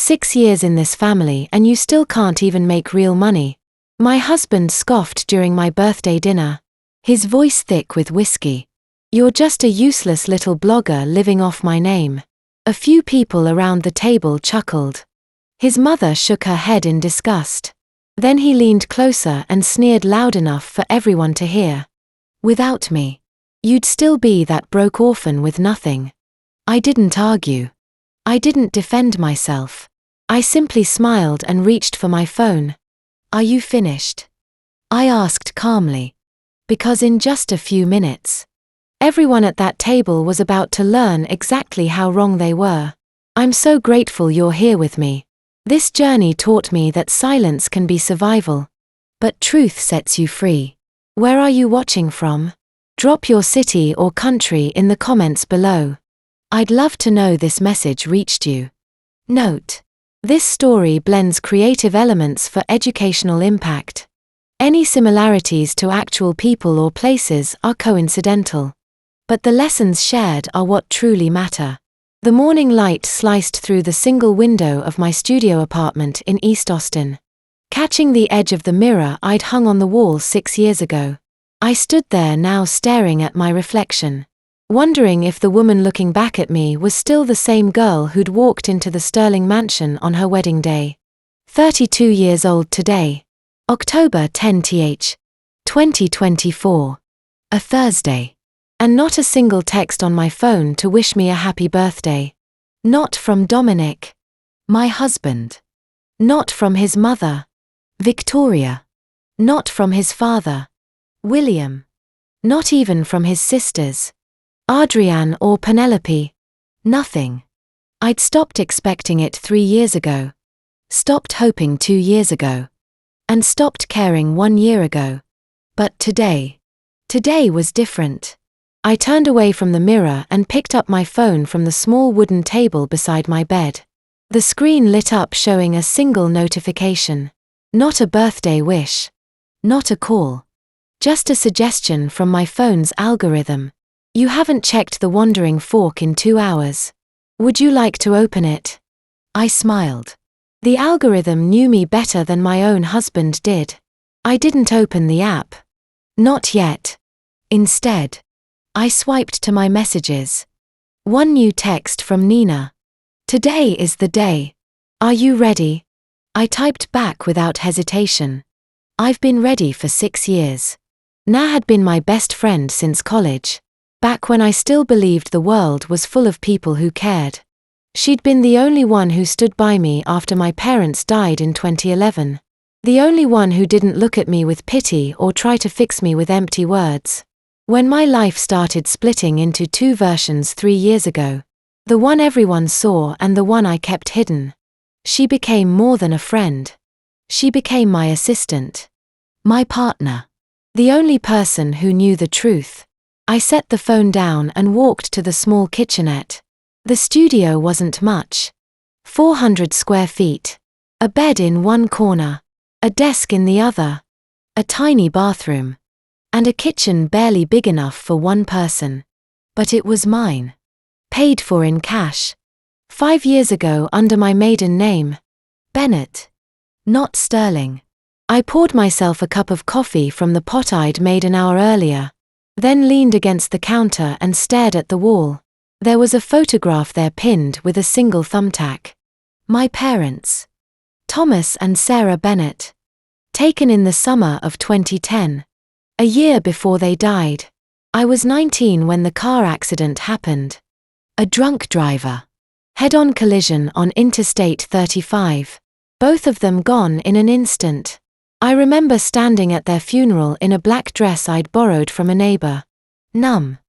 6 years in this family and you still can't even make real money. My husband scoffed during my birthday dinner. His voice thick with whiskey. You're just a useless little blogger living off my name. A few people around the table chuckled. His mother shook her head in disgust. Then he leaned closer and sneered loud enough for everyone to hear. Without me, you'd still be that broke orphan with nothing. I didn't argue. I didn't defend myself. I simply smiled and reached for my phone. Are you finished? I asked calmly. Because in just a few minutes, everyone at that table was about to learn exactly how wrong they were. I'm so grateful you're here with me. This journey taught me that silence can be survival. But truth sets you free. Where are you watching from? Drop your city or country in the comments below. I'd love to know this message reached you. Note: this story blends creative elements for educational impact. Any similarities to actual people or places are coincidental. But the lessons shared are what truly matter. The morning light sliced through the single window of my studio apartment in East Austin, catching the edge of the mirror I'd hung on the wall 6 years ago. I stood there now staring at my reflection, wondering if the woman looking back at me was still the same girl who'd walked into the Sterling mansion on her wedding day. 32 years old today. October 10th, 2024. A Thursday. And not a single text on my phone to wish me a happy birthday. Not from Dominic, my husband. Not from his mother, Victoria. Not from his father, William. Not even from his sisters, Adrienne or Penelope. Nothing. I'd stopped expecting it 3 years ago. Stopped hoping 2 years ago. And stopped caring 1 year ago. But today was different. I turned away from the mirror and picked up my phone from the small wooden table beside my bed. The screen lit up showing a single notification. Not a birthday wish. Not a call. Just a suggestion from my phone's algorithm. You haven't checked the wandering fork in 2 hours. Would you like to open it? I smiled. The algorithm knew me better than my own husband did. I didn't open the app. Not yet. Instead, I swiped to my messages. One new text from Nina. Today is the day. Are you ready? I typed back without hesitation. I've been ready for 6 years. Na had been my best friend since college. Back when I still believed the world was full of people who cared. She'd been the only one who stood by me after my parents died in 2011. The only one who didn't look at me with pity or try to fix me with empty words. When my life started splitting into 2 versions 3 years ago, the one everyone saw and the one I kept hidden, she became more than a friend. She became my assistant. My partner. The only person who knew the truth. I set the phone down and walked to the small kitchenette. The studio wasn't much. 400 square feet. A bed in one corner. A desk in the other. A tiny bathroom. And a kitchen barely big enough for one person. But it was mine. Paid for in cash. 5 years ago under my maiden name. Bennett. Not Sterling. I poured myself a cup of coffee from the pot I'd made an hour earlier. Then leaned against the counter and stared at the wall. There was a photograph there pinned with a single thumbtack. My parents. Thomas and Sarah Bennett. Taken in the summer of 2010. A year before they died. I was 19 when the car accident happened. A drunk driver. Head-on collision on Interstate 35. Both of them gone in an instant. I remember standing at their funeral in a black dress I'd borrowed from a neighbor. Numb.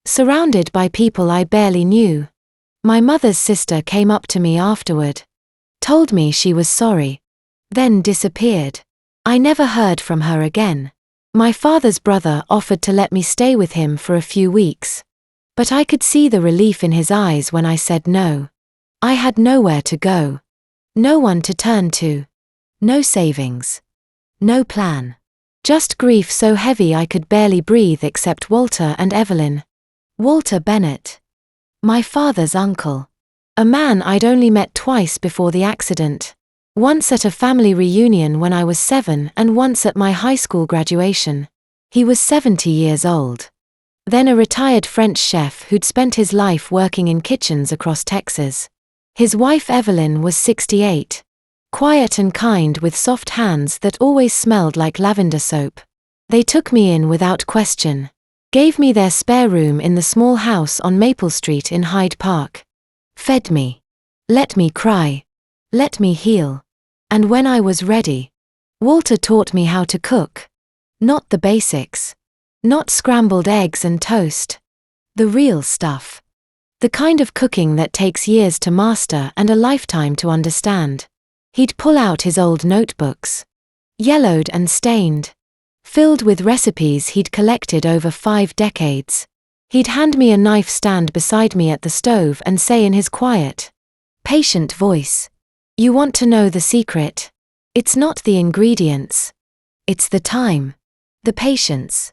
Surrounded by people I barely knew. My mother's sister came up to me afterward. Told me she was sorry. Then disappeared. I never heard from her again. My father's brother offered to let me stay with him for a few weeks. But I could see the relief in his eyes when I said no. I had nowhere to go. No one to turn to. No savings. No plan. Just grief so heavy I could barely breathe except Walter and Evelyn. Walter Bennett. My father's uncle. A man I'd only met twice before the accident. Once at a family reunion when I was 7 and once at my high school graduation. He was 70 years old. Then a retired French chef who'd spent his life working in kitchens across Texas. His wife Evelyn was 68. Quiet and kind with soft hands that always smelled like lavender soap. They took me in without question. Gave me their spare room in the small house on Maple Street in Hyde Park. Fed me. Let me cry. Let me heal. And when I was ready, Walter taught me how to cook. Not the basics. Not scrambled eggs and toast. The real stuff. The kind of cooking that takes years to master and a lifetime to understand. He'd pull out his old notebooks. Yellowed and stained. Filled with recipes he'd collected over 5 decades. He'd hand me a knife stand beside me at the stove and say in his quiet, patient voice, "You want to know the secret? It's not the ingredients. It's the time. The patience.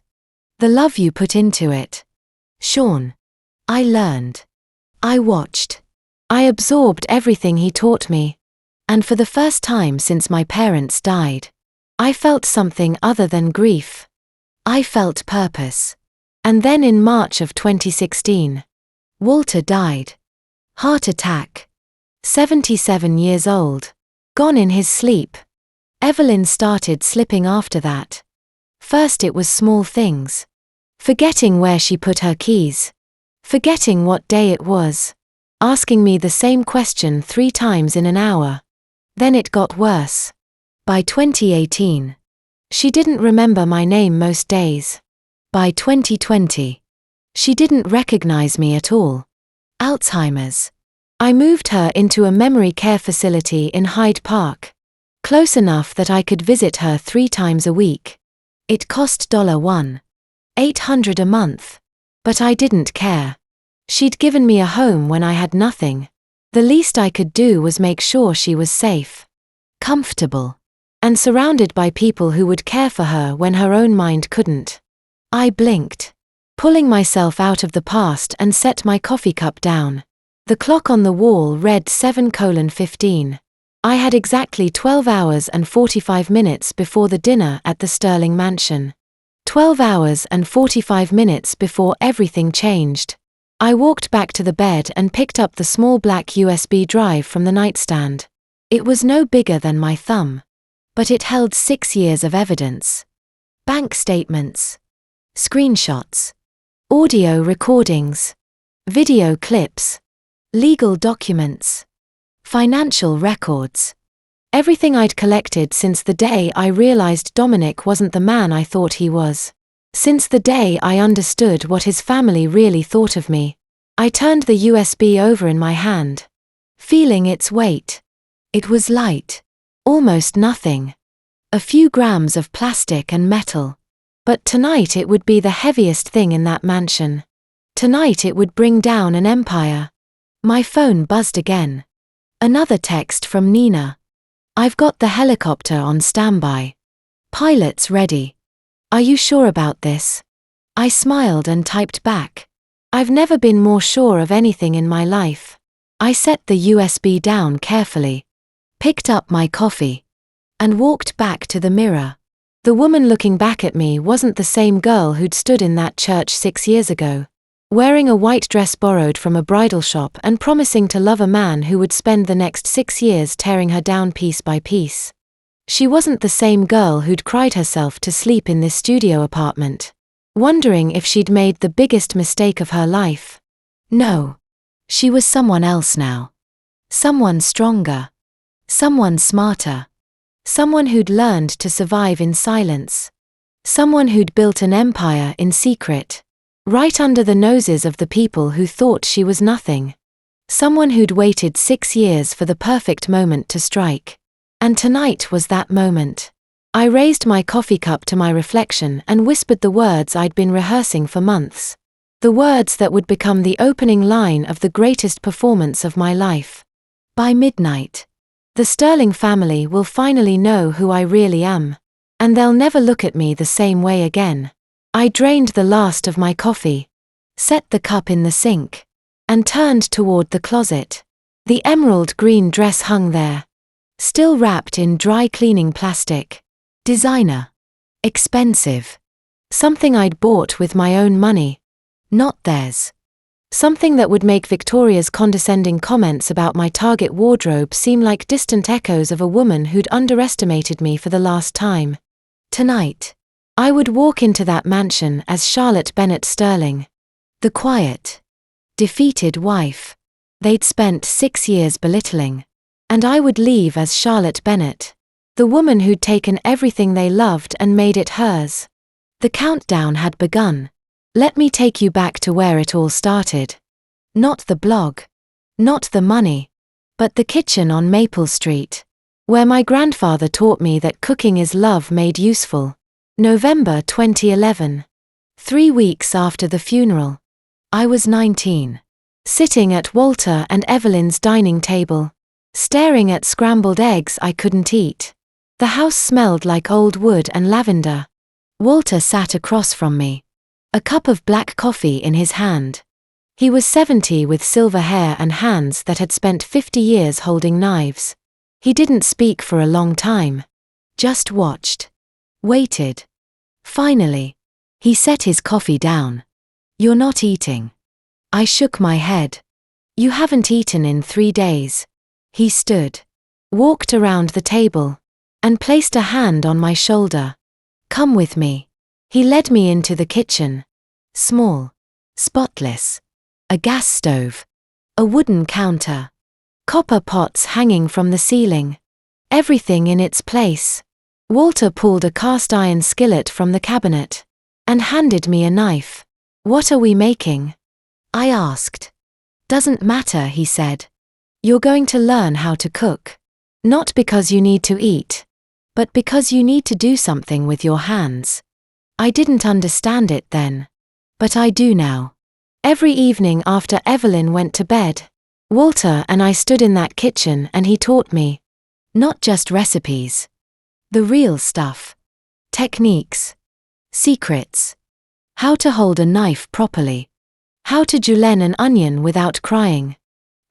The love you put into it." Sean. I learned. I watched. I absorbed everything he taught me. And for the first time since my parents died, I felt something other than grief. I felt purpose. And then in March of 2016, Walter died. Heart attack. 77 years old. Gone in his sleep. Evelyn started slipping after that. First it was small things. Forgetting where she put her keys. Forgetting what day it was. Asking me the same question 3 times in an hour. Then it got worse. By 2018, she didn't remember my name most days. By 2020, she didn't recognize me at all. Alzheimer's. I moved her into a memory care facility in Hyde Park. Close enough that I could visit her 3 times a week. It cost $1,800 a month. But I didn't care. She'd given me a home when I had nothing. The least I could do was make sure she was safe, comfortable, and surrounded by people who would care for her when her own mind couldn't. I blinked, pulling myself out of the past and set my coffee cup down. The clock on the wall read 7:15. I had exactly 12 hours and 45 minutes before the dinner at the Sterling Mansion. 12 hours and 45 minutes before everything changed. I walked back to the bed and picked up the small black USB drive from the nightstand. It was no bigger than my thumb. But it held 6 years of evidence. Bank statements. Screenshots. Audio recordings. Video clips. Legal documents. Financial records. Everything I'd collected since the day I realized Dominic wasn't the man I thought he was. Since the day I understood what his family really thought of me. I turned the USB over in my hand, feeling its weight. It was light. Almost nothing. A few grams of plastic and metal. But tonight it would be the heaviest thing in that mansion. Tonight it would bring down an empire. My phone buzzed again. Another text from Nina. "I've got the helicopter on standby. Pilots ready. Are you sure about this?" I smiled and typed back. I've never been more sure of anything in my life. I set the USB down carefully, picked up my coffee, and walked back to the mirror. The woman looking back at me wasn't the same girl who'd stood in that church 6 years ago, wearing a white dress borrowed from a bridal shop and promising to love a man who would spend the next 6 years tearing her down piece by piece. She wasn't the same girl who'd cried herself to sleep in this studio apartment, wondering if she'd made the biggest mistake of her life. No. She was someone else now. Someone stronger. Someone smarter. Someone who'd learned to survive in silence. Someone who'd built an empire in secret, right under the noses of the people who thought she was nothing. Someone who'd waited 6 years for the perfect moment to strike. And tonight was that moment. I raised my coffee cup to my reflection and whispered the words I'd been rehearsing for months. The words that would become the opening line of the greatest performance of my life. By midnight, the Sterling family will finally know who I really am. And they'll never look at me the same way again. I drained the last of my coffee, set the cup in the sink, and turned toward the closet. The emerald green dress hung there, still wrapped in dry cleaning plastic. Designer. Expensive. Something I'd bought with my own money, not theirs. Something that would make Victoria's condescending comments about my Target wardrobe seem like distant echoes of a woman who'd underestimated me for the last time. Tonight, I would walk into that mansion as Charlotte Bennett Sterling, the quiet, defeated wife they'd spent 6 years belittling. And I would leave as Charlotte Bennett, the woman who'd taken everything they loved and made it hers. The countdown had begun. Let me take you back to where it all started. Not the blog, not the money, but the kitchen on Maple Street, where my grandfather taught me that cooking is love made useful. November 2011. 3 weeks after the funeral. I was 19. Sitting at Walter and Evelyn's dining table, staring at scrambled eggs I couldn't eat. The house smelled like old wood and lavender. Walter sat across from me, a cup of black coffee in his hand. He was 70 with silver hair and hands that had spent 50 years holding knives. He didn't speak for a long time. Just watched. Waited. Finally, he set his coffee down. "You're not eating." I shook my head. "You haven't eaten in 3 days. He stood, walked around the table, and placed a hand on my shoulder. "Come with me." He led me into the kitchen. Small, spotless. A gas stove. A wooden counter. Copper pots hanging from the ceiling. Everything in its place. Walter pulled a cast-iron skillet from the cabinet and handed me a knife. "What are we making?" I asked. "Doesn't matter," he said. "You're going to learn how to cook. Not because you need to eat, but because you need to do something with your hands." I didn't understand it then, but I do now. Every evening after Evelyn went to bed, Walter and I stood in that kitchen and he taught me. Not just recipes. The real stuff. Techniques. Secrets. How to hold a knife properly. How to julienne an onion without crying.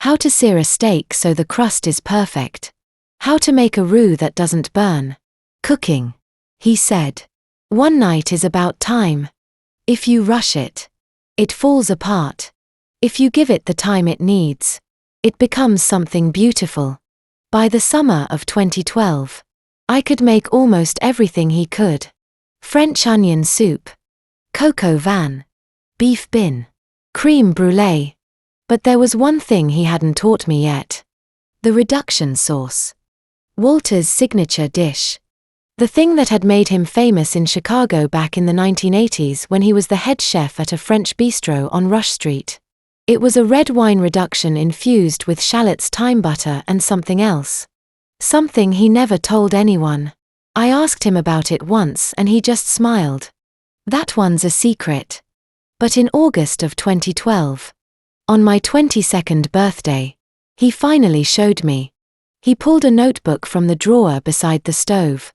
How to sear a steak so the crust is perfect. How to make a roux that doesn't burn. Cooking, he said, one night is about time. If you rush it, it falls apart. If you give it the time it needs, it becomes something beautiful. By the summer of 2012, I could make almost everything he could. French onion soup, coq au vin, beef bin, crème brûlée. But there was one thing he hadn't taught me yet. The reduction sauce. Walter's signature dish. The thing that had made him famous in Chicago back in the 1980s when he was the head chef at a French bistro on Rush Street. It was a red wine reduction infused with shallots, thyme butter and something else. Something he never told anyone. I asked him about it once and he just smiled. That one's a secret. But in August of 2012, on my 22nd birthday, he finally showed me. He pulled a notebook from the drawer beside the stove.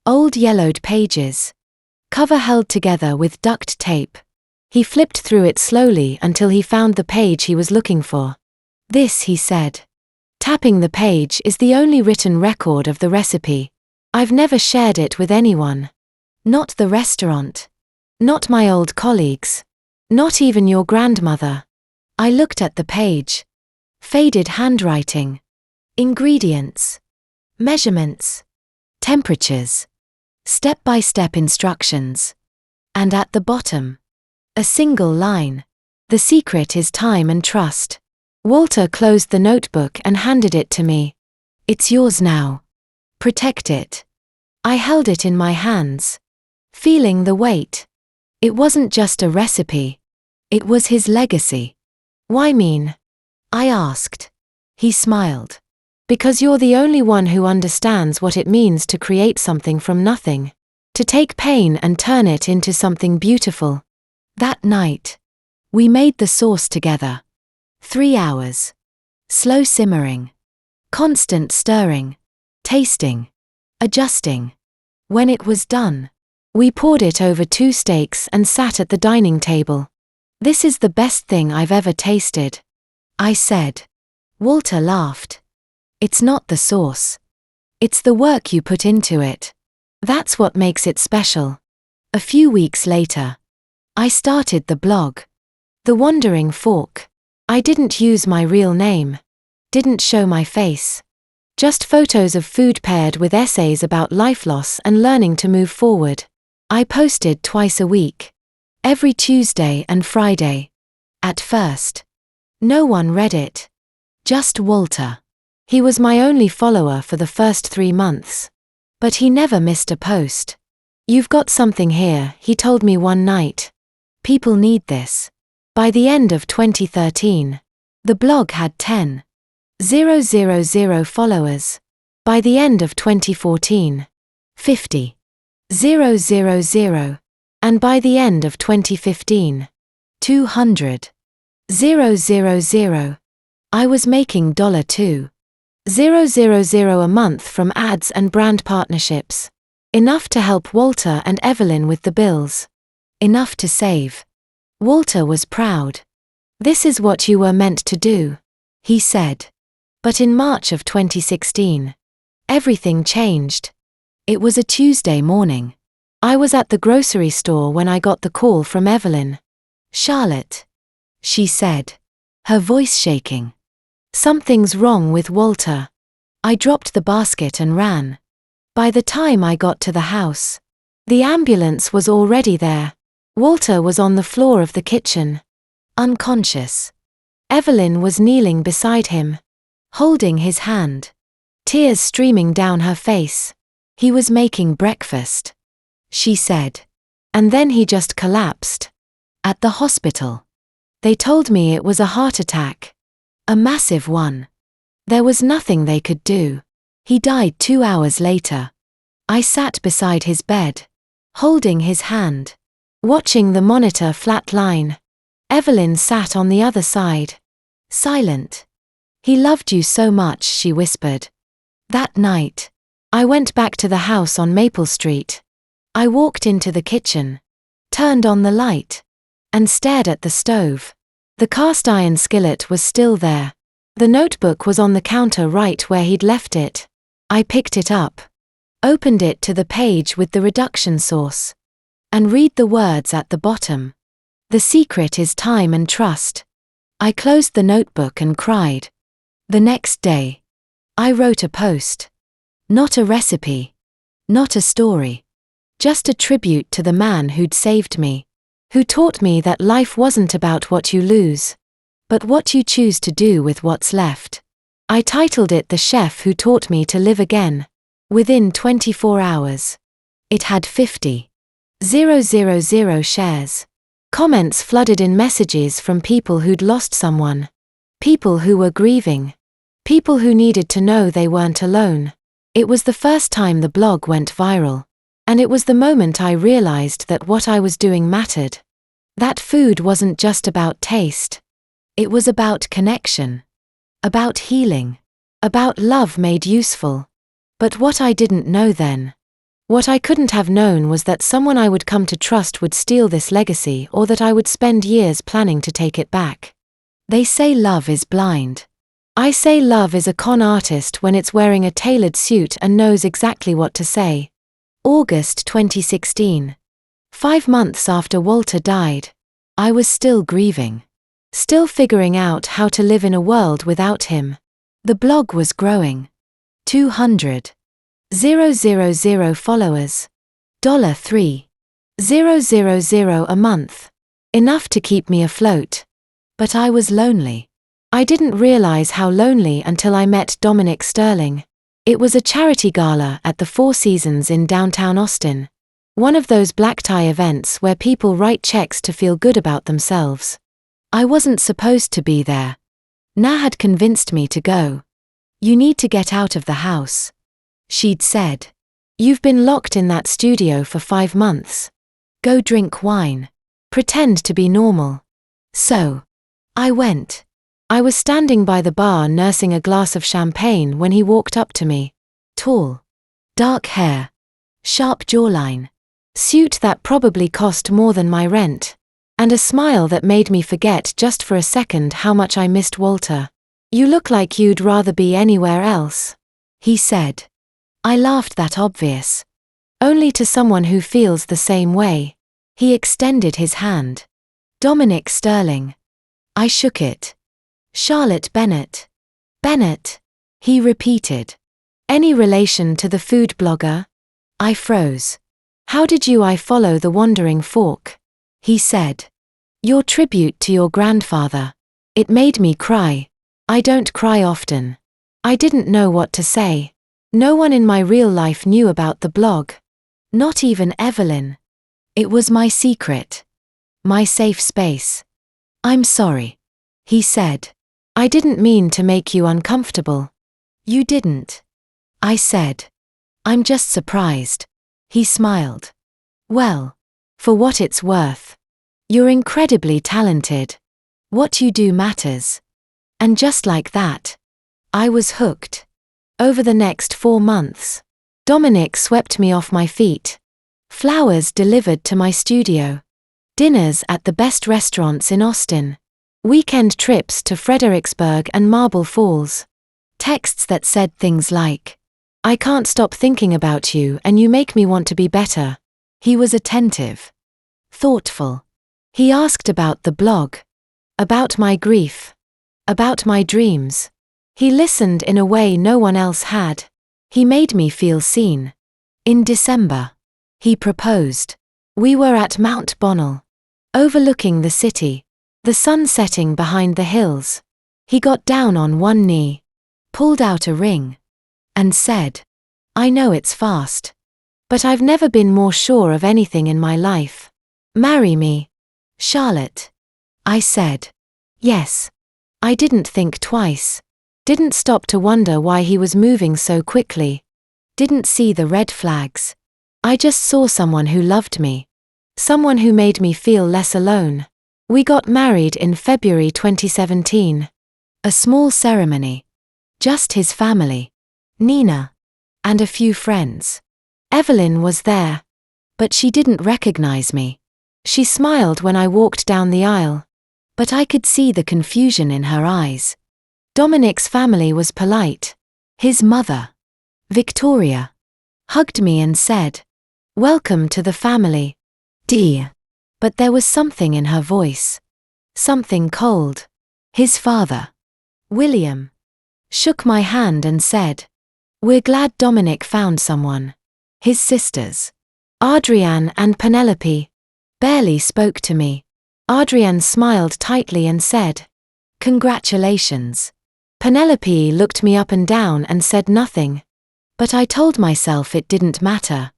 Old yellowed pages. Cover held together with duct tape. He flipped through it slowly until he found the page he was looking for. "This," he said. "Tapping the page is the only written record of the recipe. I've never shared it with anyone. Not the restaurant. Not my old colleagues. Not even your grandmother." I looked at the page. Faded handwriting. Ingredients. Measurements. Temperatures. Step-by-step instructions. And at the bottom, a single line. "The secret is time and trust." Walter closed the notebook and handed it to me. "It's yours now. Protect it." I held it in my hands, feeling the weight. It wasn't just a recipe. It was his legacy. "Why mean?" I asked. He smiled. "Because you're the only one who understands what it means to create something from nothing. To take pain and turn it into something beautiful." That night, we made the sauce together. 3 hours. Slow simmering. Constant stirring. Tasting. Adjusting. When it was done, we poured it over 2 steaks and sat at the dining table. "This is the best thing I've ever tasted," I said. Walter laughed. It's not the source. It's the work you put into it. That's what makes it special. A few weeks later, I started the blog. The Wandering Fork. I didn't use my real name. Didn't show my face. Just photos of food paired with essays about life loss and learning to move forward. I posted twice a week. Every Tuesday and Friday. At first, no one read it. Just Walter. He was my only follower for the first 3 months. But he never missed a post. You've got something here, he told me one night. People need this. By the end of 2013, the blog had 10,000 followers. By the end of 2014, 50,000. And by the end of 2015, 200,000. I was making $2,000 a month from ads and brand partnerships. Enough to help Walter and Evelyn with the bills. Enough to save. Walter was proud. This is what you were meant to do, he said. But in March of 2016, everything changed. It was a Tuesday morning. I was at the grocery store when I got the call from Evelyn. Charlotte, she said, her voice shaking. Something's wrong with Walter. I dropped the basket and ran. By the time I got to the house, the ambulance was already there. Walter was on the floor of the kitchen, unconscious. Evelyn was kneeling beside him, holding his hand, tears streaming down her face. He was making breakfast, she said. And then he just collapsed. At the hospital. They told me it was a heart attack. A massive one. There was nothing they could do. He died 2 hours later. I sat beside his bed, holding his hand, watching the monitor flatline. Evelyn sat on the other side, silent. He loved you so much, she whispered. That night, I went back to the house on Maple Street. I walked into the kitchen, turned on the light, and stared at the stove. The cast iron skillet was still there. The notebook was on the counter right where he'd left it. I picked it up, opened it to the page with the reduction source, and read the words at the bottom. The secret is time and trust. I closed the notebook and cried. The next day, I wrote a post. Not a recipe. Not a story. Just a tribute to the man who'd saved me, who taught me that life wasn't about what you lose, but what you choose to do with what's left. I titled it The Chef Who Taught Me to Live Again. Within 24 hours, it had 50,000 shares. Comments flooded in, messages from people who'd lost someone, people who were grieving, people who needed to know they weren't alone. It was the first time the blog went viral, and it was the moment I realized that what I was doing mattered. That food wasn't just about taste. It was about connection, about healing, about love made useful. But what I didn't know then, what I couldn't have known, was that someone I would come to trust would steal this legacy, or that I would spend years planning to take it back. They say love is blind. I say love is a con artist when it's wearing a tailored suit and knows exactly what to say. August 2016. 5 months after Walter died, I was still grieving. Still figuring out how to live in a world without him. The blog was growing. 200,000 followers. $3,000 a month. Enough to keep me afloat. But I was lonely. I didn't realize how lonely until I met Dominic Sterling. It was a charity gala at the Four Seasons in downtown Austin. One of those black tie events where people write checks to feel good about themselves. I wasn't supposed to be there. Na had convinced me to go. You need to get out of the house, she'd said. You've been locked in that studio for 5 months. Go drink wine. Pretend to be normal. So, I went. I was standing by the bar nursing a glass of champagne when he walked up to me. Tall. Dark hair. Sharp jawline. Suit that probably cost more than my rent. And a smile that made me forget just for a second how much I missed Walter. You look like you'd rather be anywhere else, he said. I laughed. That obvious. Only to someone who feels the same way. He extended his hand. Dominic Sterling. I shook it. Charlotte Bennett. Bennett, he repeated. Any relation to the food blogger? I froze. How did I follow the wandering fork? He said. Your tribute to your grandfather. It made me cry. I don't cry often. I didn't know what to say. No one in my real life knew about the blog. Not even Evelyn. It was my secret. My safe space. I'm sorry, he said. I didn't mean to make you uncomfortable. You didn't. I said. I'm just surprised. He smiled. Well, for what it's worth. You're incredibly talented. What you do matters. And just like that, I was hooked. Over the next 4 months, Dominic swept me off my feet. Flowers delivered to my studio. Dinners at the best restaurants in Austin. Weekend trips to Fredericksburg and Marble Falls. Texts that said things like, I can't stop thinking about you and you make me want to be better. He was attentive. Thoughtful. He asked about the blog. About my grief. About my dreams. He listened in a way no one else had. He made me feel seen. In December, he proposed. We were at Mount Bonnell, overlooking the city, the sun setting behind the hills. He got down on one knee, pulled out a ring, and said, I know it's fast, but I've never been more sure of anything in my life. Marry me, Charlotte. I said. Yes. I didn't think twice. Didn't stop to wonder why he was moving so quickly. Didn't see the red flags. I just saw someone who loved me. Someone who made me feel less alone. We got married in February 2017. A small ceremony. Just his family. Nina. And a few friends. Evelyn was there. But she didn't recognize me. She smiled when I walked down the aisle. But I could see the confusion in her eyes. Dominic's family was polite. His mother, Victoria, hugged me and said, Welcome to the family, dear. But there was something in her voice. Something cold. His father, William, shook my hand and said, We're glad Dominic found someone. His sisters, Adrienne and Penelope, barely spoke to me. Adrienne smiled tightly and said, Congratulations. Penelope looked me up and down and said nothing. But I told myself it didn't matter.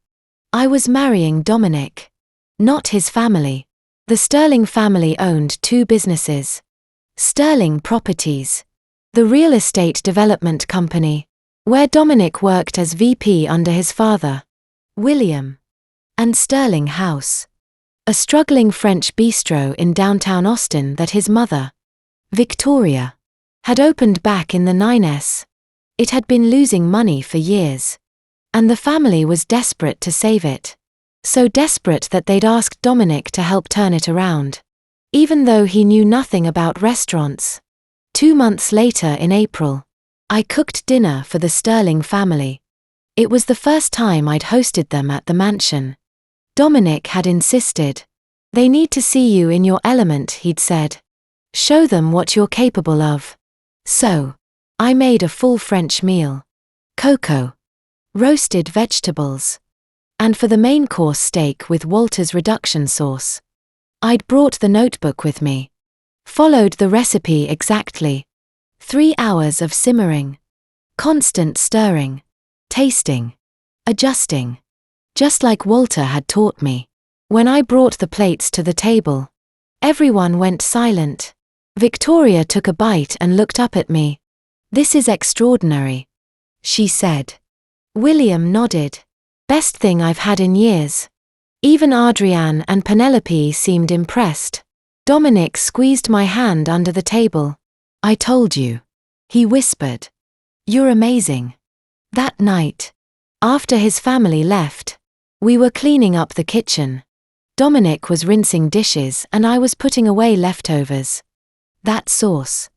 I was marrying Dominic. Not his family. The Sterling family owned 2 businesses. Sterling Properties, the real estate development company, where Dominic worked as VP under his father, William, and Sterling House, a struggling French bistro in downtown Austin that his mother, Victoria, had opened back in the 90s. It had been losing money for years. And the family was desperate to save it. So desperate that they'd asked Dominic to help turn it around. Even though he knew nothing about restaurants. 2 months later in April, I cooked dinner for the Sterling family. It was the first time I'd hosted them at the mansion. Dominic had insisted. They need to see you in your element, he'd said. Show them what you're capable of. So, I made a full French meal. Cocoa. Roasted vegetables. And for the main course steak with Walter's reduction sauce. I'd brought the notebook with me. Followed the recipe exactly. 3 hours of simmering. Constant stirring. Tasting. Adjusting. Just like Walter had taught me. When I brought the plates to the table, everyone went silent. Victoria took a bite and looked up at me. This is extraordinary, she said. William nodded. Best thing I've had in years. Even Adrienne and Penelope seemed impressed. Dominic squeezed my hand under the table. I told you, he whispered. You're amazing. That night, after his family left, we were cleaning up the kitchen. Dominic was rinsing dishes and I was putting away leftovers. That sauce,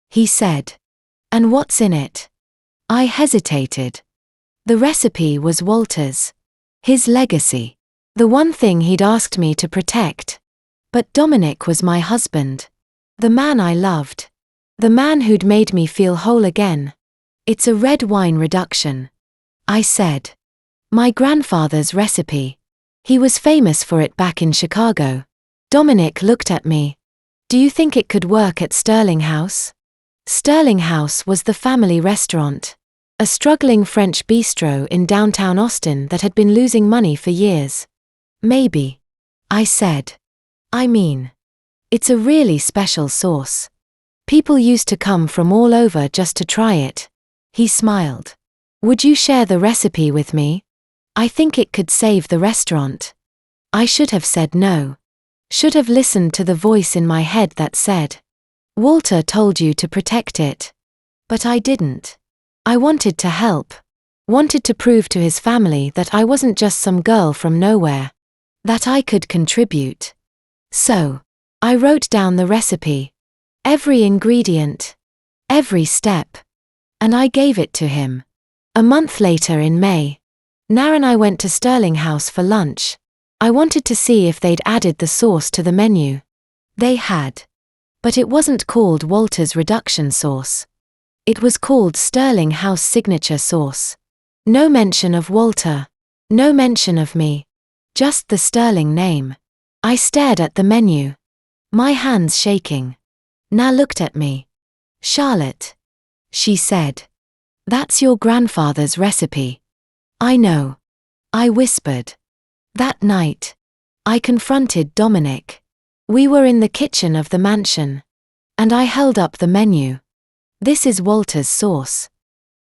he said. And what's in it? I hesitated. The recipe was Walter's. His legacy. The one thing he'd asked me to protect. But Dominic was my husband. The man I loved. The man who'd made me feel whole again. It's a red wine reduction. I said. My grandfather's recipe. He was famous for it back in Chicago. Dominic looked at me. Do you think it could work at Sterling House? Sterling House was the family restaurant. A struggling French bistro in downtown Austin that had been losing money for years. Maybe. I said. I mean, it's a really special sauce. People used to come from all over just to try it. He smiled. Would you share the recipe with me? I think it could save the restaurant. I should have said no. Should have listened to the voice in my head that said, Walter told you to protect it. But I didn't. I wanted to help. Wanted to prove to his family that I wasn't just some girl from nowhere. That I could contribute. So, I wrote down the recipe. Every ingredient. Every step. And I gave it to him. A month later in May, Nara and I went to Sterling House for lunch. I wanted to see if they'd added the sauce to the menu. They had. But it wasn't called Walter's reduction sauce. It was called Sterling House signature sauce. No mention of Walter. No mention of me. Just the Sterling name. I stared at the menu. My hands shaking. Na looked at me. Charlotte. She said. That's your grandfather's recipe. I know. I whispered. That night, I confronted Dominic. We were in the kitchen of the mansion. And I held up the menu. This is Walter's sauce.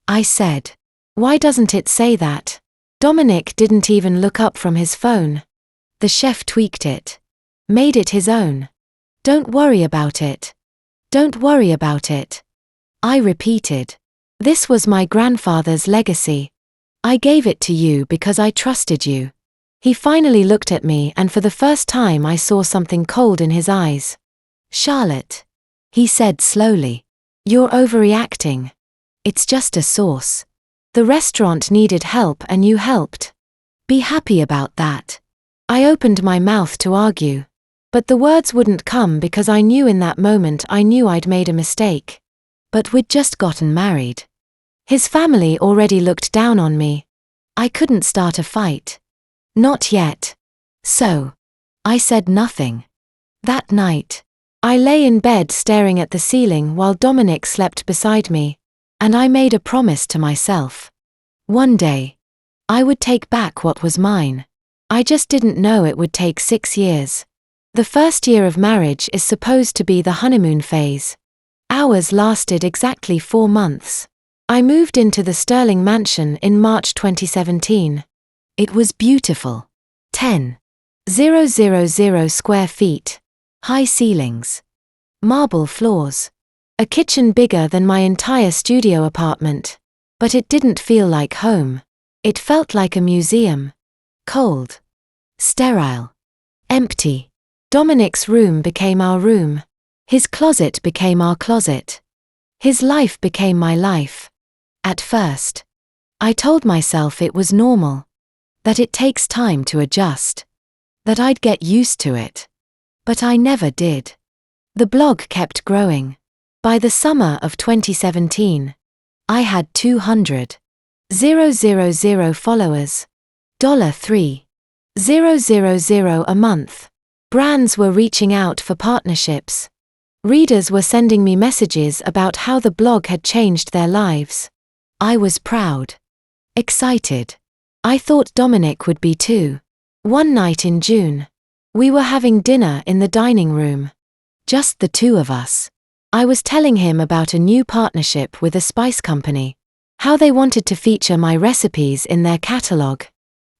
I said. Why doesn't it say that? Dominic didn't even look up from his phone. The chef tweaked it. Made it his own. Don't worry about it. Don't worry about it. I repeated. This was my grandfather's legacy. I gave it to you because I trusted you. He finally looked at me and for the first time I saw something cold in his eyes. Charlotte. He said slowly. You're overreacting. It's just a sauce. The restaurant needed help and you helped. Be happy about that. I opened my mouth to argue. But the words wouldn't come because I knew in that moment I'd made a mistake. But we'd just gotten married. His family already looked down on me. I couldn't start a fight. Not yet. So, I said nothing. That night, I lay in bed staring at the ceiling while Dominic slept beside me, and I made a promise to myself. One day, I would take back what was mine. I just didn't know it would take 6 years. The first year of marriage is supposed to be the honeymoon phase. Ours lasted exactly 4 months. I moved into the Sterling Mansion in March 2017. It was beautiful. 10,000 square feet. High ceilings. Marble floors. A kitchen bigger than my entire studio apartment. But it didn't feel like home. It felt like a museum. Cold. Sterile. Empty. Dominic's room became our room. His closet became our closet. His life became my life. At first, I told myself it was normal. That it takes time to adjust. That I'd get used to it. But I never did. The blog kept growing. By the summer of 2017, I had 200,000 followers. $3,000 a month. Brands were reaching out for partnerships. Readers were sending me messages about how the blog had changed their lives. I was proud. Excited. I thought Dominic would be too. One night in June, we were having dinner in the dining room. Just the two of us. I was telling him about a new partnership with a spice company. How they wanted to feature my recipes in their catalog.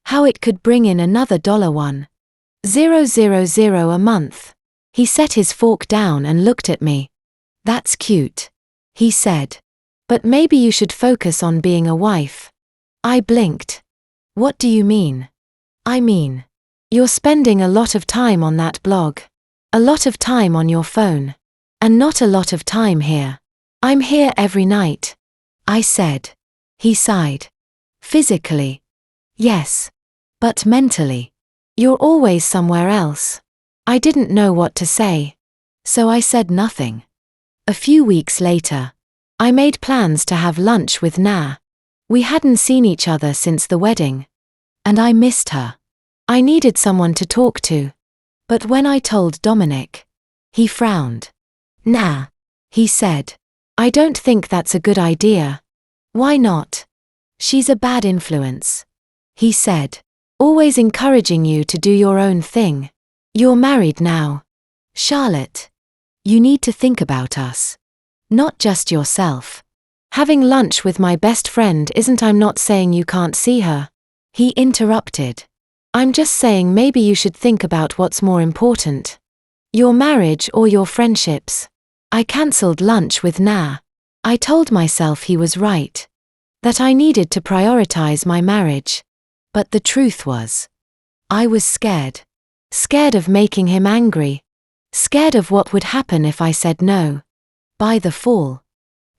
How it could bring in another $1,000 a month. He set his fork down and looked at me. That's cute. He said. But maybe you should focus on being a wife. I blinked. What do you mean? I mean, you're spending a lot of time on that blog. A lot of time on your phone. And not a lot of time here. I'm here every night, I said. He sighed. Physically, yes. But mentally, you're always somewhere else. I didn't know what to say, so I said nothing. A few weeks later, I made plans to have lunch with Na. We hadn't seen each other since the wedding, and I missed her. I needed someone to talk to. But when I told Dominic, he frowned. Nah, he said. I don't think that's a good idea. Why not? She's a bad influence, he said. Always encouraging you to do your own thing. You're married now. Charlotte, you need to think about us. Not just yourself. Having lunch with my best friend isn't. I'm not saying you can't see her. He interrupted. I'm just saying maybe you should think about what's more important. Your marriage or your friendships. I cancelled lunch with Na. I told myself he was right. That I needed to prioritize my marriage. But the truth was, I was scared. Scared of making him angry. Scared of what would happen if I said no. By the fall,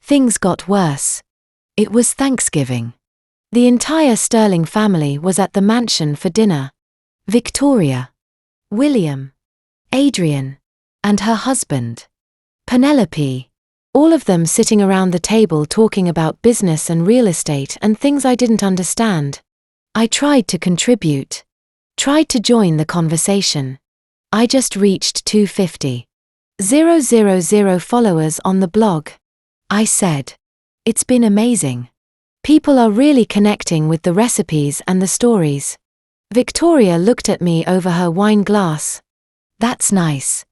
things got worse. It was Thanksgiving. The entire Sterling family was at the mansion for dinner. Victoria, William, Adrian, and her husband, Penelope. All of them sitting around the table talking about business and real estate and things I didn't understand. I tried to contribute. Tried to join the conversation. I just reached 250,000 followers on the blog. I said, it's been amazing. People are really connecting with the recipes and the stories. Victoria looked at me over her wine glass. That's nice,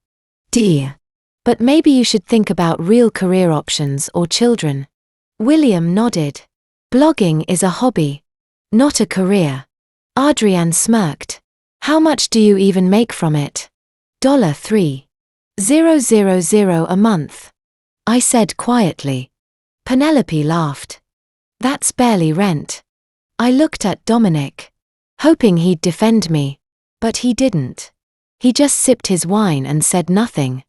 dear. But maybe you should think about real career options or children. William nodded. Blogging is a hobby, not a career. Adrian smirked. How much do you even make from it? $3,000 a month. I said quietly. Penelope laughed. That's barely rent. I looked at Dominic, hoping he'd defend me, but he didn't. He just sipped his wine and said nothing.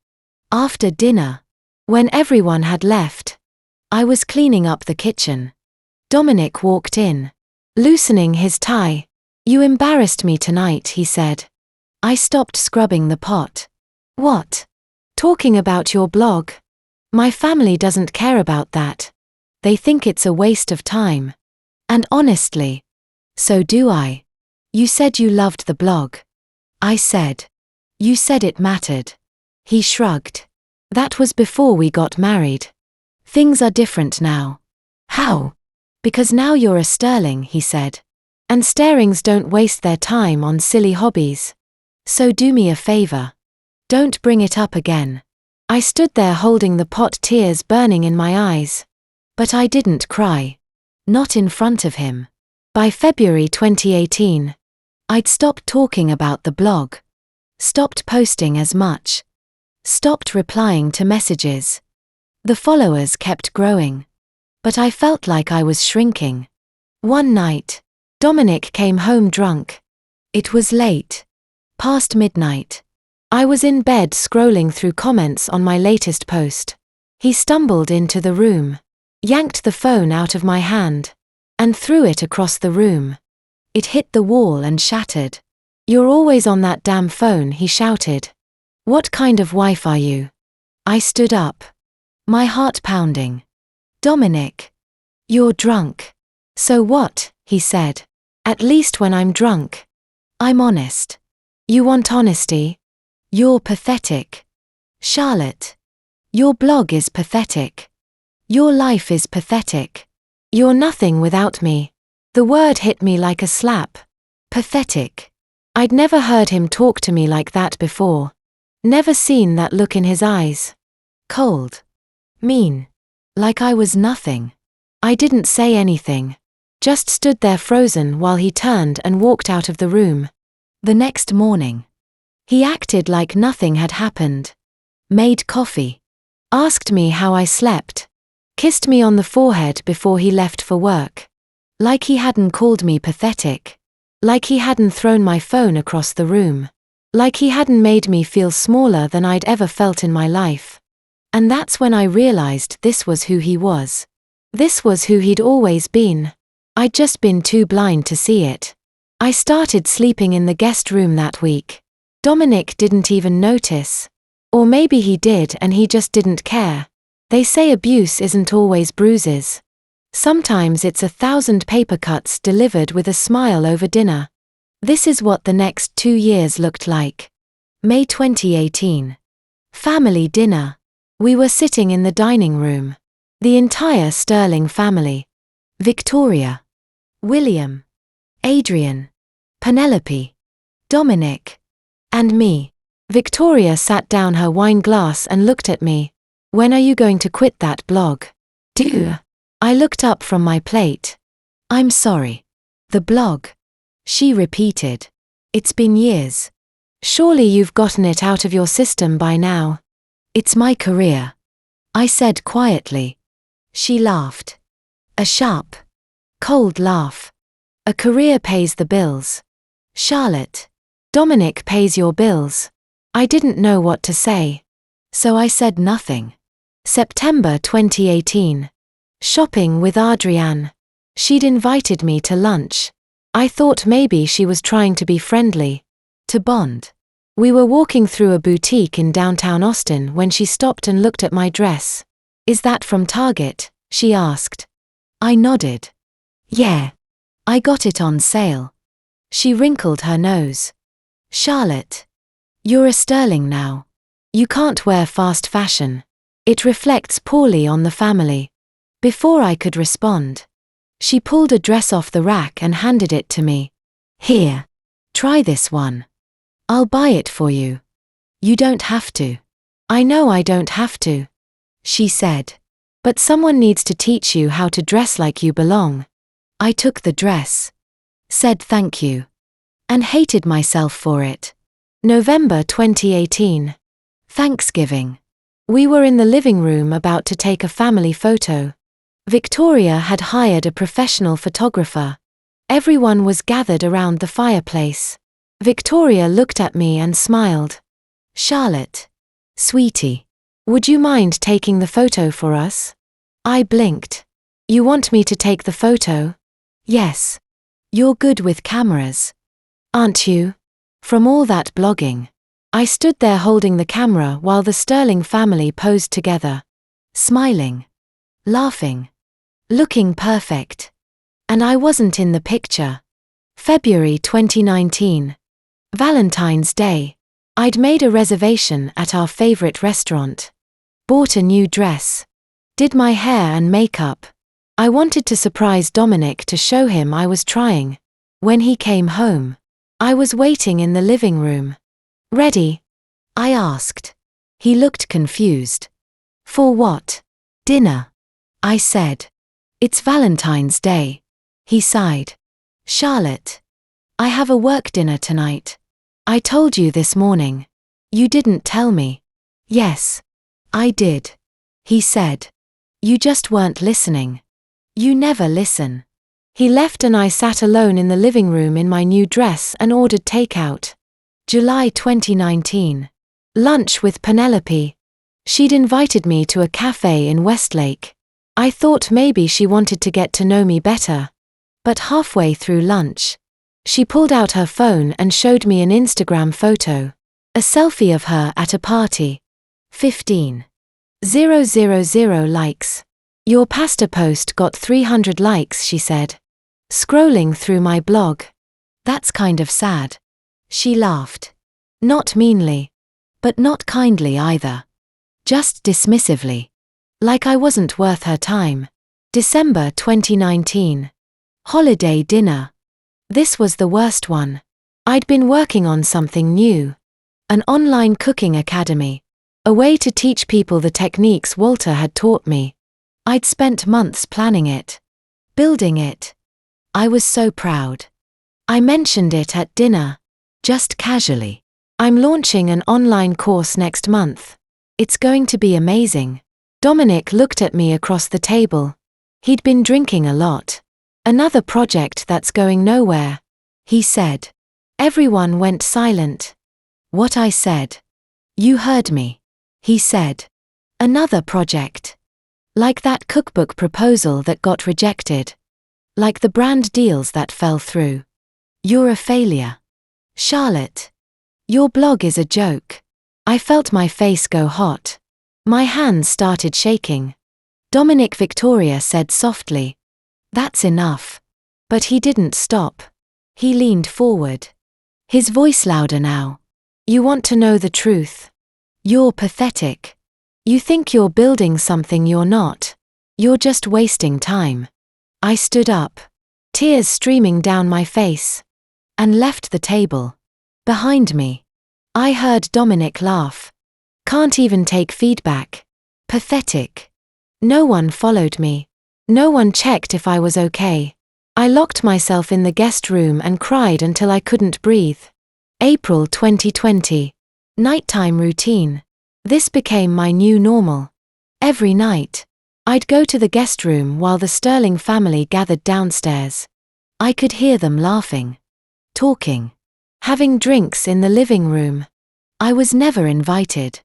After dinner, when everyone had left, I was cleaning up the kitchen. Dominic walked in, loosening his tie. You embarrassed me tonight, he said. I stopped scrubbing the pot. What? Talking about your blog? My family doesn't care about that. They think it's a waste of time. And honestly, so do I. You said you loved the blog. I said. You said it mattered. He shrugged. That was before we got married. Things are different now. How? Because now you're a Sterling, he said. And Sterlings don't waste their time on silly hobbies. So do me a favor. Don't bring it up again. I stood there holding the pot, tears burning in my eyes. But I didn't cry. Not in front of him. By February 2018, I'd stopped talking about the blog. Stopped posting as much. Stopped replying to messages. The followers kept growing. But I felt like I was shrinking. One night, Dominic came home drunk. It was late. Past midnight. I was in bed scrolling through comments on my latest post. He stumbled into the room, yanked the phone out of my hand, and threw it across the room. It hit the wall and shattered. You're always on that damn phone, he shouted. What kind of wife are you? I stood up. My heart pounding. Dominic. You're drunk. So what, he said. At least when I'm drunk. I'm honest. You want honesty? You're pathetic. Charlotte. Your blog is pathetic. Your life is pathetic. You're nothing without me. The word hit me like a slap. Pathetic. I'd never heard him talk to me like that before. Never seen that look in his eyes. Cold. Mean. Like I was nothing. I didn't say anything. Just stood there frozen while he turned and walked out of the room. The next morning, he acted like nothing had happened. Made coffee. Asked me how I slept. Kissed me on the forehead before he left for work. Like he hadn't called me pathetic. Like he hadn't thrown my phone across the room. Like he hadn't made me feel smaller than I'd ever felt in my life. And that's when I realized this was who he was. This was who he'd always been. I'd just been too blind to see it. I started sleeping in the guest room that week. Dominic didn't even notice. Or maybe he did and he just didn't care. They say abuse isn't always bruises. Sometimes it's 1,000 paper cuts delivered with a smile over dinner. This is what the next 2 years looked like. May 2018. Family dinner. We were sitting in the dining room. The entire Sterling family. Victoria, William, Adrian, Penelope, Dominic, and me. Victoria sat down her wine glass and looked at me. When are you going to quit that blog? I looked up from my plate. I'm sorry. The blog. She repeated. It's been years. Surely you've gotten it out of your system by now. It's my career. I said quietly. She laughed. A sharp, cold laugh. A career pays the bills. Charlotte. Dominic pays your bills. I didn't know what to say. So I said nothing. September 2018. Shopping with Adrienne. She'd invited me to lunch. I thought maybe she was trying to be friendly. To bond. We were walking through a boutique in downtown Austin when she stopped and looked at my dress. Is that from Target? She asked. I nodded. Yeah. I got it on sale. She wrinkled her nose. Charlotte. You're a Sterling now. You can't wear fast fashion. It reflects poorly on the family. Before I could respond, she pulled a dress off the rack and handed it to me. Here. Try this one. I'll buy it for you. You don't have to. I know I don't have to. She said. But someone needs to teach you how to dress like you belong. I took the dress. Said thank you. And hated myself for it. November 2018. Thanksgiving. We were in the living room about to take a family photo. Victoria had hired a professional photographer. Everyone was gathered around the fireplace. Victoria looked at me and smiled. Charlotte. Sweetie. Would you mind taking the photo for us? I blinked. You want me to take the photo? Yes. You're good with cameras. Aren't you? From all that blogging. I stood there holding the camera while the Sterling family posed together. Smiling. Laughing. Looking perfect. And I wasn't in the picture. February 2019. Valentine's Day. I'd made a reservation at our favorite restaurant. Bought a new dress. Did my hair and makeup. I wanted to surprise Dominic to show him I was trying. When he came home, I was waiting in the living room. Ready? I asked. He looked confused. For what? Dinner. I said. It's Valentine's Day. He sighed. Charlotte. I have a work dinner tonight. I told you this morning. You didn't tell me. Yes. I did. He said. You just weren't listening. You never listen. He left and I sat alone in the living room in my new dress and ordered takeout. July 2019. Lunch with Penelope. She'd invited me to a cafe in Westlake. I thought maybe she wanted to get to know me better. But halfway through lunch, she pulled out her phone and showed me an Instagram photo. A selfie of her at a party. 15,000 likes. Your pasta post got 300 likes, she said. Scrolling through my blog. That's kind of sad. She laughed. Not meanly. But not kindly either. Just dismissively. Like I wasn't worth her time. December 2019. Holiday dinner. This was the worst one. I'd been working on something new. An online cooking academy. A way to teach people the techniques Walter had taught me. I'd spent months planning it. Building it. I was so proud. I mentioned it at dinner. Just casually. I'm launching an online course next month. It's going to be amazing. Dominic looked at me across the table. He'd been drinking a lot. Another project that's going nowhere, he said. Everyone went silent. What I said. You heard me. He said. Another project. Like that cookbook proposal that got rejected. Like the brand deals that fell through. You're a failure. Charlotte. Your blog is a joke. I felt my face go hot. My hands started shaking. Dominic Victoria said softly, "That's enough." But he didn't stop. He leaned forward. His voice louder now. "You want to know the truth? You're pathetic. You think you're building something you're not. You're just wasting time." I stood up, tears streaming down my face, and left the table. Behind me, I heard Dominic laugh. "Can't even take feedback. Pathetic." No one followed me. No one checked if I was okay. I locked myself in the guest room and cried until I couldn't breathe. April 2020. Nighttime routine. This became my new normal. Every night, I'd go to the guest room while the Sterling family gathered downstairs. I could hear them laughing, talking, having drinks in the living room. I was never invited,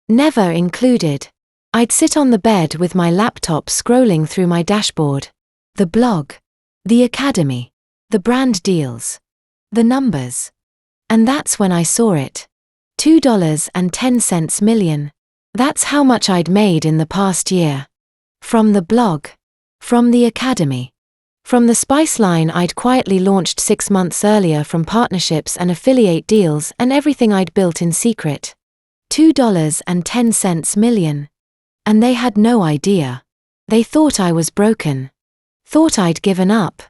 never included. I'd sit on the bed with my laptop scrolling through my dashboard. The blog, the academy, the brand deals, the numbers. And that's when I saw it. $2.10 million. That's how much I'd made in the past year. From the blog. From the academy. From the spice line I'd quietly launched 6 months earlier, from partnerships and affiliate deals and everything I'd built in secret. $2.10 million. And they had no idea. They thought I was broken. Thought I'd given up.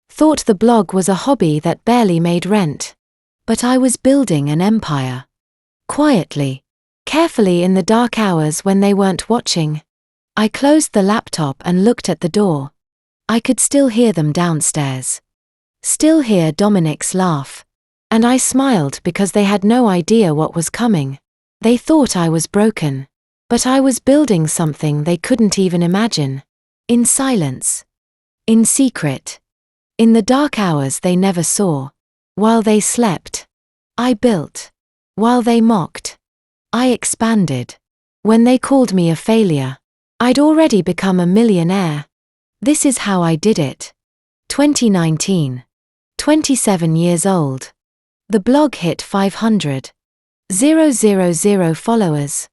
Thought the blog was a hobby that barely made rent. But I was building an empire. Quietly, carefully, in the dark hours when they weren't watching. I closed the laptop and looked at the door. I could still hear them downstairs. Still hear Dominic's laugh. And I smiled because they had no idea what was coming. They thought I was broken. But I was building something they couldn't even imagine. In silence. In secret. In the dark hours they never saw. While they slept. I built. While they mocked. I expanded. When they called me a failure, I'd already become a millionaire. This is how I did it. 2019. 27 years old. The blog hit 500,000 followers.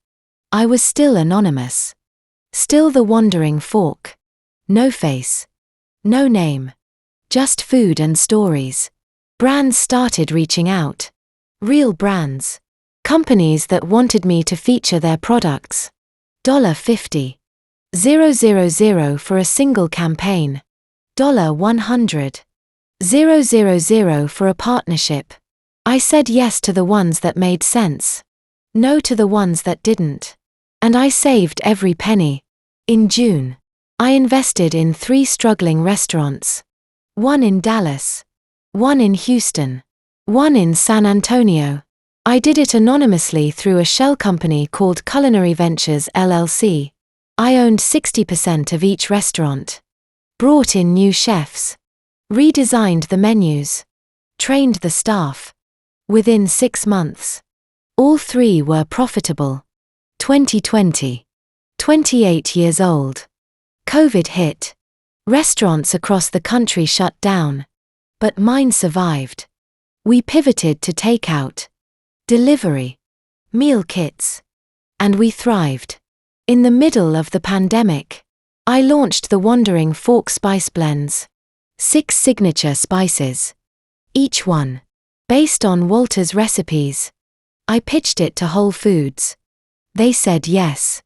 I was still anonymous. Still the wandering fork. No face. No name. Just food and stories. Brands started reaching out. Real brands. Companies that wanted me to feature their products. $50,000 for a single campaign. $100,000 for a partnership. I said yes to the ones that made sense. No to the ones that didn't. And I saved every penny. In June, I invested in 3 struggling restaurants. 1 in Dallas. 1 in Houston. 1 in San Antonio. I did it anonymously through a shell company called Culinary Ventures LLC. I owned 60% of each restaurant. Brought in new chefs. Redesigned the menus. Trained the staff. Within 6 months, all 3 were profitable. 2020. 28 years old. COVID hit. Restaurants across the country shut down. But mine survived. We pivoted to takeout, delivery, meal kits. And we thrived. In the middle of the pandemic, I launched the Wandering Fork Spice Blends. 6 signature spices. Each one based on Walter's recipes. I pitched it to Whole Foods. They said yes.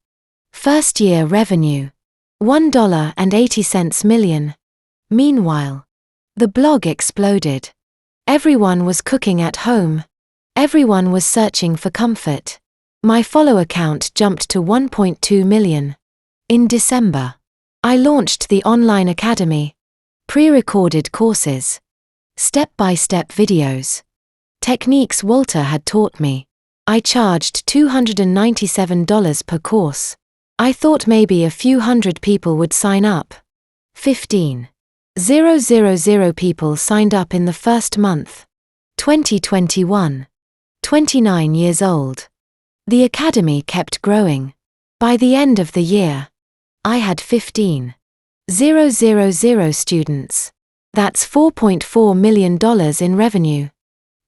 First year revenue. $1.80 million. Meanwhile, the blog exploded. Everyone was cooking at home. Everyone was searching for comfort. My follower count jumped to 1.2 million. In December, I launched the online academy. Pre-recorded courses. Step-by-step videos. Techniques Walter had taught me. I charged $297 per course. I thought maybe a few hundred people would sign up. 15,000 people signed up in the first month. 2021. 29 years old. The academy kept growing. By the end of the year, I had 15,000 students. That's $4.4 million in revenue.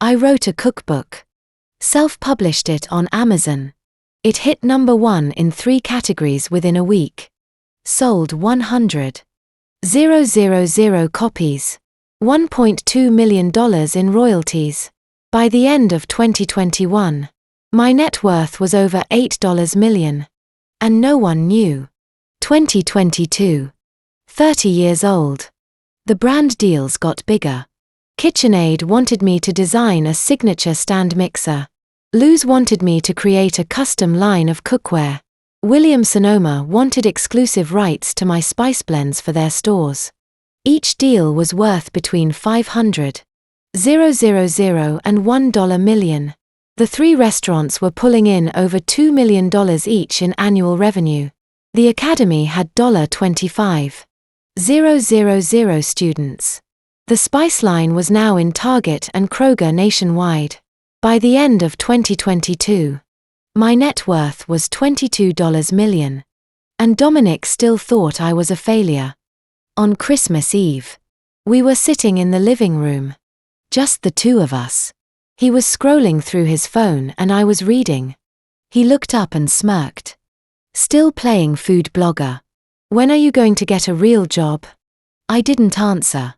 I wrote a cookbook. Self-published it on Amazon. It hit #1 in 3 categories within a week. Sold 100,000 copies. $1.2 million in royalties. By the end of 2021, my net worth was over $8 million. And no one knew. 2022. 30 years old. The brand deals got bigger. KitchenAid wanted me to design a signature stand mixer. Luz wanted me to create a custom line of cookware. Williams-Sonoma wanted exclusive rights to my spice blends for their stores. Each deal was worth between $500,000 and $1 million. The 3 restaurants were pulling in over $2 million each in annual revenue. The Academy had $25,000 students. The spice line was now in Target and Kroger nationwide. By the end of 2022, my net worth was $22 million. And Dominic still thought I was a failure. On Christmas Eve, we were sitting in the living room. Just the 2 of us. He was scrolling through his phone and I was reading. He looked up and smirked. Still playing food blogger. When are you going to get a real job? I didn't answer.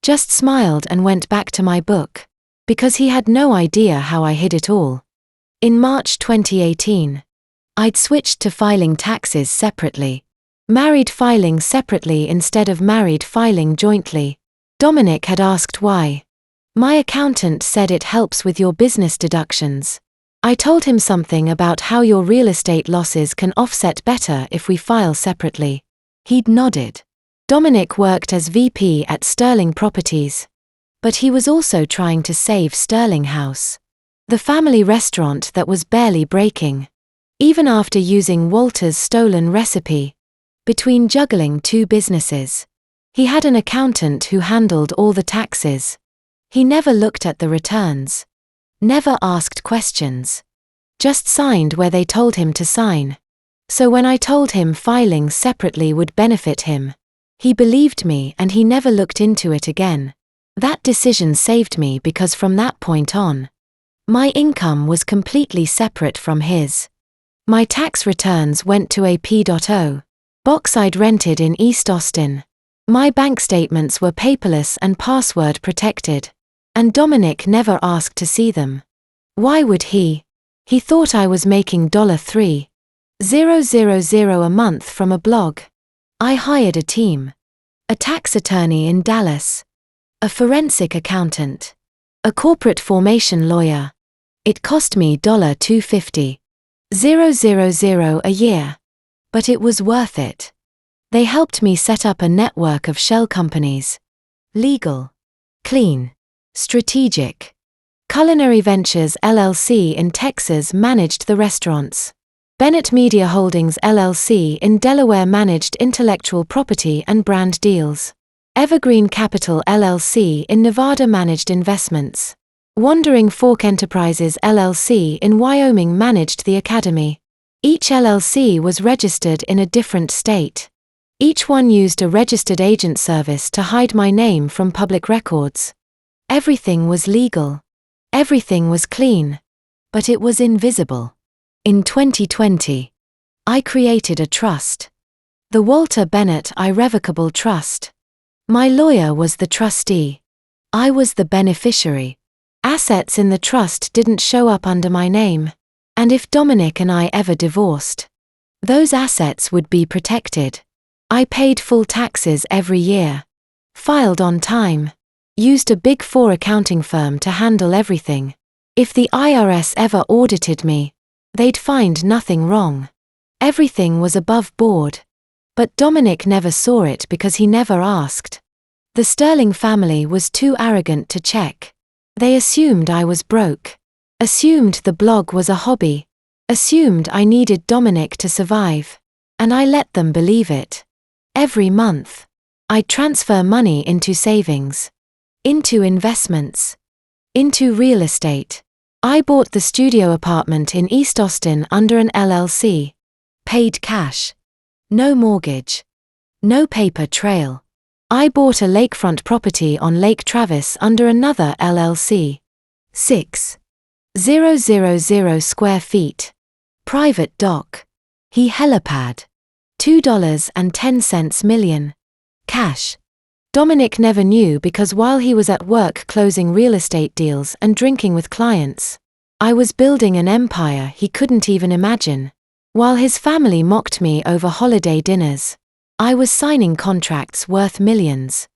Just smiled and went back to my book. Because he had no idea how I hid it all. In March 2018, I'd switched to filing taxes separately. Married filing separately instead of married filing jointly. Dominic had asked why. My accountant said it helps with your business deductions. I told him something about how your real estate losses can offset better if we file separately. He'd nodded. Dominic worked as VP at Sterling Properties. But he was also trying to save Sterling House, the family restaurant that was barely breaking. Even after using Walter's stolen recipe. Between juggling 2 businesses, he had an accountant who handled all the taxes. He never looked at the returns. Never asked questions. Just signed where they told him to sign. So when I told him filing separately would benefit him, he believed me and he never looked into it again. That decision saved me because from that point on, my income was completely separate from his. My tax returns went to a P.O. box I'd rented in East Austin. My bank statements were paperless and password protected. And Dominic never asked to see them. Why would he? He thought I was making $3,000 a month from a blog. I hired a team. A tax attorney in Dallas. A forensic accountant. A corporate formation lawyer. It cost me $250,000 a year. But it was worth it. They helped me set up a network of shell companies. Legal. Clean. Strategic. Culinary Ventures LLC in Texas managed the restaurants. Bennett Media Holdings LLC in Delaware managed intellectual property and brand deals. Evergreen Capital LLC in Nevada managed investments. Wandering Fork Enterprises LLC in Wyoming managed the Academy. Each LLC was registered in a different state. Each one used a registered agent service to hide my name from public records. Everything was legal. Everything was clean. But it was invisible. In 2020, I created a trust. The Walter Bennett Irrevocable Trust. My lawyer was the trustee. I was the beneficiary. Assets in the trust didn't show up under my name. And if Dominic and I ever divorced, those assets would be protected. I paid full taxes every year. Filed on time. Used a Big Four accounting firm to handle everything. If the IRS ever audited me, they'd find nothing wrong. Everything was above board. But Dominic never saw it because he never asked. The Sterling family was too arrogant to check. They assumed I was broke. Assumed the blog was a hobby. Assumed I needed Dominic to survive. And I let them believe it. Every month, I'd transfer money into savings. Into investments. Into real estate. I bought the studio apartment in East Austin under an LLC. Paid cash. No mortgage. No paper trail. I bought a lakefront property on Lake Travis under another LLC. 6,000 square feet. Private dock. He helipad. $2.10 million. Cash. Dominic never knew because while he was at work closing real estate deals and drinking with clients, I was building an empire he couldn't even imagine. While his family mocked me over holiday dinners, I was signing contracts worth millions.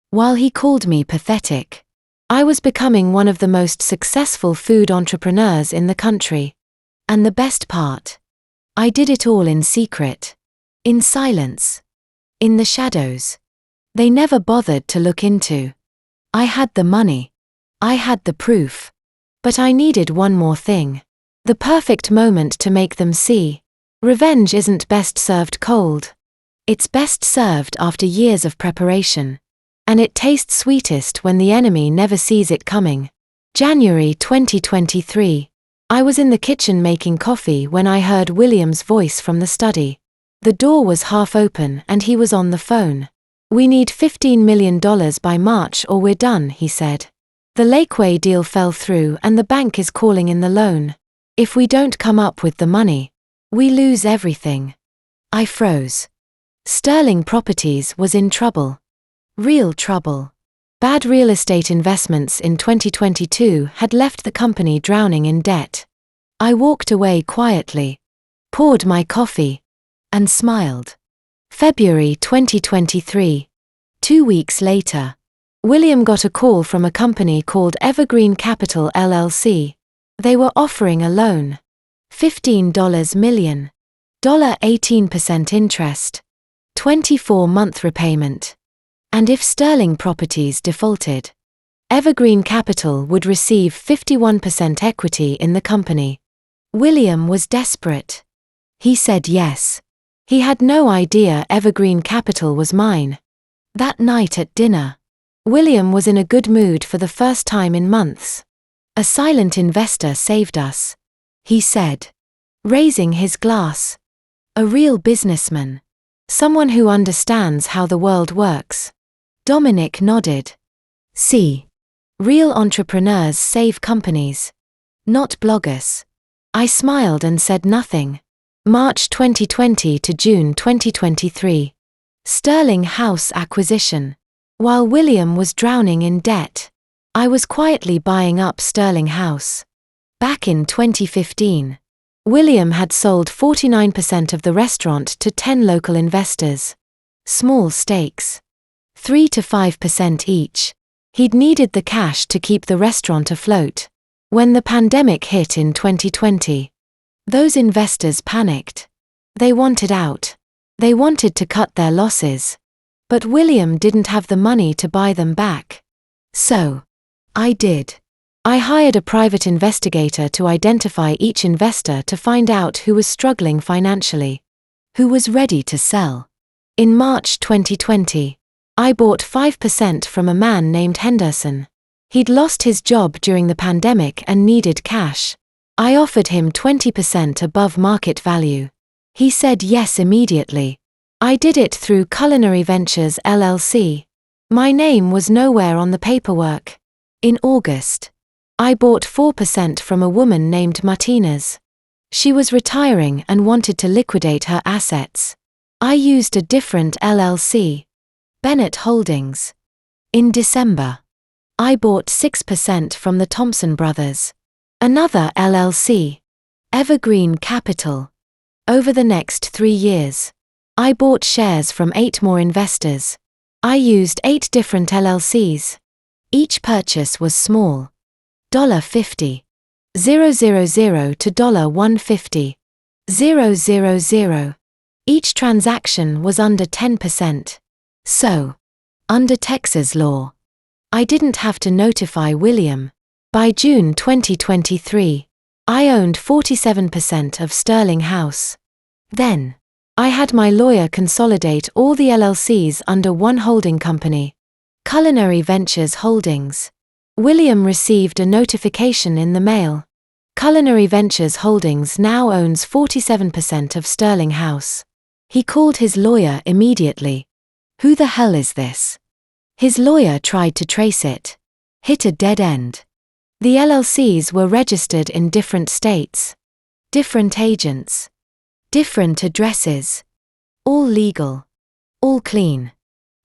While he called me pathetic, I was becoming one of the most successful food entrepreneurs in the country. And the best part? I did it all in secret. In silence. In the shadows. They never bothered to look into. I had the money. I had the proof. But I needed one more thing. The perfect moment to make them see. Revenge isn't best served cold. It's best served after years of preparation. And it tastes sweetest when the enemy never sees it coming. January 2023. I was in the kitchen making coffee when I heard William's voice from the study. The door was half open and he was on the phone. "We need $15 million by March or we're done," he said. "The Lakeway deal fell through and the bank is calling in the loan. If we don't come up with the money, we lose everything." I froze. Sterling Properties was in trouble. Real trouble. Bad real estate investments in 2022 had left the company drowning in debt. I walked away quietly, poured my coffee, and smiled. February 2023. 2 weeks later, William got a call from a company called Evergreen Capital LLC. They were offering a loan. $15 million. 18% interest. 24-month repayment. And if Sterling Properties defaulted, Evergreen Capital would receive 51% equity in the company. William was desperate. He said yes. He had no idea Evergreen Capital was mine. That night at dinner, William was in a good mood for the first time in months. "A silent investor saved us," he said, raising his glass. "A real businessman. Someone who understands how the world works." Dominic nodded. "See. Real entrepreneurs save companies. Not bloggers." I smiled and said nothing. March 2020 to June 2023. Sterling House acquisition. While William was drowning in debt, I was quietly buying up Sterling House. Back in 2015, William had sold 49% of the restaurant to 10 local investors. Small stakes. 3 to 5% each. He'd needed the cash to keep the restaurant afloat. When the pandemic hit in 2020, those investors panicked. They wanted out. They wanted to cut their losses. But William didn't have the money to buy them back. So, I did. I hired a private investigator to identify each investor to find out who was struggling financially, who was ready to sell. In March 2020, I bought 5% from a man named Henderson. He'd lost his job during the pandemic and needed cash. I offered him 20% above market value. He said yes immediately. I did it through Culinary Ventures LLC. My name was nowhere on the paperwork. In August, I bought 4% from a woman named Martinez. She was retiring and wanted to liquidate her assets. I used a different LLC. Bennett Holdings. In December, I bought 6% from the Thompson brothers. Another LLC. Evergreen Capital. Over the next 3 years, I bought shares from 8 more investors. I used 8 different LLCs. Each purchase was small. $50. 000 to $150. 000. Each transaction was under 10%. So, under Texas law, I didn't have to notify William. By June 2023, I owned 47% of Sterling House. Then, I had my lawyer consolidate all the LLCs under one holding company, Culinary Ventures Holdings. William received a notification in the mail. Culinary Ventures Holdings now owns 47% of Sterling House. He called his lawyer immediately. Who the hell is this? His lawyer tried to trace it. Hit a dead end. The LLCs were registered in different states. Different agents. Different addresses. All legal. All clean.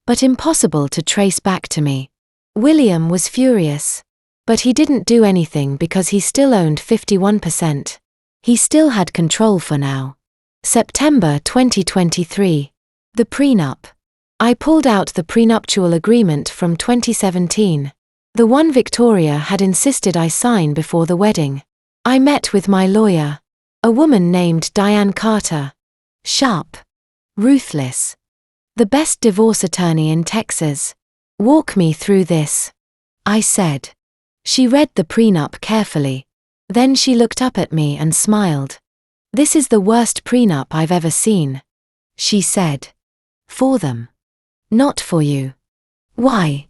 But impossible to trace back to me. William was furious. But he didn't do anything because he still owned 51%. He still had control for now. September 2023. The prenup. I pulled out the prenuptial agreement from 2017. The one Victoria had insisted I sign before the wedding. I met with my lawyer. A woman named Diane Carter. Sharp. Ruthless. The best divorce attorney in Texas. Walk me through this. I said. She read the prenup carefully. Then she looked up at me and smiled. This is the worst prenup I've ever seen. She said. For them. Not for you. Why?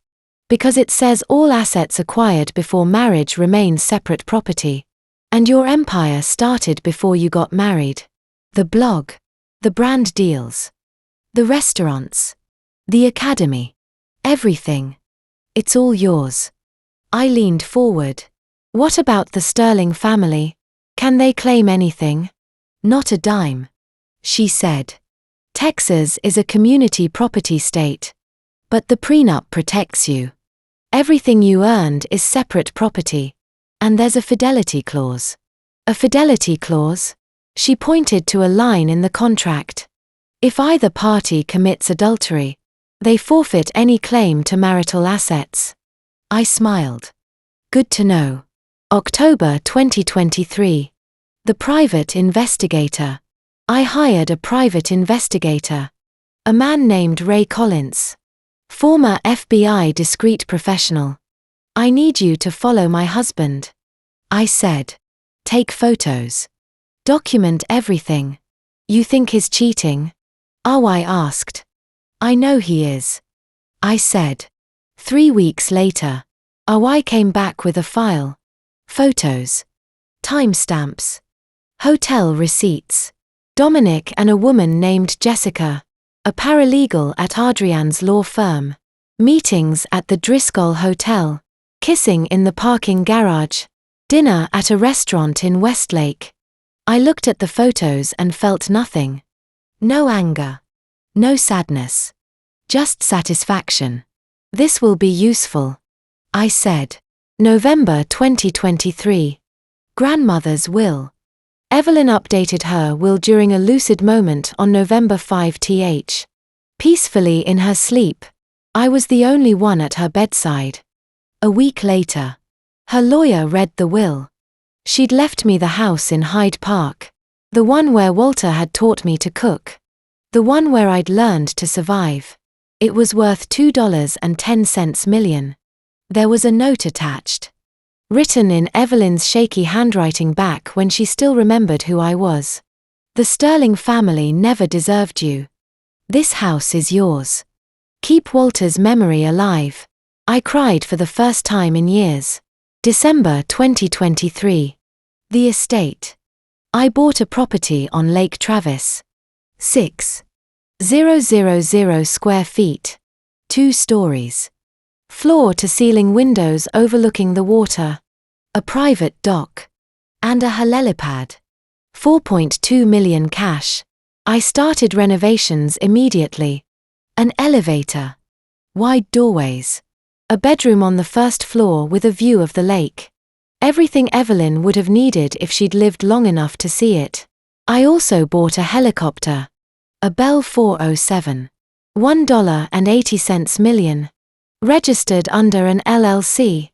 Because it says all assets acquired before marriage remain separate property. And your empire started before you got married. The blog. The brand deals. The restaurants. The academy. Everything. It's all yours. I leaned forward. What about the Sterling family? Can they claim anything? Not a dime. She said. Texas is a community property state. But the prenup protects you. Everything you earned is separate property. And there's a fidelity clause. A fidelity clause? She pointed to a line in the contract. If either party commits adultery, they forfeit any claim to marital assets. I smiled. Good to know. October 2023. The private investigator. I hired a private investigator. A man named Ray Collins. Former FBI discreet professional. I need you to follow my husband. I said. Take photos. Document everything. You think he's cheating? I asked. I know he is. I said. 3 weeks later. I came back with a file. Photos. Timestamps. Hotel receipts. Dominic and a woman named Jessica. A paralegal at Adrian's law firm. Meetings at the Driscoll Hotel. Kissing in the parking garage. Dinner at a restaurant in Westlake. I looked at the photos and felt nothing. No anger. No sadness. Just satisfaction. This will be useful. I said. November 2023. Grandmother's will. Evelyn updated her will during a lucid moment on November 5th. Peacefully in her sleep. I was the only one at her bedside. A week later. Her lawyer read the will. She'd left me the house in Hyde Park. The one where Walter had taught me to cook. The one where I'd learned to survive. It was worth $2.10 million. There was a note attached. Written in Evelyn's shaky handwriting back when she still remembered who I was. The Sterling family never deserved you. This house is yours. Keep Walter's memory alive. I cried for the first time in years. December 2023. The estate. I bought a property on Lake Travis. 6,000 square feet. 2 stories. Floor-to-ceiling windows overlooking the water. A private dock. And a helipad. 4.2 million cash. I started renovations immediately. An elevator. Wide doorways. A bedroom on the first floor with a view of the lake. Everything Evelyn would have needed if she'd lived long enough to see it. I also bought a helicopter. A Bell 407. $1.80 million. Registered under an LLC.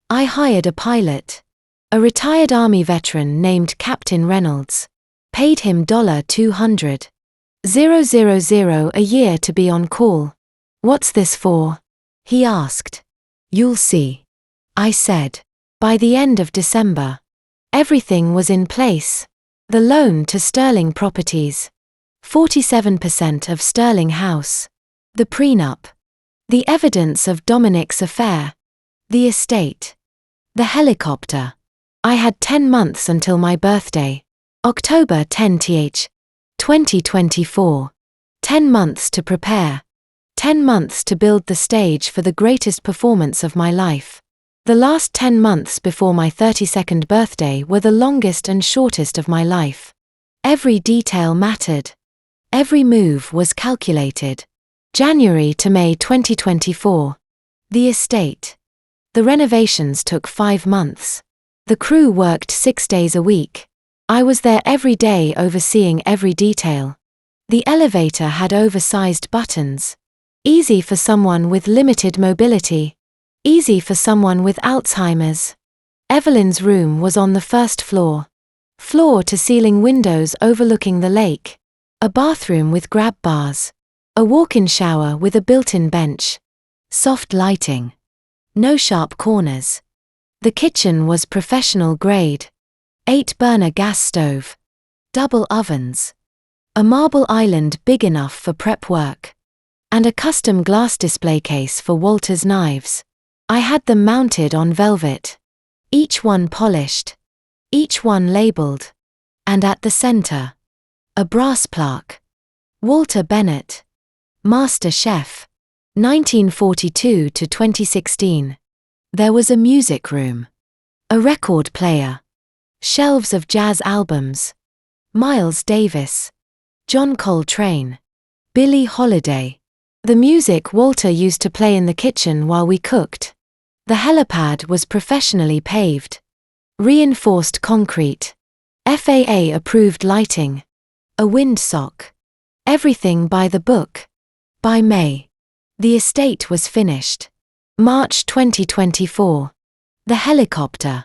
I hired a pilot. A retired Army veteran named Captain Reynolds. Paid him $200,000 a year to be on call. What's this for? He asked. You'll see. I said. By the end of December. Everything was in place. The loan to Sterling Properties. 47% of Sterling House. The prenup. The evidence of Dominic's affair. The estate. The helicopter. I had 10 months until my birthday. October 10th, 2024. 10 months to prepare. 10 months to build the stage for the greatest performance of my life. The last 10 months before my 32nd birthday were the longest and shortest of my life. Every detail mattered. Every move was calculated. January to May 2024. The estate. The renovations took 5 months. The crew worked 6 days a week. I was there every day overseeing every detail. The elevator had oversized buttons. Easy for someone with limited mobility. Easy for someone with Alzheimer's. Evelyn's room was on the first floor. Floor-to-ceiling windows overlooking the lake. A bathroom with grab bars. A walk-in shower with a built-in bench. Soft lighting. No sharp corners. The kitchen was professional grade. 8-burner gas stove. Double ovens. A marble island big enough for prep work. And a custom glass display case for Walter's knives. I had them mounted on velvet. Each one polished. Each one labeled. And at the center, a brass plaque. Walter Bennett. Master Chef. 1942 to 2016. There was a music room. A record player. Shelves of jazz albums. Miles Davis. John Coltrane. Billie Holiday. The music Walter used to play in the kitchen while we cooked. The helipad was professionally paved. Reinforced concrete. FAA-approved lighting. A windsock. Everything by the book. By May. The estate was finished. March 2024. The helicopter.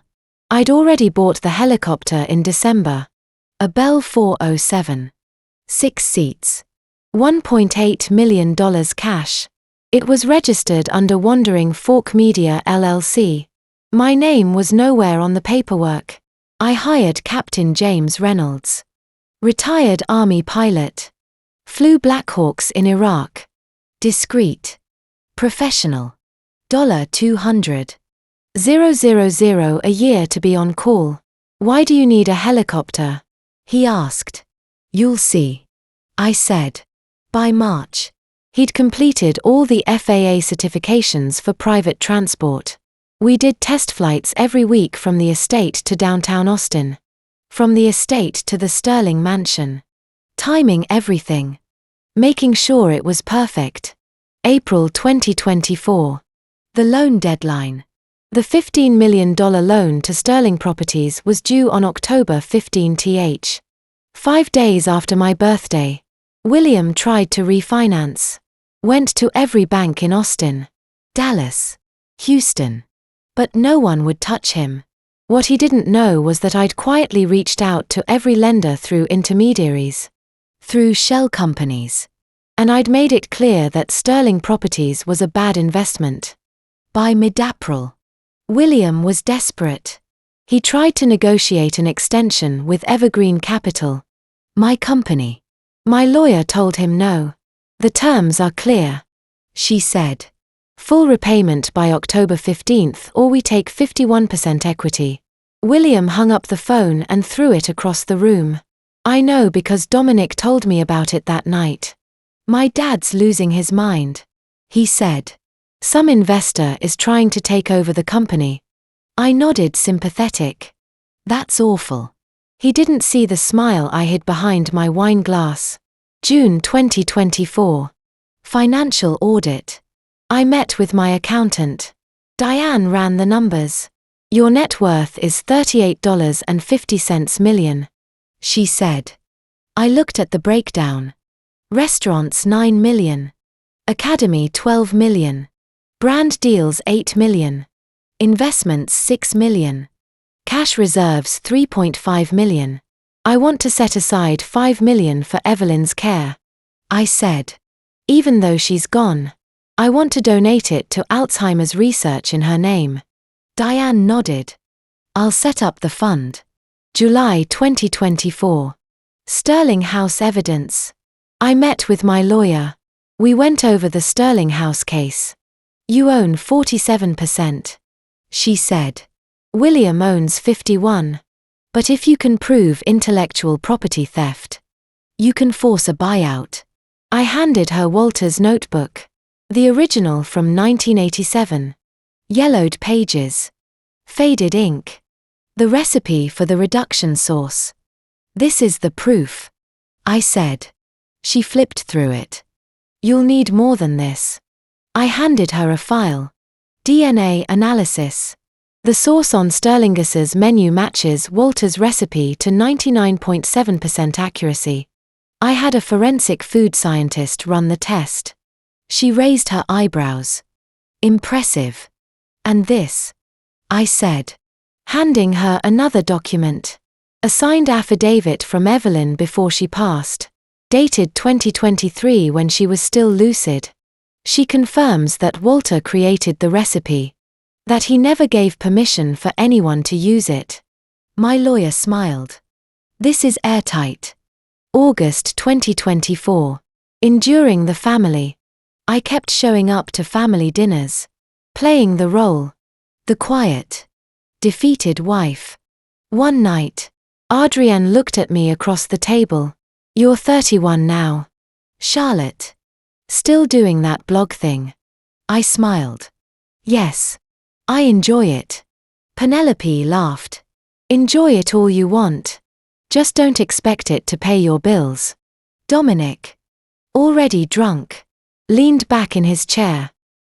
I'd already bought the helicopter in December. A Bell 407. 6 seats. $1.8 million cash. It was registered under Wandering Fork Media LLC. My name was nowhere on the paperwork. I hired Captain James Reynolds. Retired Army pilot. Flew Blackhawks in Iraq. Discreet. Professional. $200,000 a year to be on call. Why do you need a helicopter? He asked. You'll see. I said. By March. He'd completed all the FAA certifications for private transport. We did test flights every week from the estate to downtown Austin. From the estate to the Sterling mansion. Timing everything. Making sure it was perfect. April 2024. The loan deadline. The $15 million loan to Sterling Properties was due on October 15th. 5 days after my birthday. William tried to refinance. Went to every bank in Austin, Dallas, Houston. But no one would touch him. What he didn't know was that I'd quietly reached out to every lender through intermediaries. Through shell companies. And I'd made it clear that Sterling Properties was a bad investment. By mid-April. William was desperate. He tried to negotiate an extension with Evergreen Capital. My company. My lawyer told him no. The terms are clear. She said. Full repayment by October 15th or we take 51% equity. William hung up the phone and threw it across the room. I know because Dominic told me about it that night. My dad's losing his mind. He said. Some investor is trying to take over the company. I nodded sympathetic. That's awful. He didn't see the smile I hid behind my wine glass. June 2024. Financial audit. I met with my accountant. Diane ran the numbers. Your net worth is $38.50 million. She said. I looked at the breakdown. Restaurants $9 million. Academy $12 million. Brand deals $8 million. Investments $6 million. Cash reserves $3.5 million. I want to set aside $5 million for Evelyn's care. I said. Even though she's gone. I want to donate it to Alzheimer's research in her name. Diane nodded. I'll set up the fund. July 2024. Sterling House evidence. I met with my lawyer. We went over the Sterling House case. You own 47%. She said. William owns 51. But if you can prove intellectual property theft, you can force a buyout. I handed her Walter's notebook. The original from 1987. Yellowed pages. Faded ink. The recipe for the reduction sauce. This is the proof, I said. She flipped through it. You'll need more than this. I handed her a file. DNA analysis. The sauce on Sterlingus's menu matches Walter's recipe to 99.7% accuracy. I had a forensic food scientist run the test. She raised her eyebrows. Impressive. And this? I said, handing her another document. A signed affidavit from Evelyn before she passed, dated 2023 when she was still lucid. She confirms that Walter created the recipe, that he never gave permission for anyone to use it. My lawyer smiled. This is airtight. August 2024. Enduring the family. I kept showing up to family dinners, playing the role. The quiet, defeated wife. One night, Adrienne looked at me across the table. You're 31 now. Charlotte. Still doing that blog thing? I smiled. Yes. I enjoy it. Penelope laughed. Enjoy it all you want. Just don't expect it to pay your bills. Dominic, already drunk, leaned back in his chair.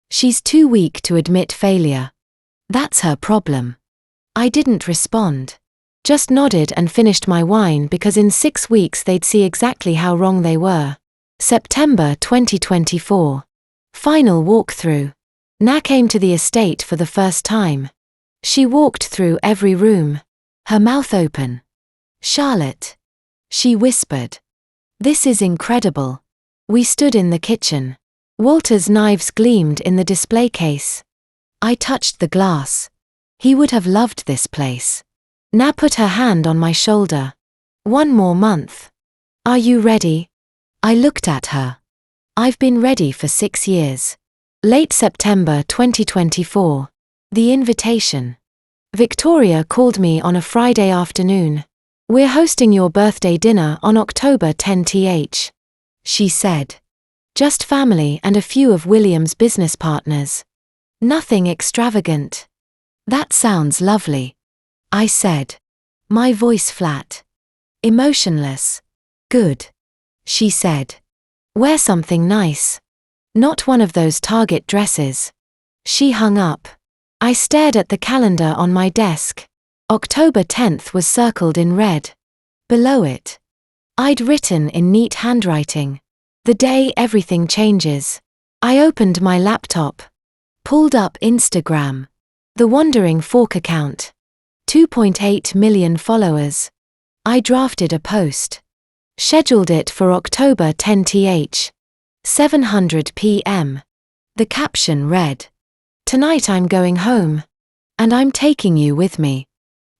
She's too weak to admit failure. That's her problem. I didn't respond. Just nodded and finished my wine because in 6 weeks they'd see exactly how wrong they were. September 2024. Final walkthrough. Na came to the estate for the first time. She walked through every room, her mouth open. Charlotte. She whispered. This is incredible. We stood in the kitchen. Walter's knives gleamed in the display case. I touched the glass. He would have loved this place. Na put her hand on my shoulder. 1 more month. Are you ready? I looked at her. I've been ready for 6 years. Late September 2024. The invitation. Victoria called me on a Friday afternoon. We're hosting your birthday dinner on October 10th. She said. Just family and a few of William's business partners. Nothing extravagant. That sounds lovely. I said. My voice flat. Emotionless. Good. She said. Wear something nice. Not one of those Target dresses. She hung up. I stared at the calendar on my desk. October 10th was circled in red. Below it, I'd written in neat handwriting. The day everything changes. I opened my laptop. Pulled up Instagram. The Wandering Fork account. 2.8 million followers. I drafted a post. Scheduled it for October 10th. 7:00 p.m. The caption read, Tonight I'm going home. And I'm taking you with me.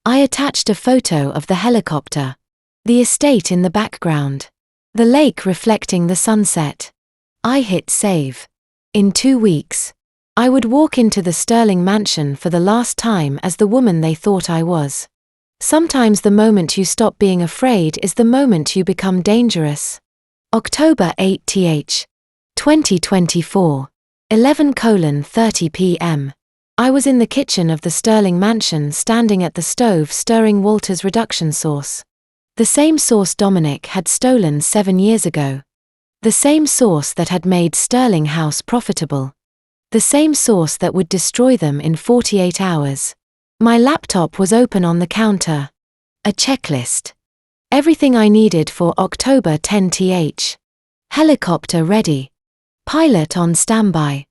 I attached a photo of the helicopter. The estate in the background. The lake reflecting the sunset. I hit save. In 2 weeks, I would walk into the Sterling mansion for the last time as the woman they thought I was. Sometimes the moment you stop being afraid is the moment you become dangerous. October 8th. 2024. 11:30 p.m. I was in the kitchen of the Sterling mansion standing at the stove stirring Walter's reduction sauce. The same sauce Dominic had stolen 7 years ago. The same sauce that had made Sterling House profitable. The same sauce that would destroy them in 48 hours. My laptop was open on the counter. A checklist. Everything I needed for October 10th. Helicopter ready. Pilot on standby.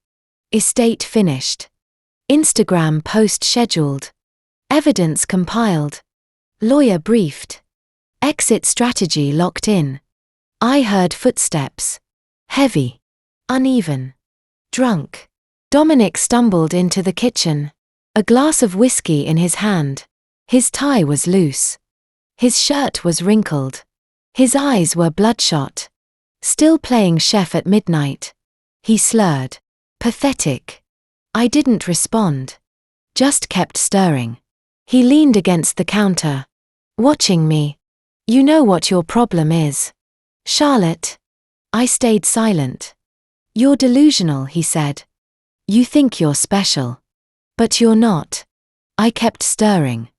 Estate finished. Instagram post scheduled. Evidence compiled. Lawyer briefed. Exit strategy locked in. I heard footsteps. Heavy. Uneven. Drunk. Dominic stumbled into the kitchen. A glass of whiskey in his hand. His tie was loose. His shirt was wrinkled. His eyes were bloodshot. Still playing chef at midnight. He slurred. Pathetic. I didn't respond. Just kept stirring. He leaned against the counter, watching me. You know what your problem is, Charlotte. I stayed silent. You're delusional, he said. You think you're special. But you're not. I kept stirring.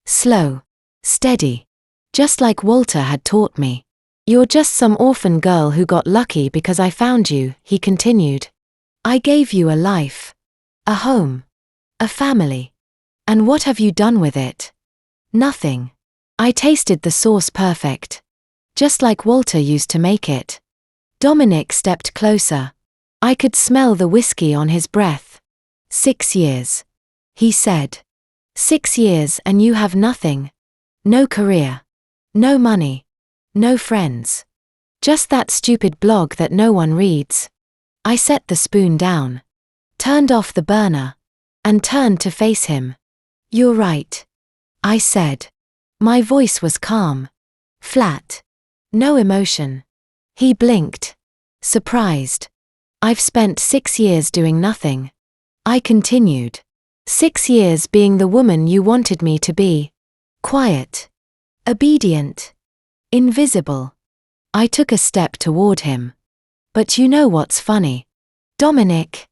Slow. Steady. Just like Walter had taught me. You're just some orphan girl who got lucky because I found you, he continued. I gave you a life. A home. A family. And what have you done with it? Nothing. I tasted the sauce perfect. Just like Walter used to make it. Dominic stepped closer. I could smell the whiskey on his breath. 6 years. He said. 6 years and you have nothing. No career. No money. No friends. Just that stupid blog that no one reads. I set the spoon down. Turned off the burner. And turned to face him. You're right. I said. My voice was calm. Flat. No emotion. He blinked. Surprised. I've spent 6 years doing nothing. I continued. 6 years being the woman you wanted me to be. Quiet. Obedient. Invisible. I took a step toward him. But you know what's funny? Dominic.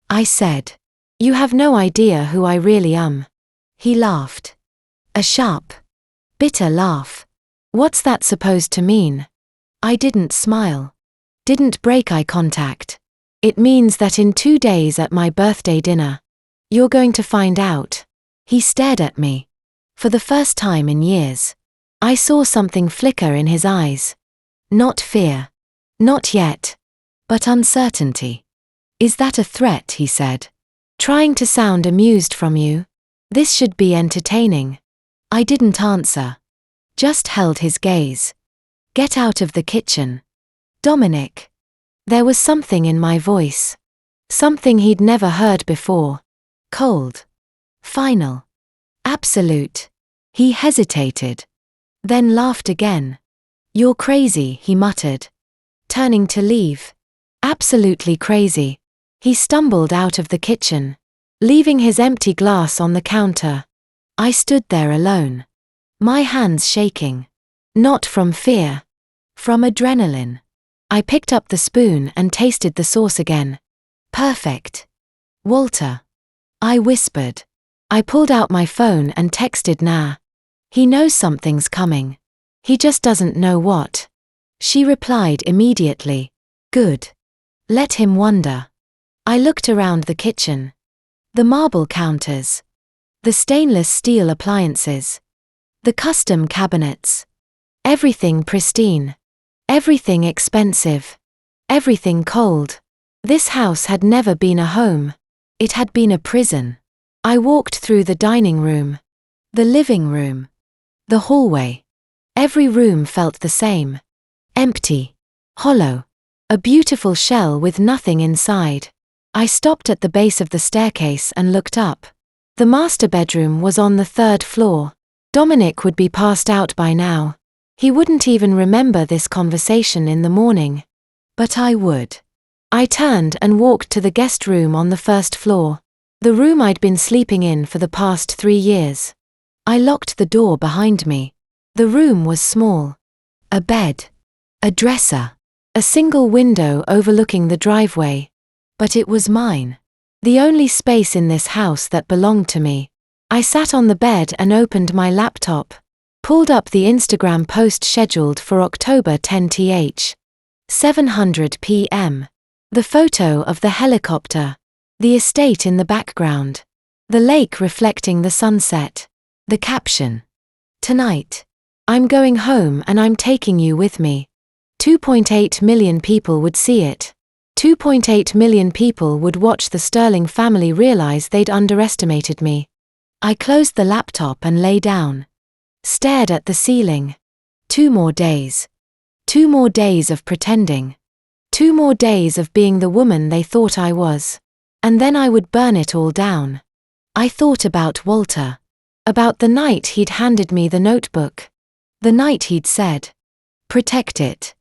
I said. You have no idea who I really am. He laughed. A sharp, bitter laugh. What's that supposed to mean? I didn't smile. Didn't break eye contact. It means that in 2 days at my birthday dinner, you're going to find out. He stared at me. For the first time in years, I saw something flicker in his eyes. Not fear. Not yet. But uncertainty. Is that a threat, he said. Trying to sound amused from you? This should be entertaining. I didn't answer. Just held his gaze. Get out of the kitchen. Dominic. There was something in my voice. Something he'd never heard before. Cold. Final. Absolute. He hesitated. Then laughed again. You're crazy, he muttered. Turning to leave. Absolutely crazy. He stumbled out of the kitchen, leaving his empty glass on the counter. I stood there alone. My hands shaking. Not from fear. From adrenaline. I picked up the spoon and tasted the sauce again. Perfect. Walter. I whispered. I pulled out my phone and texted Nah. He knows something's coming. He just doesn't know what. She replied immediately. Good. Let him wonder. I looked around the kitchen. The marble counters. The stainless steel appliances. The custom cabinets. Everything pristine. Everything expensive. Everything cold. This house had never been a home. It had been a prison. I walked through the dining room. The living room. The hallway. Every room felt the same. Empty. Hollow. A beautiful shell with nothing inside. I stopped at the base of the staircase and looked up. The master bedroom was on the 3rd floor. Dominic would be passed out by now. He wouldn't even remember this conversation in the morning. But I would. I turned and walked to the guest room on the 1st floor. The room I'd been sleeping in for the past 3 years. I locked the door behind me. The room was small. A bed. A dresser. A single window overlooking the driveway. But it was mine. The only space in this house that belonged to me. I sat on the bed and opened my laptop. Pulled up the Instagram post scheduled for October 10th. 7:00 p.m. The photo of the helicopter. The estate in the background. The lake reflecting the sunset. The caption. Tonight. I'm going home and I'm taking you with me. 2.8 million people would see it. 2.8 million people would watch the Sterling family realize they'd underestimated me. I closed the laptop and lay down. Stared at the ceiling. 2 more days. 2 more days of pretending. 2 more days of being the woman they thought I was. And then I would burn it all down. I thought about Walter. About the night he'd handed me the notebook. The night he'd said, "Protect it."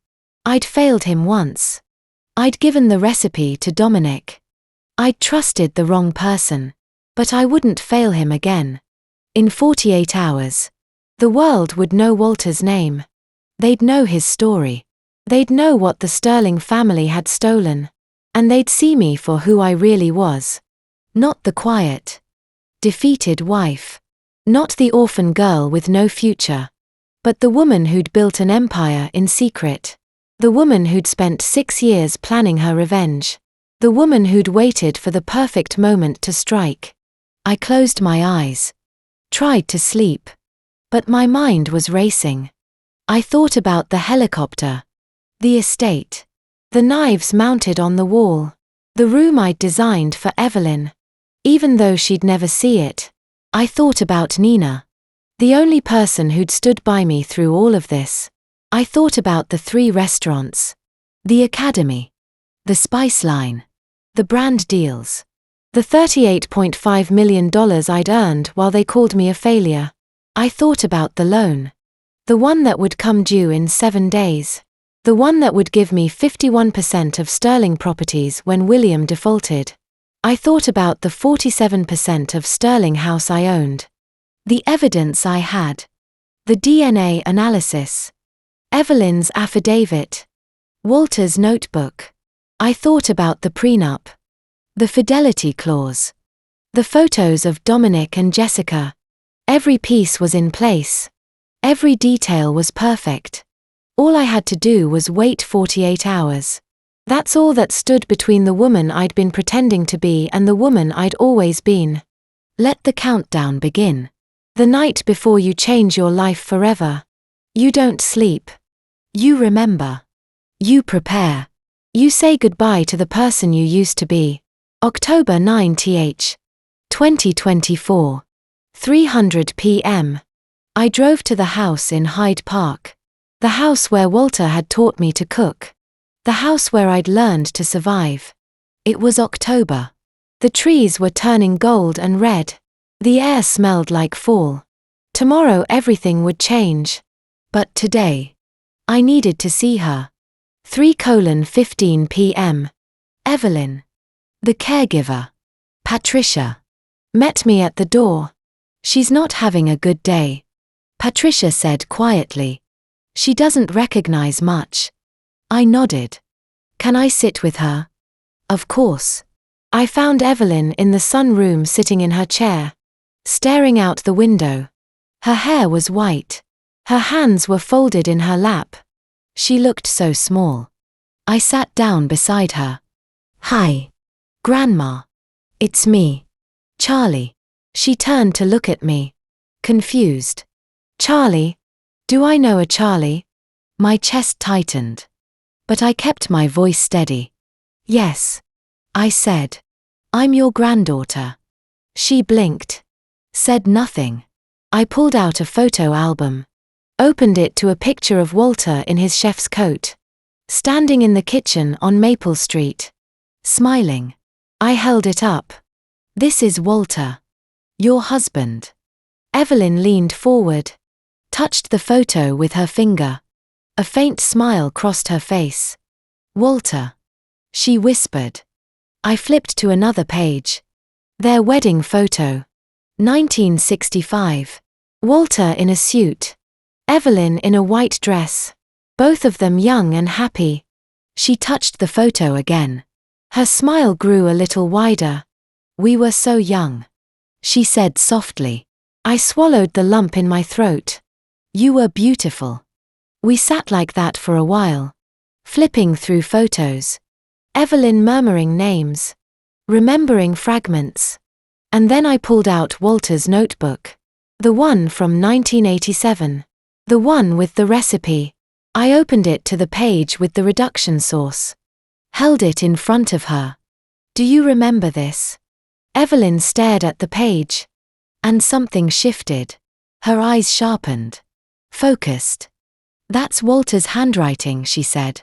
I'd failed him once. I'd given the recipe to Dominic. I'd trusted the wrong person. But I wouldn't fail him again. In 48 hours. The world would know Walter's name. They'd know his story. They'd know what the Sterling family had stolen. And they'd see me for who I really was. Not the quiet, defeated wife. Not the orphan girl with no future. But the woman who'd built an empire in secret. The woman who'd spent 6 years planning her revenge. The woman who'd waited for the perfect moment to strike. I closed my eyes. Tried to sleep. But my mind was racing. I thought about the helicopter. The estate. The knives mounted on the wall. The room I'd designed for Evelyn. Even though she'd never see it. I thought about Nina. The only person who'd stood by me through all of this. I thought about the 3 restaurants. The academy. The spice line. The brand deals. The $38.5 million I'd earned while they called me a failure. I thought about the loan. The one that would come due in 7 days. The one that would give me 51% of Sterling properties when William defaulted. I thought about the 47% of Sterling house I owned. The evidence I had. The DNA analysis. Evelyn's affidavit. Walter's notebook. I thought about the prenup. The fidelity clause. The photos of Dominic and Jessica. Every piece was in place. Every detail was perfect. All I had to do was wait 48 hours. That's all that stood between the woman I'd been pretending to be and the woman I'd always been. Let the countdown begin. The night before you change your life forever. You don't sleep. You remember. You prepare. You say goodbye to the person you used to be. October 9th, 2024. 3:00 p.m. I drove to the house in Hyde Park. The house where Walter had taught me to cook. The house where I'd learned to survive. It was October. The trees were turning gold and red. The air smelled like fall. Tomorrow everything would change. But today, I needed to see her. 3:15 p.m. Evelyn. The caregiver. Patricia. Met me at the door. She's not having a good day. Patricia said quietly. She doesn't recognize much. I nodded. Can I sit with her? Of course. I found Evelyn in the sunroom sitting in her chair, staring out the window. Her hair was white. Her hands were folded in her lap. She looked so small. I sat down beside her. Hi. Grandma. It's me. Charlie. She turned to look at me. Confused. Charlie? Do I know a Charlie? My chest tightened. But I kept my voice steady. Yes. I said. I'm your granddaughter. She blinked. Said nothing. I pulled out a photo album. Opened it to a picture of Walter in his chef's coat. Standing in the kitchen on Maple Street. Smiling. I held it up. This is Walter. Your husband. Evelyn leaned forward. Touched the photo with her finger. A faint smile crossed her face. Walter. She whispered. I flipped to another page. Their wedding photo. 1965. Walter in a suit. Evelyn in a white dress. Both of them young and happy. She touched the photo again. Her smile grew a little wider. We were so young. She said softly. I swallowed the lump in my throat. You were beautiful. We sat like that for a while. Flipping through photos. Evelyn murmuring names. Remembering fragments. And then I pulled out Walter's notebook. The one from 1987. The one with the recipe. I opened it to the page with the reduction sauce. Held it in front of her. Do you remember this? Evelyn stared at the page. And something shifted. Her eyes sharpened. Focused. That's Walter's handwriting, she said.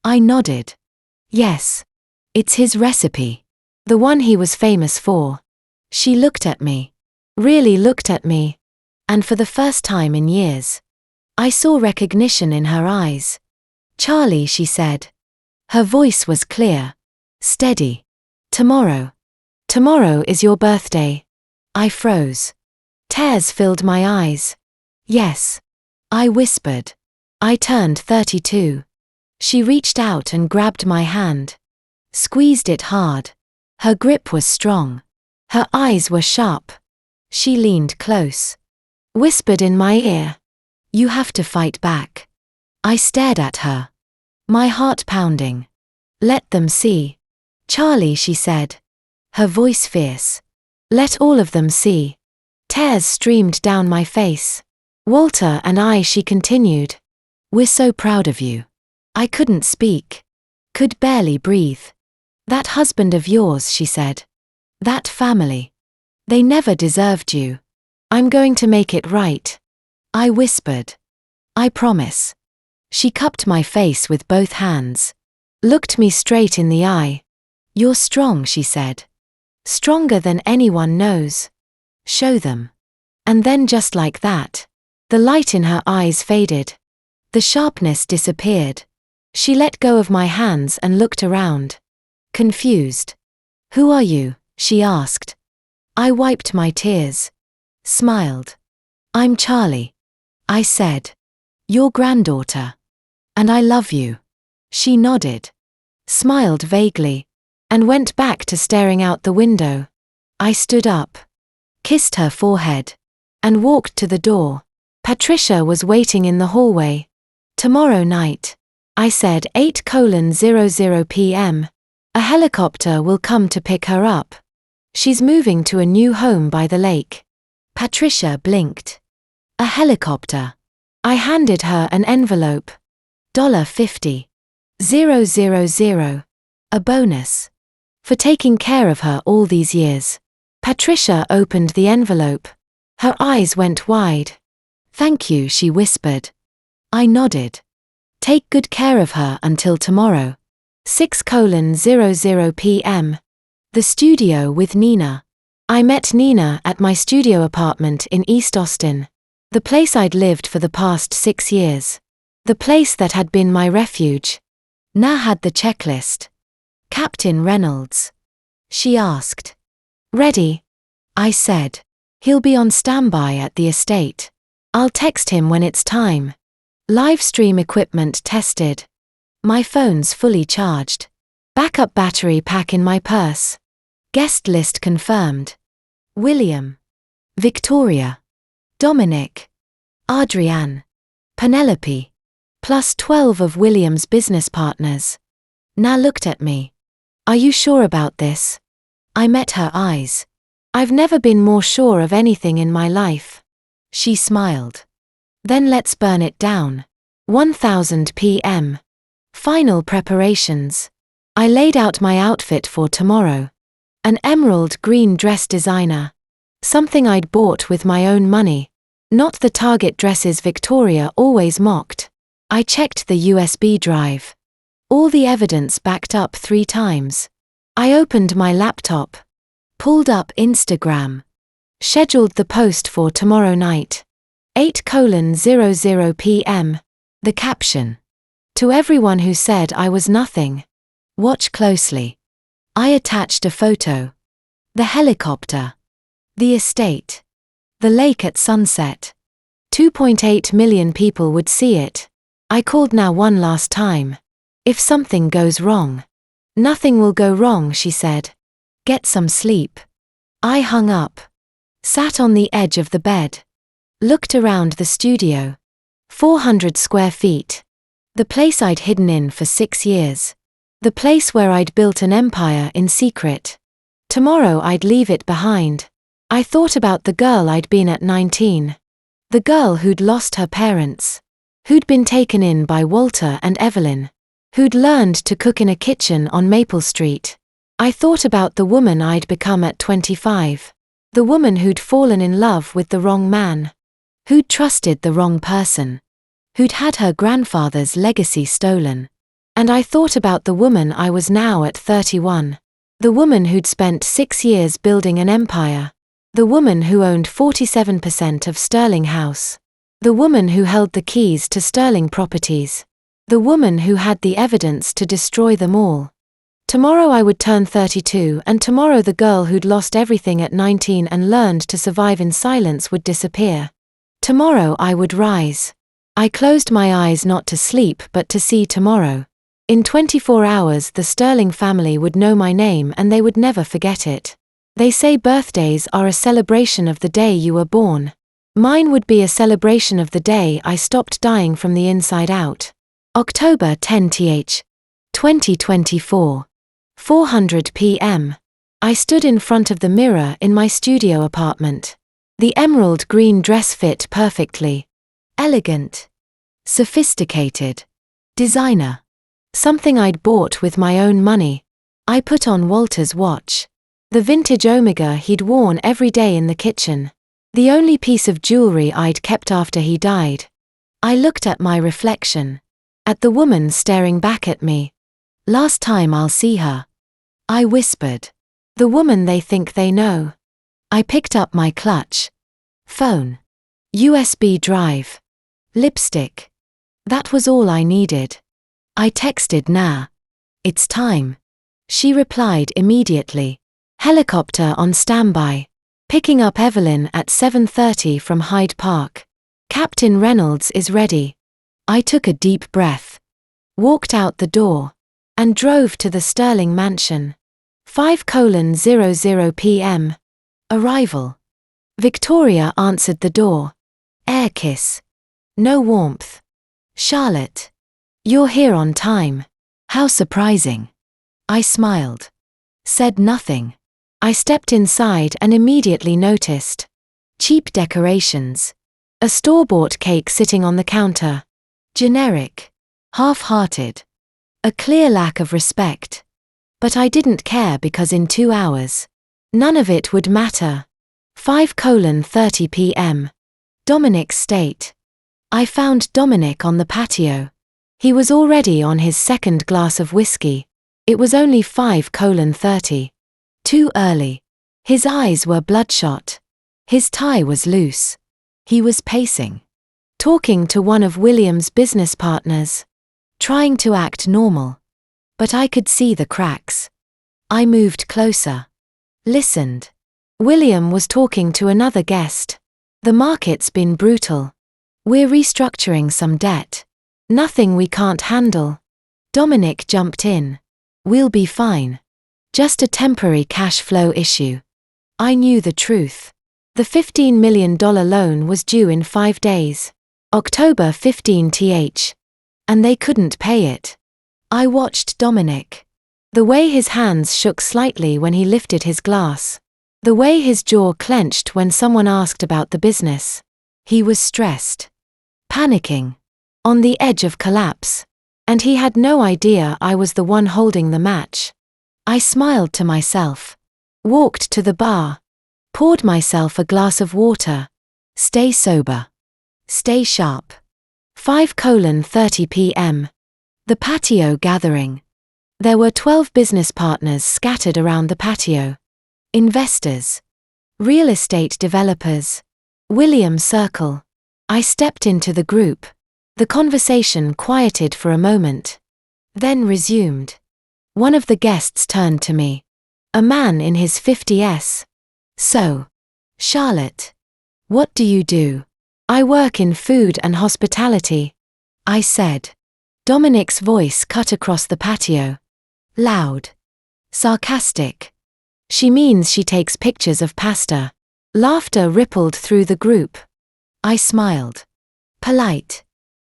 I nodded. Yes. It's his recipe. The one he was famous for. She looked at me. Really looked at me. And for the first time in years, I saw recognition in her eyes. Charlie, she said. Her voice was clear. Steady. Tomorrow. Tomorrow is your birthday. I froze. Tears filled my eyes. Yes. I whispered. I turned 32. She reached out and grabbed my hand. Squeezed it hard. Her grip was strong. Her eyes were sharp. She leaned close. Whispered in my ear. You have to fight back. I stared at her. My heart pounding. Let them see. Charlie, she said. Her voice fierce. Let all of them see. Tears streamed down my face. Walter and I, she continued. We're so proud of you. I couldn't speak. Could barely breathe. That husband of yours, she said. That family. They never deserved you. I'm going to make it right. I whispered. I promise. She cupped my face with both hands. Looked me straight in the eye. You're strong, she said. Stronger than anyone knows. Show them. And then just like that, the light in her eyes faded. The sharpness disappeared. She let go of my hands and looked around. Confused. Who are you? She asked. I wiped my tears. Smiled. I'm Charlie. I said. Your granddaughter. And I love you. She nodded. Smiled vaguely. And went back to staring out the window. I stood up. Kissed her forehead. And walked to the door. Patricia was waiting in the hallway. Tomorrow night. I said 8:00 p.m. A helicopter will come to pick her up. She's moving to a new home by the lake. Patricia blinked. A helicopter. I handed her an envelope. $50. 000. A bonus. For taking care of her all these years. Patricia opened the envelope. Her eyes went wide. Thank you, she whispered. I nodded. Take good care of her until tomorrow. 6:00 p.m. The studio with Nina. I met Nina at my studio apartment in East Austin. The place I'd lived for the past 6 years. The place that had been my refuge. Na had the checklist. Captain Reynolds. She asked. Ready? I said. He'll be on standby at the estate. I'll text him when it's time. Live stream equipment tested. My phone's fully charged. Backup battery pack in my purse. Guest list confirmed. William. Victoria. Dominic. Adrienne. Penelope. Plus 12 of William's business partners. Na looked at me. Are you sure about this? I met her eyes. I've never been more sure of anything in my life. She smiled. Then let's burn it down. 1000 p.m. Final preparations. I laid out my outfit for tomorrow. An emerald green dress designer. Something I'd bought with my own money. Not the Target dresses Victoria always mocked. I checked the USB drive. All the evidence backed up 3 times. I opened my laptop. Pulled up Instagram. Scheduled the post for tomorrow night. 8:00 p.m. The caption. To everyone who said I was nothing. Watch closely. I attached a photo. The helicopter. The estate. The lake at sunset. 2.8 million people would see it. I called now one last time. If something goes wrong. Nothing will go wrong, she said. Get some sleep. I hung up. Sat on the edge of the bed. Looked around the studio. 400 square feet. The place I'd hidden in for 6 years. The place where I'd built an empire in secret. Tomorrow I'd leave it behind. I thought about the girl I'd been at 19. The girl who'd lost her parents. Who'd been taken in by Walter and Evelyn. Who'd learned to cook in a kitchen on Maple Street. I thought about the woman I'd become at 25. The woman who'd fallen in love with the wrong man. Who'd trusted the wrong person. Who'd had her grandfather's legacy stolen. And I thought about the woman I was now at 31. The woman who'd spent 6 years building an empire. The woman who owned 47% of Sterling House. The woman who held the keys to Sterling Properties. The woman who had the evidence to destroy them all. Tomorrow I would turn 32, and tomorrow the girl who'd lost everything at 19 and learned to survive in silence would disappear. Tomorrow I would rise. I closed my eyes not to sleep but to see tomorrow. In 24 hours the Sterling family would know my name and they would never forget it. They say birthdays are a celebration of the day you were born. Mine would be a celebration of the day I stopped dying from the inside out. October 10th, 2024. 4:00 p.m. I stood in front of the mirror in my studio apartment. The emerald green dress fit perfectly. Elegant. Sophisticated. Designer. Something I'd bought with my own money. I put on Walter's watch. The vintage Omega he'd worn every day in the kitchen. The only piece of jewelry I'd kept after he died. I looked at my reflection. At the woman staring back at me. Last time I'll see her. I whispered. The woman they think they know. I picked up my clutch. Phone. USB drive. Lipstick. That was all I needed. I texted Nah. It's time. She replied immediately. Helicopter on standby. Picking up Evelyn at 7:30 from Hyde Park. Captain Reynolds is ready. I took a deep breath. Walked out the door. And drove to the Sterling mansion. 5:00 p.m. Arrival. Victoria answered the door. Air kiss. No warmth. Charlotte. You're here on time. How surprising. I smiled. Said nothing. I stepped inside and immediately noticed. Cheap decorations. A store-bought cake sitting on the counter. Generic. Half-hearted. A clear lack of respect. But I didn't care because in 2 hours, none of it would matter. 5:30 p.m. Dominic's state. I found Dominic on the patio. He was already on his second glass of whiskey. It was only 5:30. Too early. His eyes were bloodshot. His tie was loose. He was pacing. Talking to one of William's business partners. Trying to act normal. But I could see the cracks. I moved closer. Listened. William was talking to another guest. The market's been brutal. We're restructuring some debt. Nothing we can't handle. Dominic jumped in. We'll be fine. Just a temporary cash flow issue. I knew the truth. The $15 million loan was due in 5 days. October 15th. And they couldn't pay it. I watched Dominic. The way his hands shook slightly when he lifted his glass. The way his jaw clenched when someone asked about the business. He was stressed. Panicking. On the edge of collapse. And he had no idea I was the one holding the match. I smiled to myself. Walked to the bar. Poured myself a glass of water. Stay sober. Stay sharp. 5:30 p.m. The patio gathering. There were 12 business partners scattered around the patio. Investors. Real estate developers. William Circle. I stepped into the group. The conversation quieted for a moment. Then resumed. One of the guests turned to me. A man in his 50s. So, Charlotte. What do you do? I work in food and hospitality. I said. Dominic's voice cut across the patio. Loud. Sarcastic. She means she takes pictures of pasta. Laughter rippled through the group. I smiled. Polite.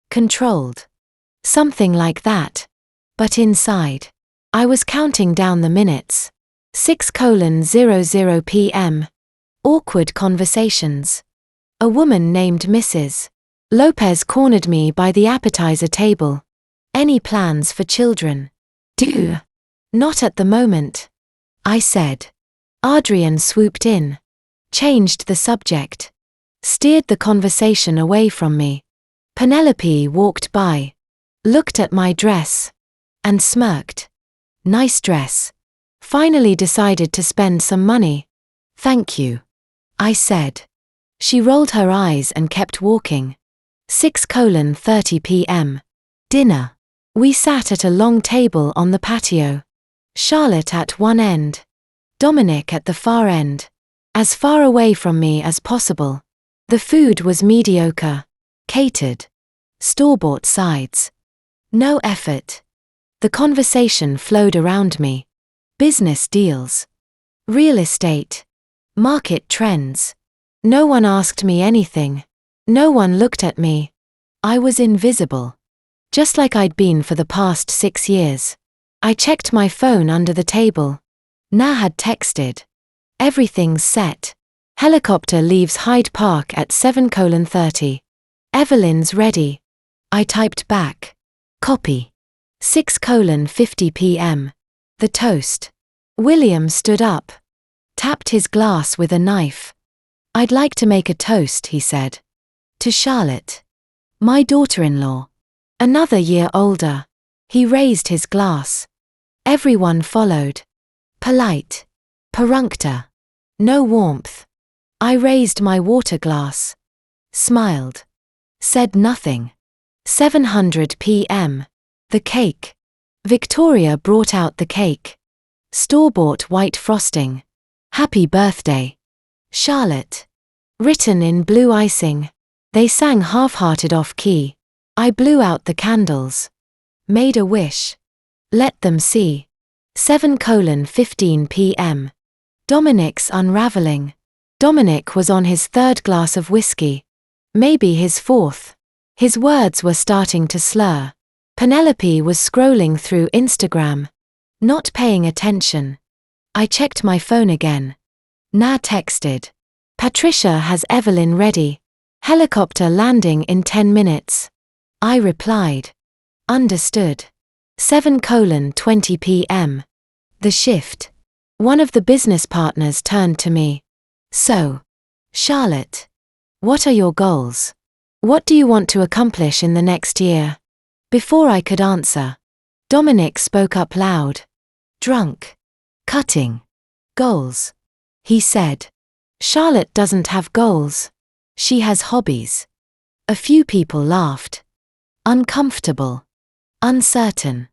Controlled. Something like that. But inside, I was counting down the minutes. 6:00 p.m. Awkward conversations. A woman named Mrs. Lopez cornered me by the appetizer table. Any plans for children? Do. Not at the moment. I said. Adrian swooped in. Changed the subject. Steered the conversation away from me. Penelope walked by. Looked at my dress. And smirked. Nice dress. Finally decided to spend some money. Thank you. I said. She rolled her eyes and kept walking. 6:30 p.m. Dinner. We sat at a long table on the patio. Charlotte at one end. Dominic at the far end. As far away from me as possible. The food was mediocre. Catered. Store-bought sides. No effort. The conversation flowed around me. Business deals. Real estate. Market trends. No one asked me anything. No one looked at me. I was invisible. Just like I'd been for the past 6 years. I checked my phone under the table. Na had texted. Everything's set. Helicopter leaves Hyde Park at 7:30. Evelyn's ready. I typed back. Copy. 6:50 p.m. The toast. William stood up. Tapped his glass with a knife. I'd like to make a toast, he said. To Charlotte. My daughter-in-law. Another year older. He raised his glass. Everyone followed. Polite. Perfunctor. No warmth. I raised my water glass. Smiled. Said nothing. 7:00 p.m. The cake. Victoria brought out the cake. Store-bought white frosting. Happy birthday. Charlotte. Written in blue icing. They sang half-hearted off-key. I blew out the candles. Made a wish. Let them see. 7:15 p.m. Dominic's unraveling. Dominic was on his 3rd glass of whiskey. Maybe his 4th. His words were starting to slur. Penelope was scrolling through Instagram. Not paying attention. I checked my phone again. Na texted. Patricia has Evelyn ready. Helicopter landing in 10 minutes. I replied. Understood. 7:20 p.m. The shift. One of the business partners turned to me. So, Charlotte, what are your goals? What do you want to accomplish in the next year? Before I could answer, Dominic spoke up loud. Drunk. Cutting. Goals. He said. Charlotte doesn't have goals. She has hobbies. A few people laughed. Uncomfortable. Uncertain.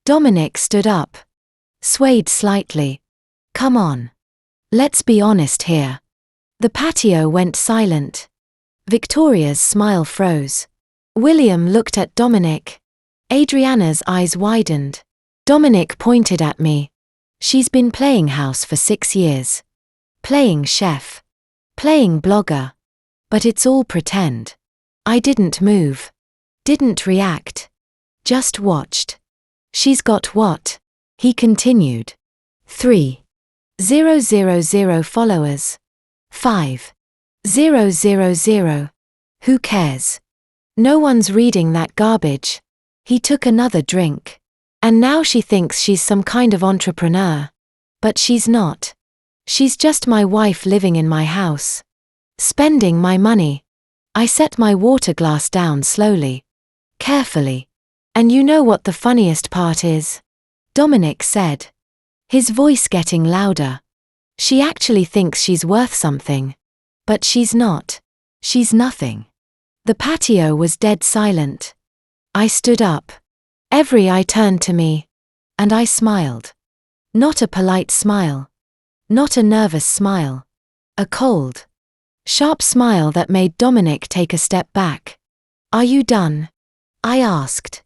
Dominic stood up. Swayed slightly. Come on. Let's be honest here. The patio went silent. Victoria's smile froze. William looked at Dominic. Adriana's eyes widened. Dominic pointed at me. She's been playing house for 6 years. Playing chef. Playing blogger. But it's all pretend. I didn't move. Didn't react. Just watched. She's got what? He continued. 3,000 followers. 5,000. Who cares? No one's reading that garbage. He took another drink. And now she thinks she's some kind of entrepreneur. But she's not. She's just my wife living in my house. Spending my money. I set my water glass down slowly. Carefully. And you know what the funniest part is? Dominic said. His voice getting louder. She actually thinks she's worth something. But she's not. She's nothing. The patio was dead silent. I stood up. Every eye turned to me. And I smiled. Not a polite smile. Not a nervous smile. A cold, sharp smile that made Dominic take a step back. Are you done? I asked.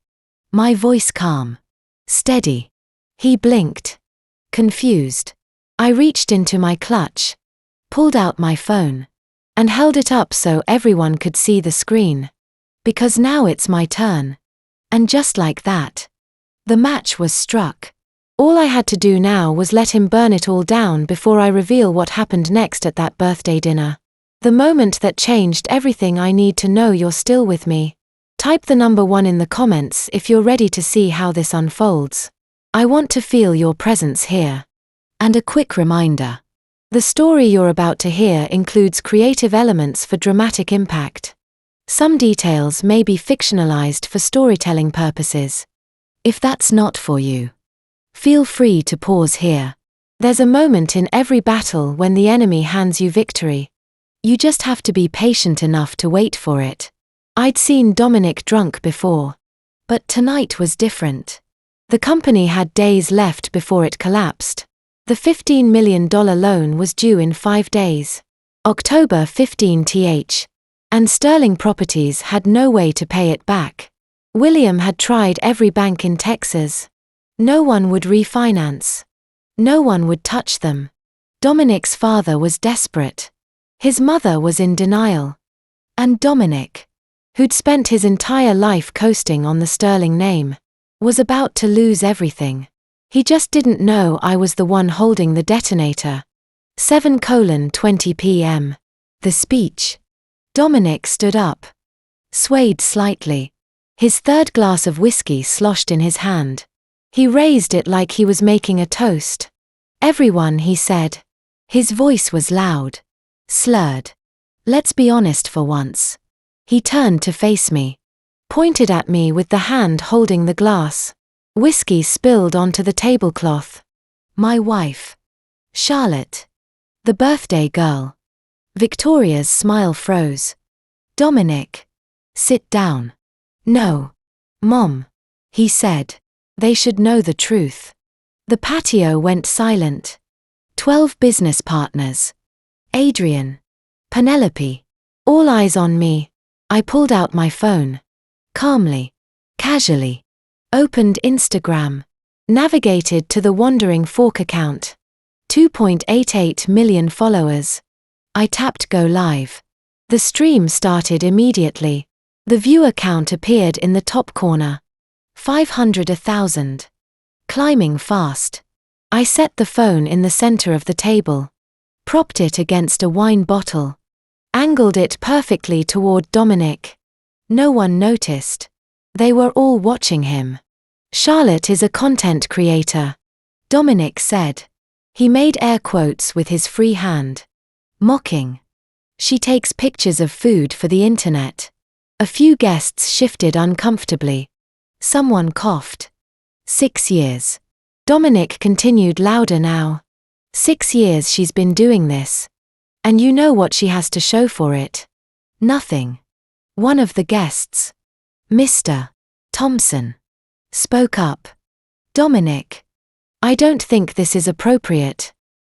My voice calm. Steady. He blinked. Confused. I reached into my clutch. Pulled out my phone. And held it up so everyone could see the screen. Because now it's my turn. And just like that, the match was struck. All I had to do now was let him burn it all down before I reveal what happened next at that birthday dinner. The moment that changed everything. I need to know you're still with me. Type the number 1 in the comments if you're ready to see how this unfolds. I want to feel your presence here. And a quick reminder. The story you're about to hear includes creative elements for dramatic impact. Some details may be fictionalized for storytelling purposes. If that's not for you, feel free to pause here. There's a moment in every battle when the enemy hands you victory. You just have to be patient enough to wait for it. I'd seen Dominic drunk before. But tonight was different. The company had days left before it collapsed. The $15 million loan was due in 5 days. October 15th. And Sterling Properties had no way to pay it back. William had tried every bank in Texas. No one would refinance. No one would touch them. Dominic's father was desperate. His mother was in denial. And Dominic, who'd spent his entire life coasting on the Sterling name, was about to lose everything. He just didn't know I was the one holding the detonator. 7:20 p.m. The speech. Dominic stood up. Swayed slightly. His third glass of whiskey sloshed in his hand. He raised it like he was making a toast. Everyone, he said. His voice was loud. Slurred. Let's be honest for once. He turned to face me. Pointed at me with the hand holding the glass. Whiskey spilled onto the tablecloth. My wife. Charlotte. The birthday girl. Victoria's smile froze. Dominic. Sit down. No. Mom. He said. They should know the truth. The patio went silent. 12 business partners. Adrian. Penelope. All eyes on me. I pulled out my phone. Calmly. Casually. Opened Instagram. Navigated to the Wandering Fork account. 2.88 million followers. I tapped go live. The stream started immediately. The viewer count appeared in the top corner. 500, 1,000. Climbing fast. I set the phone in the center of the table. Propped it against a wine bottle. Angled it perfectly toward Dominic. No one noticed. They were all watching him. Charlotte is a content creator. Dominic said. He made air quotes with his free hand. Mocking. She takes pictures of food for the internet. A few guests shifted uncomfortably. Someone coughed. 6 years. Dominic continued louder now. 6 years she's been doing this. And you know what she has to show for it? Nothing. One of the guests, Mr. Thompson, spoke up. Dominic. I don't think this is appropriate.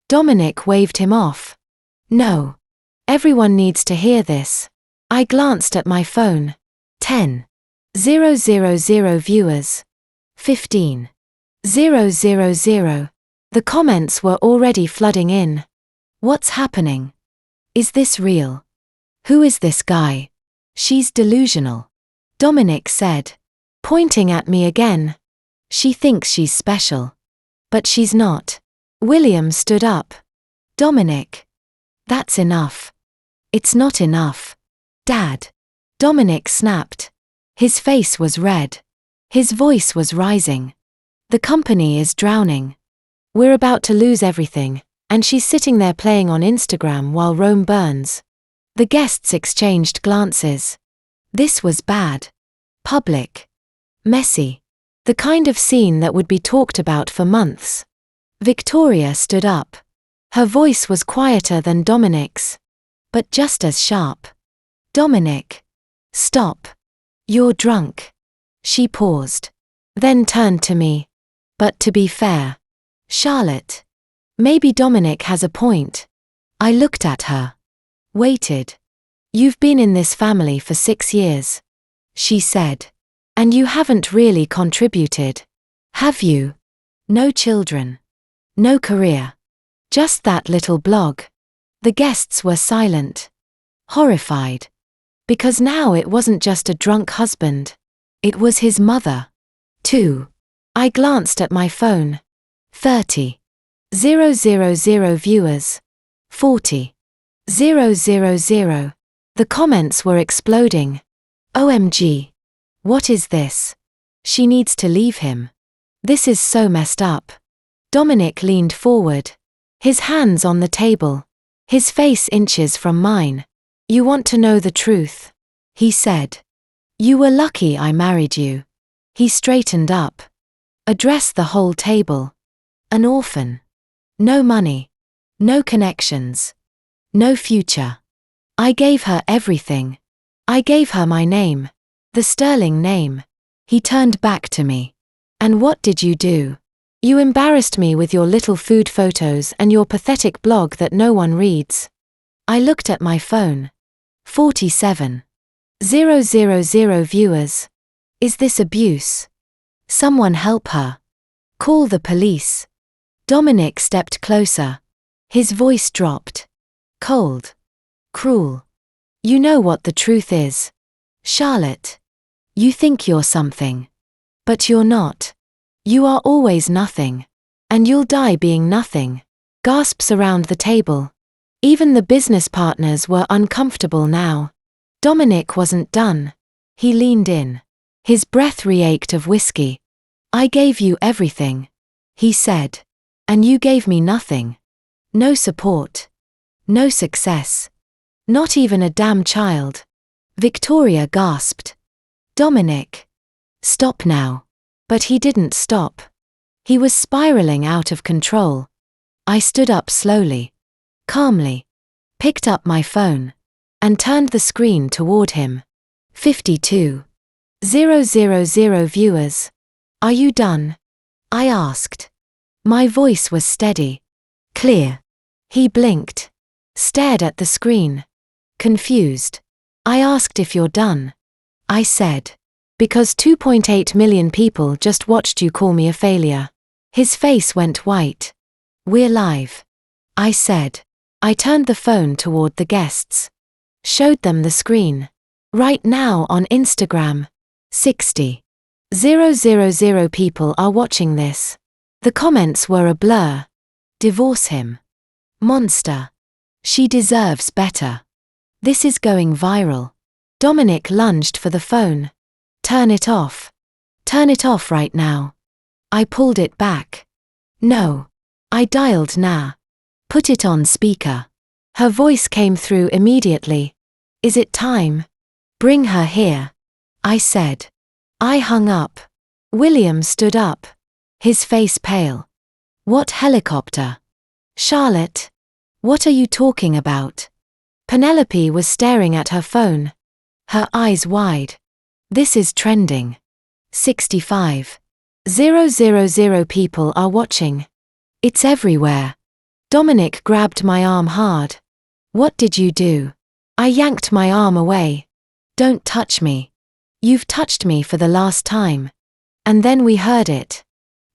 Dominic waved him off. No. Everyone needs to hear this. I glanced at my phone. 10,000 viewers. 15,000. The comments were already flooding in. What's happening? Is this real? Who is this guy? She's delusional. Dominic said. Pointing at me again. She thinks she's special. But she's not. William stood up. Dominic. That's enough. It's not enough. Dad. Dominic snapped. His face was red. His voice was rising. The company is drowning. We're about to lose everything, and she's sitting there playing on Instagram while Rome burns. The guests exchanged glances. This was bad. Public. Messy. The kind of scene that would be talked about for months. Victoria stood up. Her voice was quieter than Dominic's, but just as sharp. Dominic. Stop. You're drunk. She paused. Then turned to me. But to be fair. Charlotte. Maybe Dominic has a point. I looked at her. Waited. You've been in this family for 6 years. She said. And you haven't really contributed. Have you? No children. No career. Just that little blog. The guests were silent. Horrified. Because now it wasn't just a drunk husband. It was his mother. too. I glanced at my phone. 30,000 viewers. 40,000. The comments were exploding. OMG. What is this? She needs to leave him. This is so messed up. Dominic leaned forward. His hands on the table. His face inches from mine. You want to know the truth? He said. You were lucky I married you. He straightened up. Addressed the whole table. An orphan. No money. No connections. No future. I gave her everything. I gave her my name. The Sterling name. He turned back to me. And what did you do? You embarrassed me with your little food photos and your pathetic blog that no one reads. I looked at my phone. 47,000 viewers. Is this abuse? Someone help her. Call the police. Dominic stepped closer. His voice dropped. Cold. Cruel. You know what the truth is. Charlotte. You think you're something. But you're not. You are always nothing. And you'll die being nothing. Gasps around the table. Even the business partners were uncomfortable now. Dominic wasn't done. He leaned in. His breath reeked of whiskey. I gave you everything, he said. And you gave me nothing. No support. No success. Not even a damn child. Victoria gasped. Dominic. Stop now. But he didn't stop. He was spiraling out of control. I stood up slowly. Calmly. Picked up my phone. And turned the screen toward him. 52,000 viewers. Are you done? I asked. My voice was steady. Clear. He blinked. Stared at the screen. Confused. I asked if you're done. I said. Because 2.8 million people just watched you call me a failure. His face went white. We're live. I said. I turned the phone toward the guests. Showed them the screen. Right now on Instagram. 60,000 people are watching this. The comments were a blur. Divorce him. Monster. She deserves better. This is going viral. Dominic lunged for the phone. Turn it off. Turn it off right now. I pulled it back. No. I dialed Nah. Put it on speaker. Her voice came through immediately. Is it time? Bring her here. I said. I hung up. William stood up. His face pale. What helicopter? Charlotte. What are you talking about? Penelope was staring at her phone. Her eyes wide. This is trending. 65,000 people are watching. It's everywhere. Dominic grabbed my arm hard. What did you do? I yanked my arm away. Don't touch me. You've touched me for the last time. And then we heard it.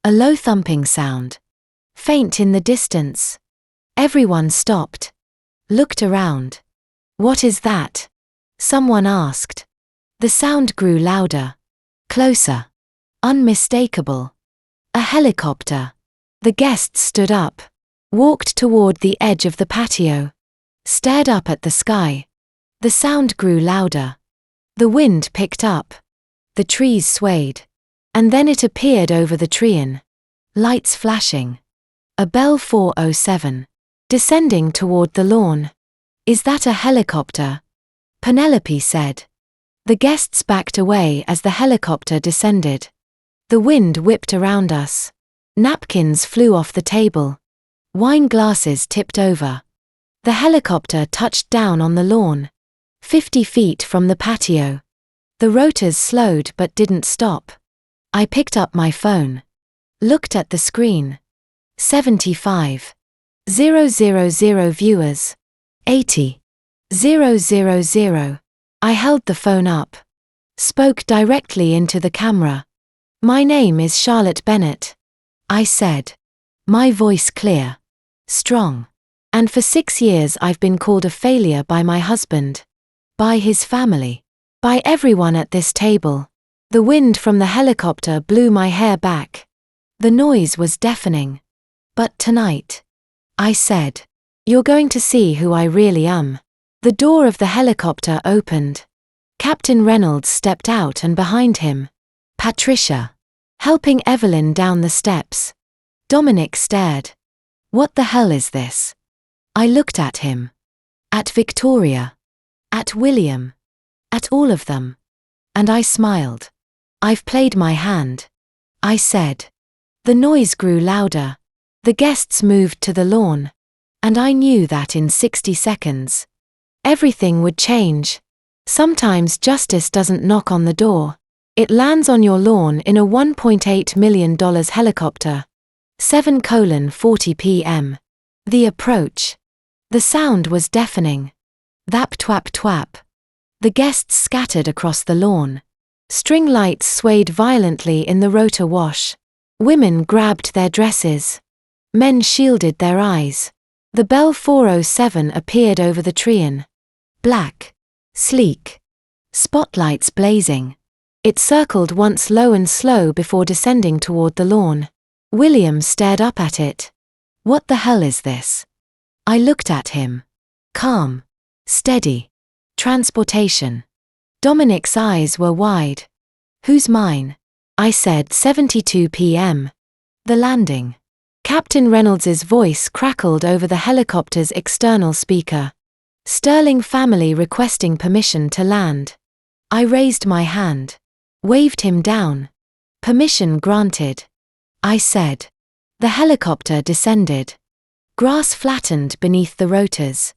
A low thumping sound. Faint in the distance. Everyone stopped. Looked around. What is that? Someone asked. The sound grew louder. Closer. Unmistakable. A helicopter. The guests stood up. Walked toward the edge of the patio. Stared up at the sky. The sound grew louder. The wind picked up. The trees swayed. And then it appeared over the treein. Lights flashing. A Bell 407. Descending toward the lawn. Is that a helicopter? Penelope said. The guests backed away as the helicopter descended. The wind whipped around us. Napkins flew off the table. Wine glasses tipped over. The helicopter touched down on the lawn. 50 feet from the patio. The rotors slowed but didn't stop. I picked up my phone. Looked at the screen. 75,000 viewers. 80,000. I held the phone up. Spoke directly into the camera. My name is Charlotte Bennett. I said. My voice clear. Strong. And for 6 years I've been called a failure by my husband. By his family. By everyone at this table. The wind from the helicopter blew my hair back. The noise was deafening. But tonight. I said. You're going to see who I really am. The door of the helicopter opened. Captain Reynolds stepped out and behind him. Patricia. Helping Evelyn down the steps. Dominic stared. What the hell is this? I looked at him. At Victoria. At William. At all of them. And I smiled. I've played my hand. I said. The noise grew louder. The guests moved to the lawn. And I knew that in 60 seconds. Everything would change. Sometimes justice doesn't knock on the door. It lands on your lawn in a $1.8 million helicopter. 7:40 p.m. The approach. The sound was deafening. Thwap twap twap. The guests scattered across the lawn. String lights swayed violently in the rotor wash. Women grabbed their dresses. Men shielded their eyes. The Bell 407 appeared over the Trian. Black. Sleek. Spotlights blazing. It circled once low and slow before descending toward the lawn. William stared up at it. What the hell is this? I looked at him. Calm. Steady. Transportation. Dominic's eyes were wide. Who's mine? I said. 72 p.m. The landing. Captain Reynolds's voice crackled over the helicopter's external speaker. Sterling family requesting permission to land. I raised my hand. Waved him down. Permission granted. I said. The helicopter descended. Grass flattened beneath the rotors.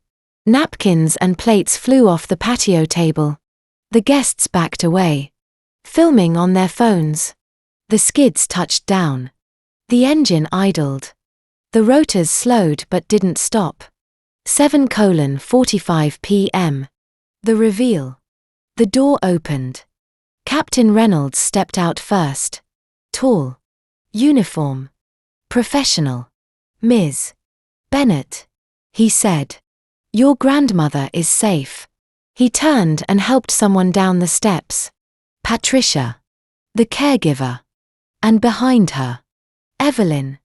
Napkins and plates flew off the patio table. The guests backed away, filming on their phones. The skids touched down. The engine idled. The rotors slowed but didn't stop. 7:45 p.m. The reveal. The door opened. Captain Reynolds stepped out first. Tall. Uniform. Professional. Ms. Bennett. He said. Your grandmother is safe. He turned and helped someone down the steps. Patricia. The caregiver. And behind her. Evelyn.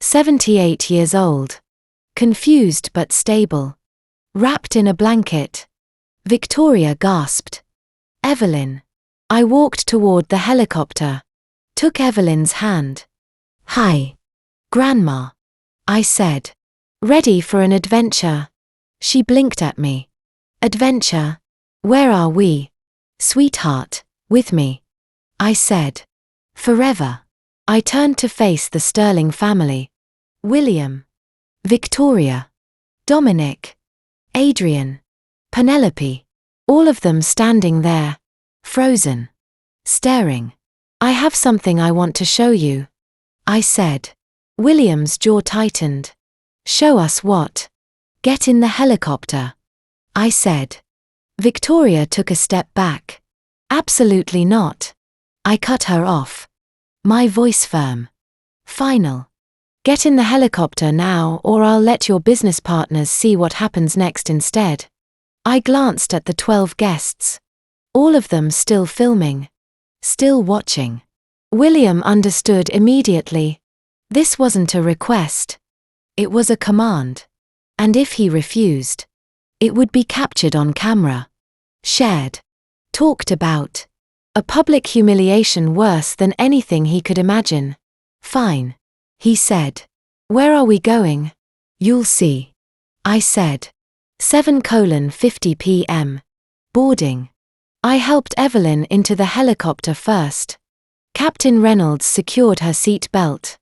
78 years old. Confused but stable. Wrapped in a blanket. Victoria gasped. Evelyn. I walked toward the helicopter. Took Evelyn's hand. Hi. Grandma. I said. Ready for an adventure? She blinked at me. Adventure? Where are we? Sweetheart, with me. I said. Forever. I turned to face the Sterling family. William. Victoria. Dominic. Adrian. Penelope. All of them standing there. Frozen. Staring. I have something I want to show you. I said. William's jaw tightened. Show us what? Get in the helicopter. I said. Victoria took a step back. Absolutely not. I cut her off. My voice firm. Final. Get in the helicopter now or I'll let your business partners see what happens next instead. I glanced at the 12 guests. All of them still filming. Still watching. William understood immediately. This wasn't a request. It was a command. And if he refused, it would be captured on camera. Shared. Talked about. A public humiliation worse than anything he could imagine. Fine. He said. Where are we going? You'll see. I said. 7:50 p.m. Boarding. I helped Evelyn into the helicopter first. Captain Reynolds secured her seat belt.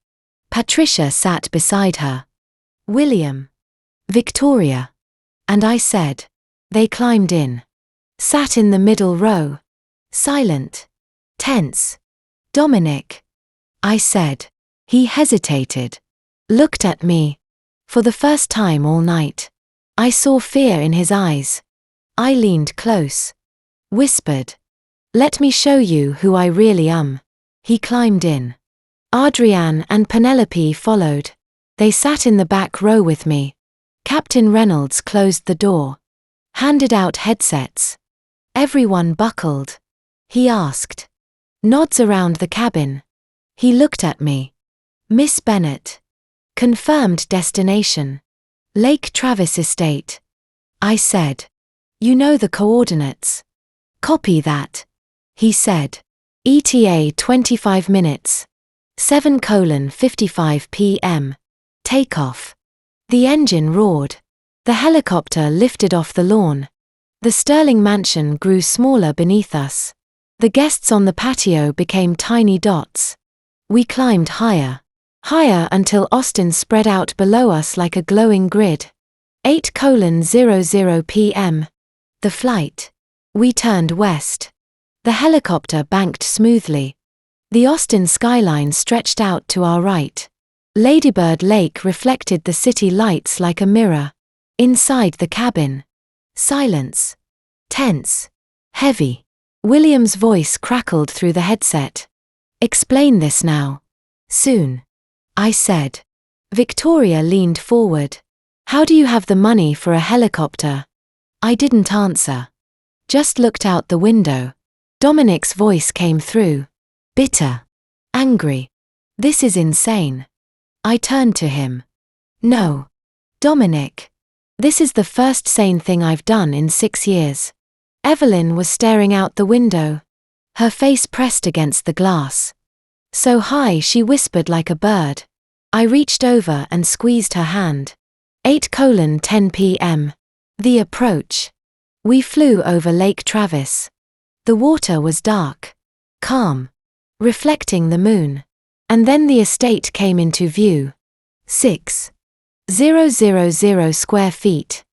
Patricia sat beside her. William. Victoria. And I said. They climbed in. Sat in the middle row. Silent. Tense. Dominic. I said. He hesitated. Looked at me. For the first time all night. I saw fear in his eyes. I leaned close. Whispered. Let me show you who I really am. He climbed in. Adrienne and Penelope followed. They sat in the back row with me. Captain Reynolds closed the door. Handed out headsets. Everyone buckled. He asked. Nods around the cabin. He looked at me. Miss Bennett. Confirmed destination. Lake Travis Estate. I said. You know the coordinates. Copy that. He said. ETA 25 minutes. 7:55 p.m. Takeoff. The engine roared. The helicopter lifted off the lawn. The Sterling mansion grew smaller beneath us. The guests on the patio became tiny dots. We climbed higher. Higher until Austin spread out below us like a glowing grid. 8:00 p.m. The flight. We turned west. The helicopter banked smoothly. The Austin skyline stretched out to our right. Ladybird Lake reflected the city lights like a mirror. Inside the cabin, silence. Tense. Heavy. William's voice crackled through the headset. "Explain this now." "Soon," I said. Victoria leaned forward. "How do you have the money for a helicopter?" I didn't answer. Just looked out the window. Dominic's voice came through. Bitter. Angry. "This is insane." I turned to him. "No. Dominic. This is the first sane thing I've done in 6 years." Evelyn was staring out the window. Her face pressed against the glass. So high she whispered like a bird. I reached over and squeezed her hand. 8:10 p.m. The approach. We flew over Lake Travis. The water was dark. Calm. Reflecting the moon. And then the estate came into view. 6,000 square feet.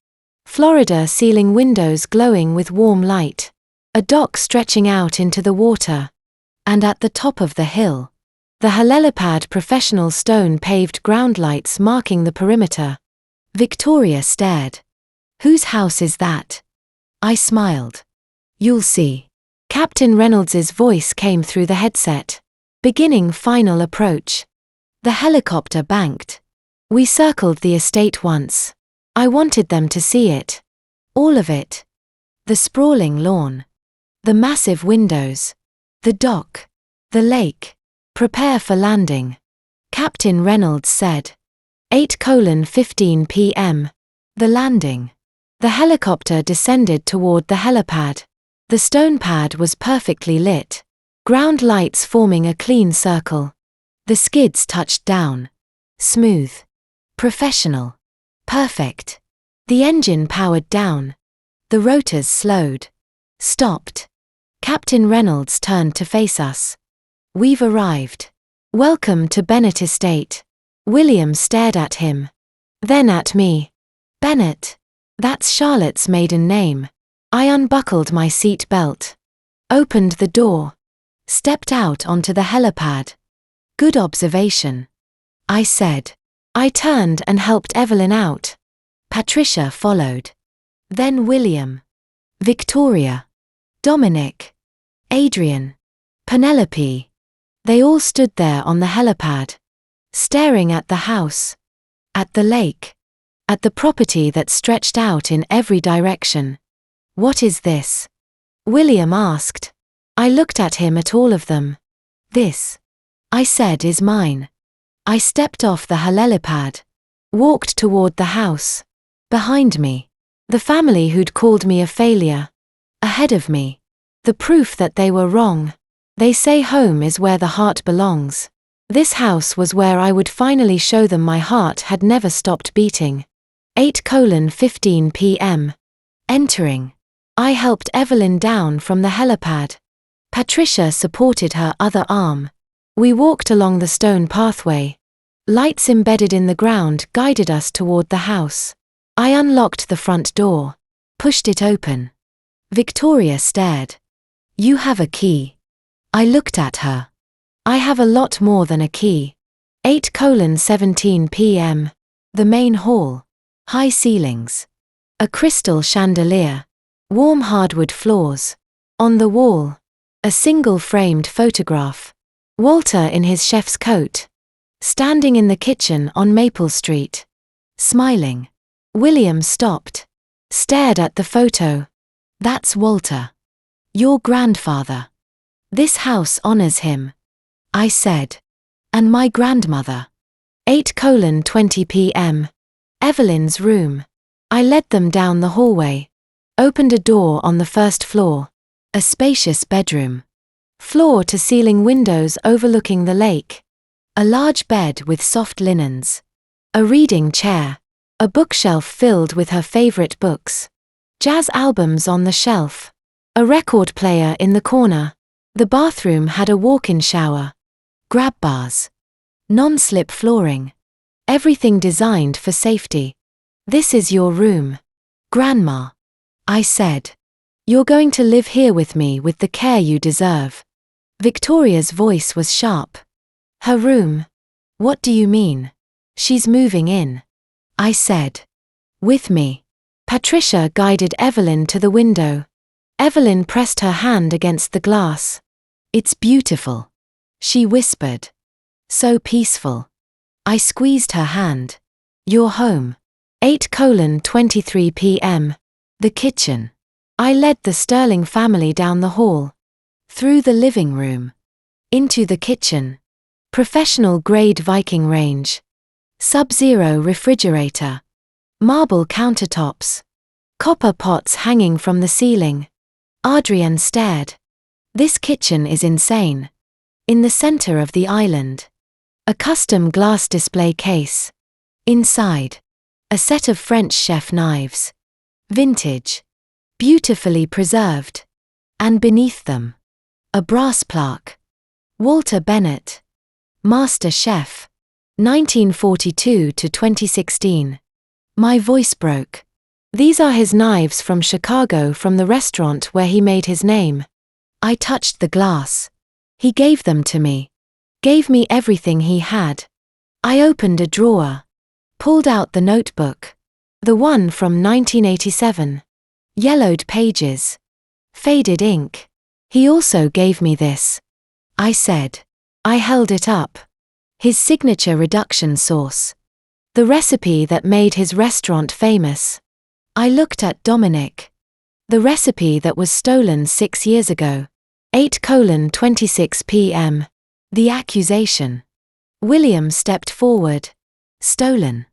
Florida ceiling windows glowing with warm light. A dock stretching out into the water. And at the top of the hill, the helipad professional stone-paved ground lights marking the perimeter. Victoria stared. "Whose house is that?" I smiled. "You'll see." Captain Reynolds's voice came through the headset. Beginning final approach. The helicopter banked. We circled the estate once. I wanted them to see it. All of it. The sprawling lawn. The massive windows. The dock. The lake. "Prepare for landing," Captain Reynolds said. 8:15 p.m. The landing. The helicopter descended toward the helipad. The stone pad was perfectly lit. Ground lights forming a clean circle. The skids touched down. Smooth. Professional. Perfect. The engine powered down. The rotors slowed. Stopped. Captain Reynolds turned to face us. "We've arrived. Welcome to Bennett Estate." William stared at him. Then at me. "Bennett. That's Charlotte's maiden name." I unbuckled my seat belt. Opened the door. Stepped out onto the helipad. "Good observation," I said. I turned and helped Evelyn out. Patricia followed. Then William. Victoria. Dominic. Adrian. Penelope. They all stood there on the helipad. Staring at the house. At the lake. At the property that stretched out in every direction. "What is this?" William asked. I looked at him, at all of them. "This," I said, "is mine." I stepped off the helipad. Walked toward the house. Behind me. The family who'd called me a failure. Ahead of me. The proof that they were wrong. They say home is where the heart belongs. This house was where I would finally show them my heart had never stopped beating. 8:15 p.m. Entering. I helped Evelyn down from the helipad. Patricia supported her other arm. We walked along the stone pathway. Lights embedded in the ground guided us toward the house. I unlocked the front door. Pushed it open. Victoria stared. "You have a key." I looked at her. "I have a lot more than a key." 8:17 p.m. The main hall. High ceilings. A crystal chandelier. Warm hardwood floors. On the wall. A single framed photograph. Walter in his chef's coat. Standing in the kitchen on Maple Street. Smiling. William stopped. Stared at the photo. "That's Walter. Your grandfather. This house honors him," I said. "And my grandmother." 8:20 p.m. Evelyn's room. I led them down the hallway. Opened a door on the first floor. A spacious bedroom. Floor-to-ceiling windows overlooking the lake. A large bed with soft linens. A reading chair. A bookshelf filled with her favorite books. Jazz albums on the shelf. A record player in the corner. The bathroom had a walk-in shower. Grab bars. Non-slip flooring. Everything designed for safety. "This is your room, Grandma," I said. You're going to live here with me with the care you deserve. Victoria's voice was sharp. Her room? What do you mean? She's moving in. I said. With me. Patricia guided Evelyn to the window. Evelyn pressed her hand against the glass. It's beautiful, she whispered. So peaceful. I squeezed her hand. You're home. 8:23 p.m. The kitchen. I led the Sterling family down the hall. Through the living room. Into the kitchen. Professional grade Viking range. Sub-zero refrigerator. Marble countertops. Copper pots hanging from the ceiling. Adrienne stared. This kitchen is insane. In the center of the island. A custom glass display case. Inside. A set of French chef knives. Vintage. Beautifully preserved. And beneath them. A brass plaque. Walter Bennett. Master Chef. 1942 to 2016. My voice broke. These are his knives from Chicago, from the restaurant where he made his name. I touched the glass. He gave them to me. Gave me everything he had. I opened a drawer. Pulled out the notebook. The one from 1987. Yellowed pages. Faded ink. He also gave me this. I said. I held it up. His signature reduction sauce. The recipe that made his restaurant famous. I looked at Dominic. The recipe that was stolen 6 years ago. 8:26 p.m. The accusation. William stepped forward. Stolen.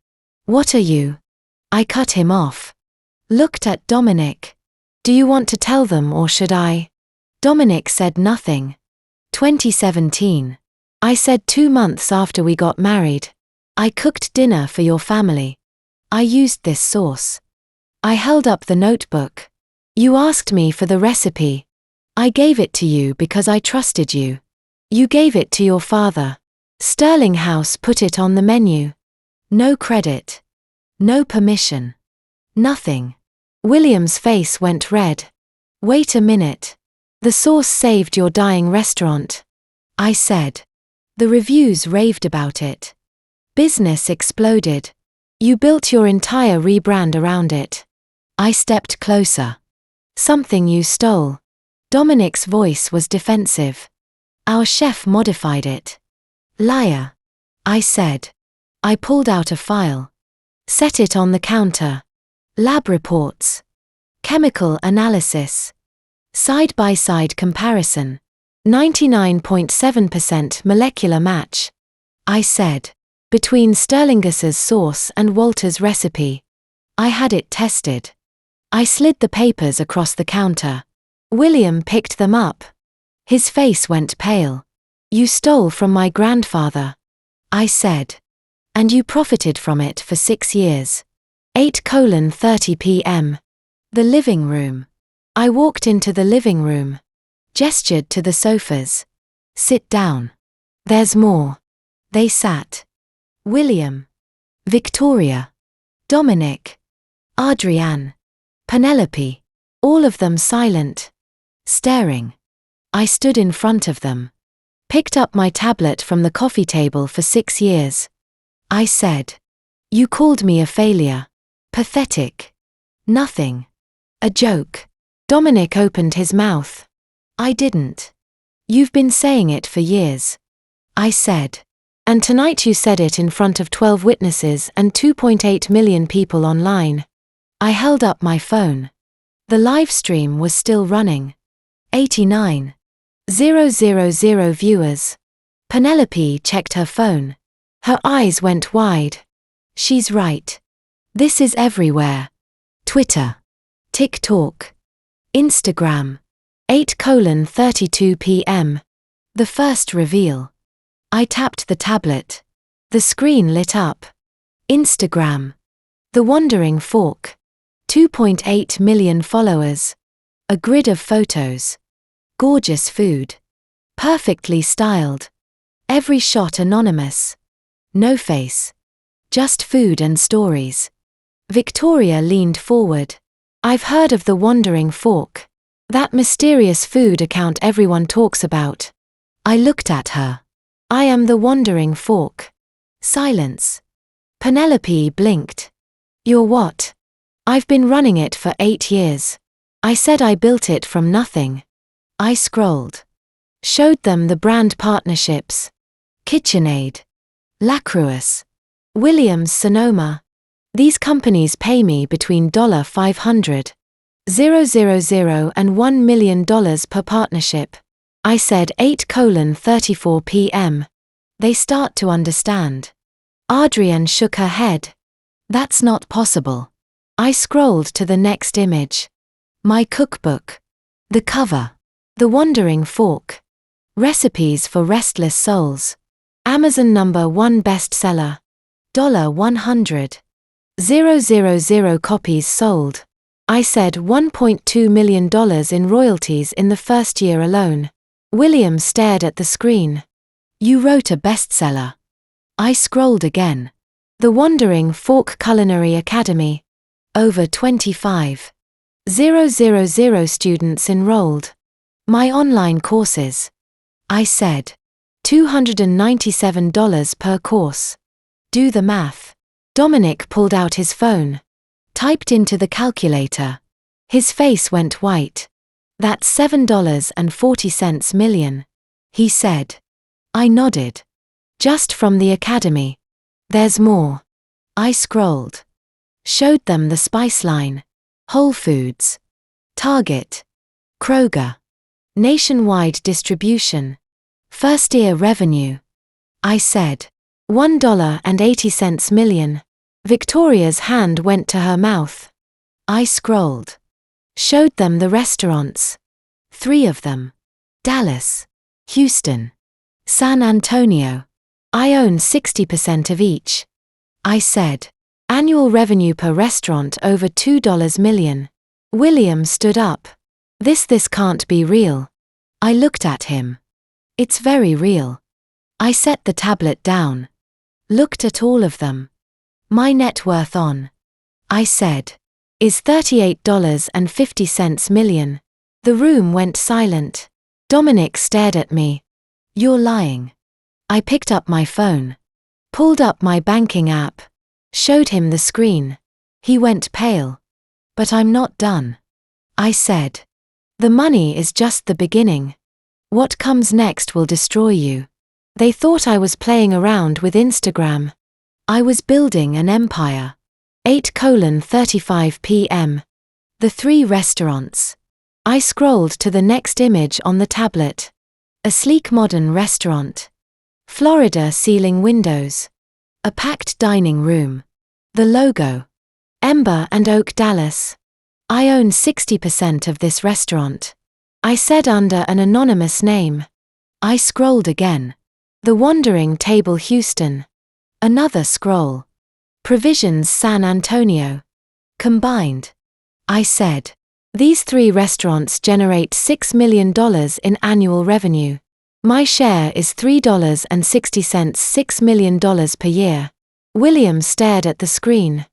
What are you? I cut him off. Looked at Dominic. Do you want to tell them or should I? Dominic said nothing. 2017. I said 2 months after we got married. I cooked dinner for your family. I used this sauce. I held up the notebook. You asked me for the recipe. I gave it to you because I trusted you. You gave it to your father. Sterling House put it on the menu. No credit. No permission. Nothing. William's face went red. Wait a minute. The sauce saved your dying restaurant. I said. The reviews raved about it. Business exploded. You built your entire rebrand around it. I stepped closer. Something you stole. Dominic's voice was defensive. Our chef modified it. Liar. I said. I pulled out a file. Set it on the counter. Lab reports. Chemical analysis. Side-by-side comparison. 99.7% molecular match. I said. Between Sterlingus's sauce and Walter's recipe. I had it tested. I slid the papers across the counter. William picked them up. His face went pale. You stole from my grandfather. I said. And you profited from it for 6 years. 8:30 p.m. The living room. I walked into the living room. Gestured to the sofas. Sit down. There's more. They sat. William. Victoria. Dominic. Adrienne. Penelope. All of them silent. Staring. I stood in front of them. Picked up my tablet from the coffee table for 6 years. I said. You called me a failure. Pathetic. Nothing. A joke. Dominic opened his mouth. I didn't. You've been saying it for years. I said. And tonight you said it in front of 12 witnesses and 2.8 million people online. I held up my phone. The live stream was still running. 89,000 viewers. Penelope checked her phone. Her eyes went wide. She's right. This is everywhere. Twitter. TikTok. Instagram. 8:32 p.m. The first reveal. I tapped the tablet. The screen lit up. Instagram. The Wandering Fork. 2.8 million followers. A grid of photos. Gorgeous food. Perfectly styled. Every shot anonymous. No face. Just food and stories. Victoria leaned forward. I've heard of the Wandering Fork. That mysterious food account everyone talks about. I looked at her. I am the wandering fork. Silence. Penelope blinked. You're what? I've been running it for 8 years. I said I built it from nothing. I scrolled. Showed them the brand partnerships. KitchenAid. Lacroix. Williams-Sonoma. These companies pay me between $500,000 and $1 million per partnership. I said 8:34 p.m. They start to understand. Adrienne shook her head. That's not possible. I scrolled to the next image. My cookbook. The cover. The Wandering Fork. Recipes for Restless Souls. Amazon #1 bestseller. $100,000 copies sold. I said $1.2 million in royalties in the first year alone. William stared at the screen. You wrote a bestseller. I scrolled again. The Wandering Fork Culinary Academy. Over 25,000 students enrolled. My online courses. I said. $297 per course. Do the math. Dominic pulled out his phone. Typed into the calculator. His face went white. That's $7.40 million. He said. I nodded. Just from the academy. There's more. I scrolled. Showed them the spice line. Whole Foods. Target. Kroger. Nationwide distribution. First year revenue. I said. $1.80 million. Victoria's hand went to her mouth. I scrolled. Showed them the restaurants. 3 of them. Dallas. Houston. San Antonio. I own 60% of each. I said. Annual revenue per restaurant over $2 million. William stood up. This can't be real. I looked at him. It's very real. I set the tablet down. Looked at all of them. My net worth on. I said. Is $38.50 million. The room went silent. Dominic stared at me. You're lying. I picked up my phone. Pulled up my banking app. Showed him the screen. He went pale. But I'm not done. I said. The money is just the beginning. What comes next will destroy you. They thought I was playing around with Instagram. I was building an empire. 8:35 p.m. The 3 restaurants. I scrolled to the next image on the tablet. A sleek modern restaurant. Florida ceiling windows. A packed dining room. The logo. Ember and Oak Dallas. I own 60% of this restaurant. I said under an anonymous name. I scrolled again. The Wandering Table Houston. Another scroll. Provisions San Antonio. Combined. I said. These 3 restaurants generate $6 million in annual revenue. My share is $3.60, $6 million per year. William stared at the screen.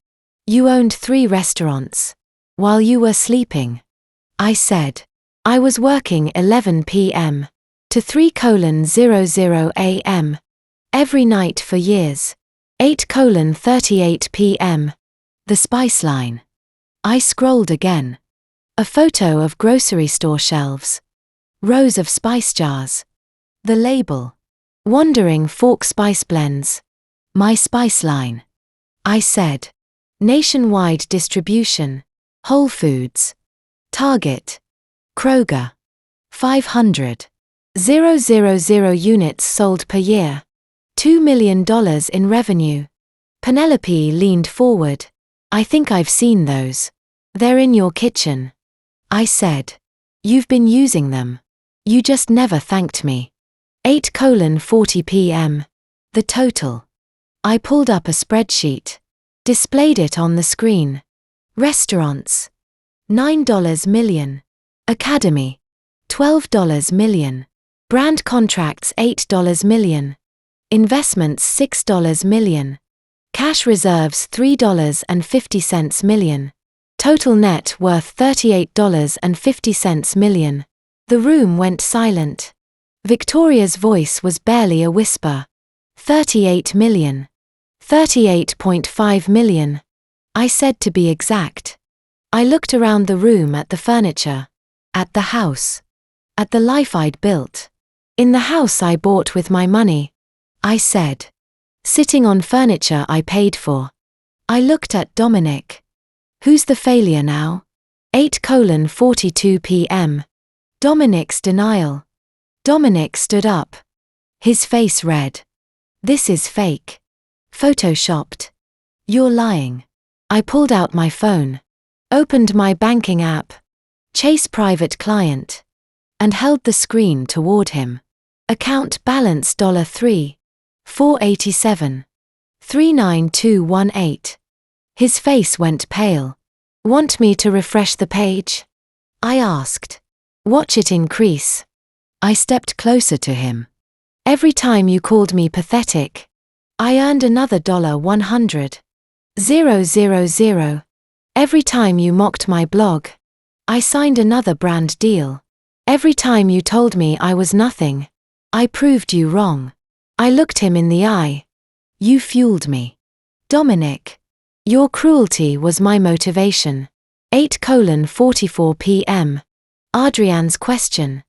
You owned 3 restaurants. While you were sleeping. I said. I was working 11 p.m. to 3:00 a.m. every night for years. 8:38 p.m. The spice line. I scrolled again. A photo of grocery store shelves. Rows of spice jars. The label. Wandering Fork Spice Blends. My spice line. I said. Nationwide distribution. Whole Foods. Target. Kroger. 500,000 units sold per year. $2 million in revenue. Penelope leaned forward. I think I've seen those. They're in your kitchen. I said. You've been using them. You just never thanked me. 8:40 p.m. The total. I pulled up a spreadsheet. Displayed it on the screen. Restaurants. $9 million. Academy. $12 million. Brand contracts $8 million. Investments $6 million. Cash reserves $3.50 million. Total net worth $38.50 million. The room went silent. Victoria's voice was barely a whisper. 38 million. 38.5 million. I said, to be exact. I looked around the room at the furniture. At the house. At the life I'd built. In the house I bought with my money. I said. Sitting on furniture I paid for. I looked at Dominic. Who's the failure now? 8:42 p.m. Dominic's denial. Dominic stood up. His face red. This is fake. Photoshopped. You're lying. I pulled out my phone. Opened my banking app. Chase private client. And held the screen toward him. Account balance $3,487. 39218. His face went pale. Want me to refresh the page? I asked. Watch it increase. I stepped closer to him. Every time you called me pathetic, I earned another $100. 000. Every time you mocked my blog, I signed another brand deal. Every time you told me I was nothing, I proved you wrong. I looked him in the eye. You fueled me. Dominic. Your cruelty was my motivation. 8:44 p.m. Adrian's question.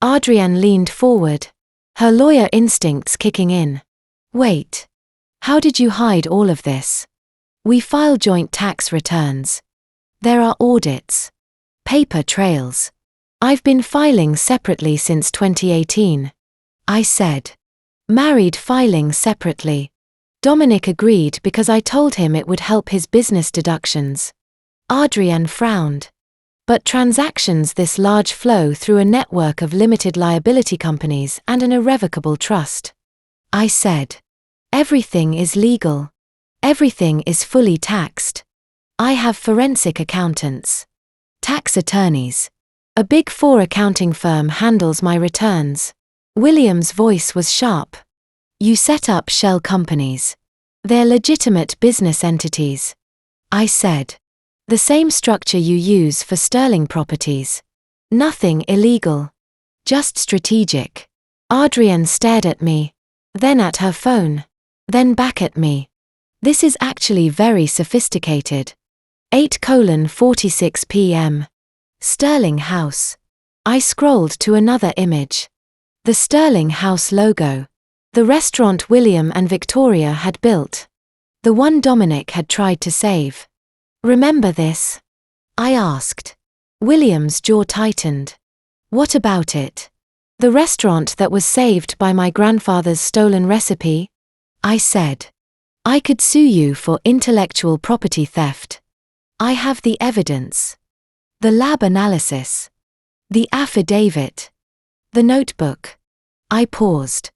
Adrian leaned forward. Her lawyer instincts kicking in. Wait. How did you hide all of this? We file joint tax returns. There are audits. Paper trails. I've been filing separately since 2018. I said. Married filing separately. Dominic agreed because I told him it would help his business deductions. Adrian frowned. But transactions this large flow through a network of limited liability companies and an irrevocable trust. I said. Everything is legal. Everything is fully taxed. I have forensic accountants. Tax attorneys. A Big Four accounting firm handles my returns. William's voice was sharp. You set up shell companies. They're legitimate business entities. I said. The same structure you use for sterling properties. Nothing illegal. Just strategic. Adrian stared at me. Then at her phone. Then back at me. This is actually very sophisticated. 8:46 p.m. Sterling House. I scrolled to another image. The Sterling House logo. The restaurant William and Victoria had built. The one Dominic had tried to save. Remember this? I asked. William's jaw tightened. What about it? The restaurant that was saved by my grandfather's stolen recipe? I said. I could sue you for intellectual property theft. I have the evidence. The lab analysis. The affidavit. The notebook. I paused.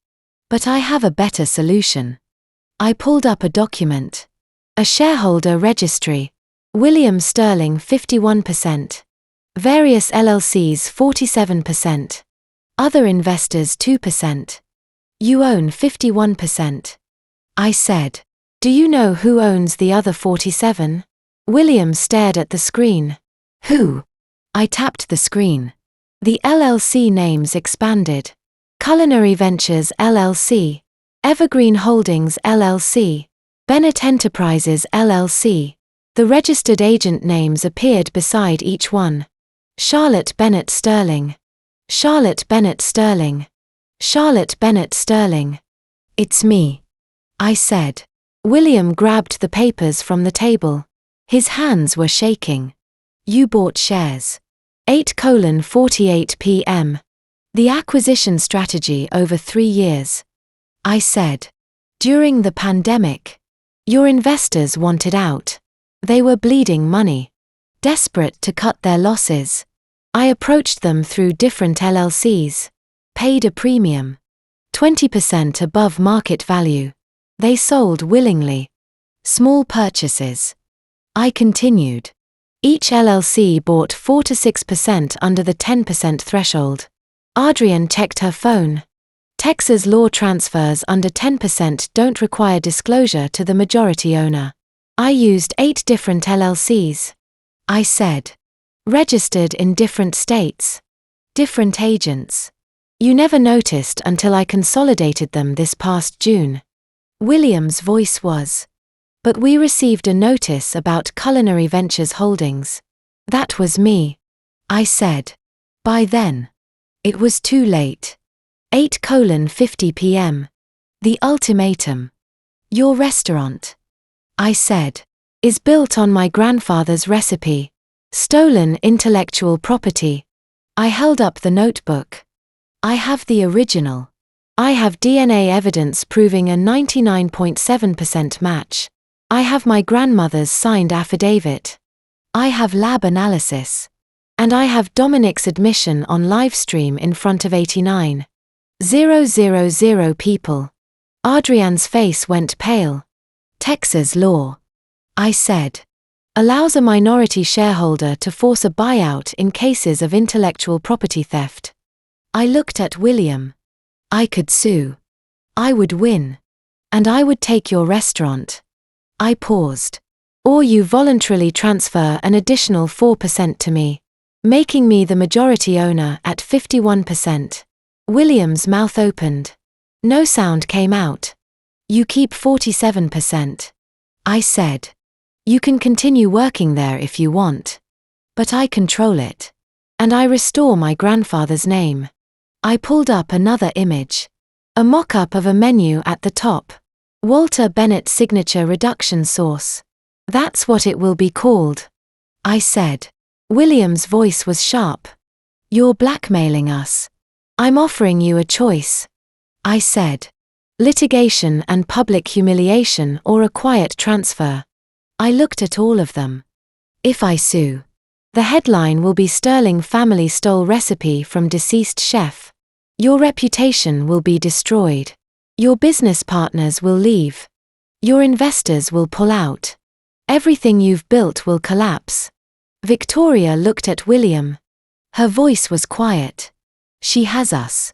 But I have a better solution. I pulled up a document. A shareholder registry. William Sterling 51%. Various LLCs 47%. Other investors 2%. You own 51%. I said. Do you know who owns the other 47? William stared at the screen. Who? I tapped the screen. The LLC names expanded. Culinary Ventures LLC. Evergreen Holdings LLC. Bennett Enterprises LLC. The registered agent names appeared beside each one. Charlotte Bennett Sterling. Charlotte Bennett Sterling. Charlotte Bennett Sterling. It's me. I said. William grabbed the papers from the table. His hands were shaking. You bought shares. 8:48 p.m. The acquisition strategy over 3 years. I said. During the pandemic. Your investors wanted out. They were bleeding money. Desperate to cut their losses. I approached them through different LLCs. Paid a premium. 20% above market value. They sold willingly. Small purchases. I continued. Each LLC bought 4 to 6% under the 10% threshold. Adrian checked her phone. Texas law transfers under 10% don't require disclosure to the majority owner. I used 8 different LLCs. I said. Registered in different states. Different agents. You never noticed until I consolidated them this past June. William's voice was. But we received a notice about Culinary Ventures Holdings. That was me. I said. By then. It was too late. 8:50 p.m. The ultimatum. Your restaurant, I said, is built on my grandfather's recipe. Stolen intellectual property. I held up the notebook. I have the original. I have DNA evidence proving a 99.7% match. I have my grandmother's signed affidavit. I have lab analysis. And I have Dominic's admission on livestream in front of 89,000 people. Adrian's face went pale. Texas law, I said, allows a minority shareholder to force a buyout in cases of intellectual property theft. I looked at William. I could sue. I would win. And I would take your restaurant. I paused. Or you voluntarily transfer an additional 4% to me, making me the majority owner at 51%. William's mouth opened. No sound came out. You keep 47%. I said. You can continue working there if you want. But I control it. And I restore my grandfather's name. I pulled up another image. A mock-up of a menu at the top. Walter Bennett Signature Reduction Sauce. That's what it will be called. I said. William's voice was sharp. You're blackmailing us. I'm offering you a choice. I said. Litigation and public humiliation or a quiet transfer. I looked at all of them. If I sue, the headline will be Sterling family stole recipe from deceased chef. Your reputation will be destroyed. Your business partners will leave. Your investors will pull out. Everything you've built will collapse. Victoria looked at William. Her voice was quiet. She has us.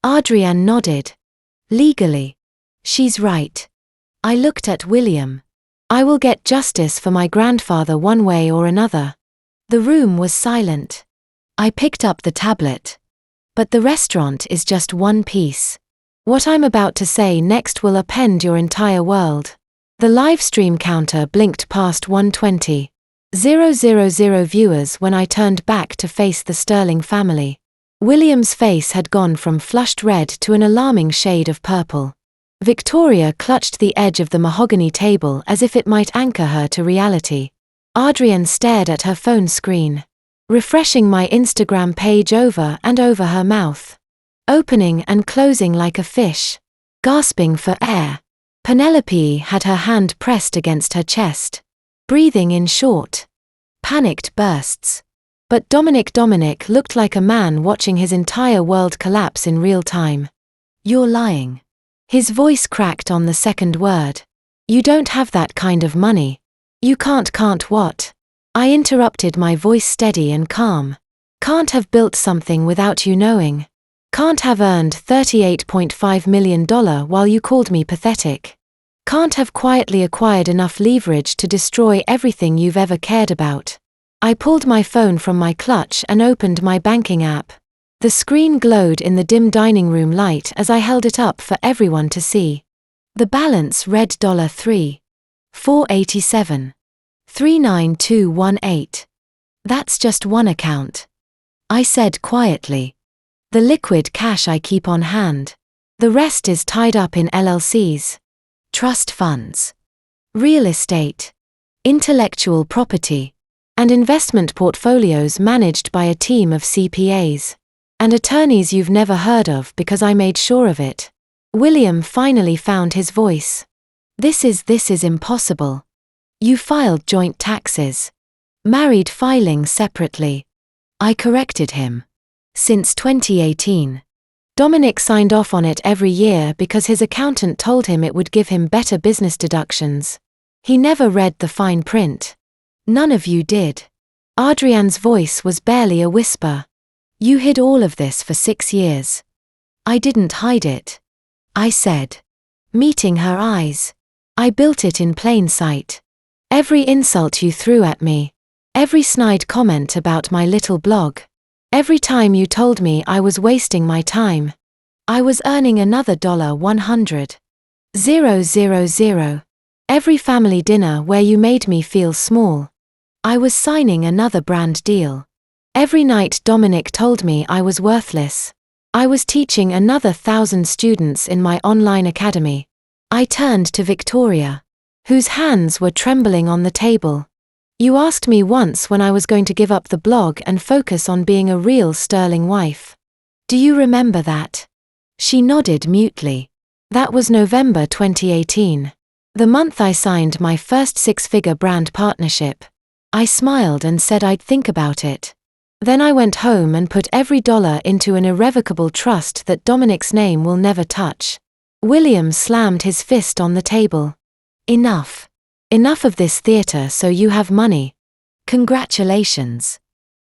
Adrian nodded. Legally. She's right. I looked at William. I will get justice for my grandfather one way or another. The room was silent. I picked up the tablet. But the restaurant is just one piece. What I'm about to say next will upend your entire world. The live stream counter blinked past 120,000 viewers when I turned back to face the Sterling family. William's face had gone from flushed red to an alarming shade of purple. Victoria clutched the edge of the mahogany table as if it might anchor her to reality. Adrian stared at her phone screen, refreshing my Instagram page over and over her mouth, opening and closing like a fish, gasping for air. Penelope had her hand pressed against her chest, breathing in short, panicked bursts. But Dominic looked like a man watching his entire world collapse in real time. You're lying. His voice cracked on the second word. You don't have that kind of money. You can't what? I interrupted, my voice steady and calm. Can't have built something without you knowing. Can't have earned $38.5 million while you called me pathetic. Can't have quietly acquired enough leverage to destroy everything you've ever cared about. I pulled my phone from my clutch and opened my banking app. The screen glowed in the dim dining room light as I held it up for everyone to see. The balance read $3,487. 39218. That's just one account. I said quietly. The liquid cash I keep on hand. The rest is tied up in LLCs, trust funds, real estate, intellectual property, and investment portfolios managed by a team of CPAs. And attorneys you've never heard of because I made sure of it. William finally found his voice. This is impossible. You filed joint taxes. Married filing separately. I corrected him. Since 2018. Dominic signed off on it every year because his accountant told him it would give him better business deductions. He never read the fine print. None of you did. Adrian's voice was barely a whisper. You hid all of this for 6 years. I didn't hide it. I said. Meeting her eyes. I built it in plain sight. Every insult you threw at me. Every snide comment about my little blog. Every time you told me I was wasting my time. I was earning another $100,000. Every family dinner where you made me feel small. I was signing another brand deal. Every night Dominic told me I was worthless. I was teaching another 1,000 students in my online academy. I turned to Victoria, whose hands were trembling on the table. You asked me once when I was going to give up the blog and focus on being a real sterling wife. Do you remember that? She nodded mutely. That was November 2018. The month I signed my first six-figure brand partnership. I smiled and said I'd think about it. Then I went home and put every dollar into an irrevocable trust that Dominic's name will never touch. William slammed his fist on the table. Enough. Enough of this theater so you have money. Congratulations.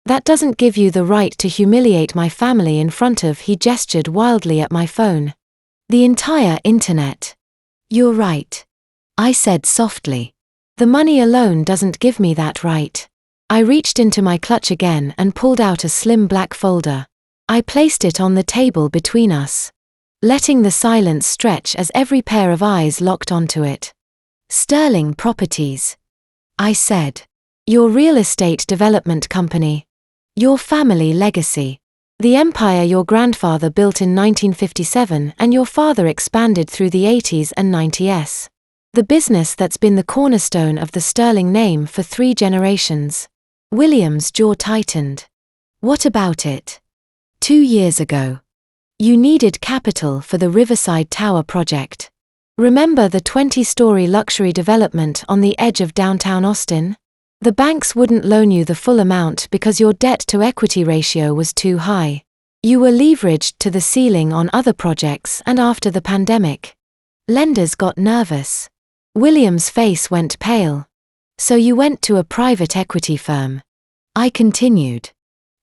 That doesn't give you the right to humiliate my family in front of, he gestured wildly at my phone. The entire internet. You're right. I said softly. The money alone doesn't give me that right. I reached into my clutch again and pulled out a slim black folder. I placed it on the table between us, letting the silence stretch as every pair of eyes locked onto it. Sterling Properties. I said. Your real estate development company. Your family legacy. The empire your grandfather built in 1957 and your father expanded through the 80s and 90s. The business that's been the cornerstone of the Sterling name for 3 generations. William's jaw tightened. What about it? 2 years ago. You needed capital for the Riverside Tower project. Remember the 20-story luxury development on the edge of downtown Austin? The banks wouldn't loan you the full amount because your debt-to-equity ratio was too high. You were leveraged to the ceiling on other projects, and after the pandemic, lenders got nervous. William's face went pale. So you went to a private equity firm. I continued.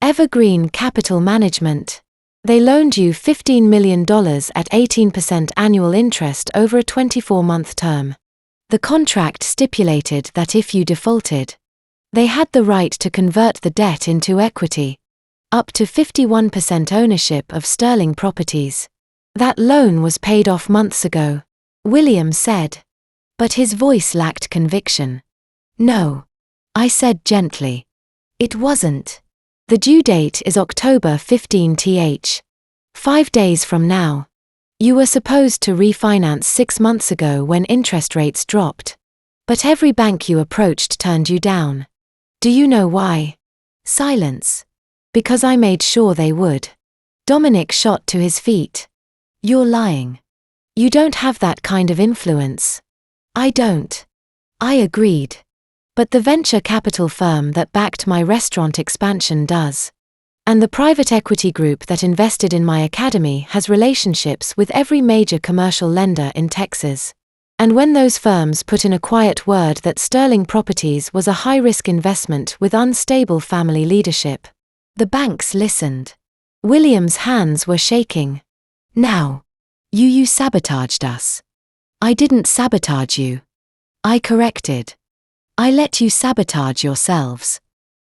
Evergreen Capital Management. They loaned you $15 million at 18% annual interest over a 24-month term. The contract stipulated that if you defaulted, they had the right to convert the debt into equity. Up to 51% ownership of Sterling Properties. That loan was paid off months ago, William said. But his voice lacked conviction. No. I said gently. It wasn't. The due date is October 15th. 5 days from now. You were supposed to refinance 6 months ago when interest rates dropped. But every bank you approached turned you down. Do you know why? Silence. Because I made sure they would. Dominic shot to his feet. You're lying. You don't have that kind of influence. I don't. I agreed. But the venture capital firm that backed my restaurant expansion does. And the private equity group that invested in my academy has relationships with every major commercial lender in Texas. And when those firms put in a quiet word that Sterling Properties was a high-risk investment with unstable family leadership, the banks listened. William's hands were shaking. Now. You sabotaged us. I didn't sabotage you. I corrected. I let you sabotage yourselves.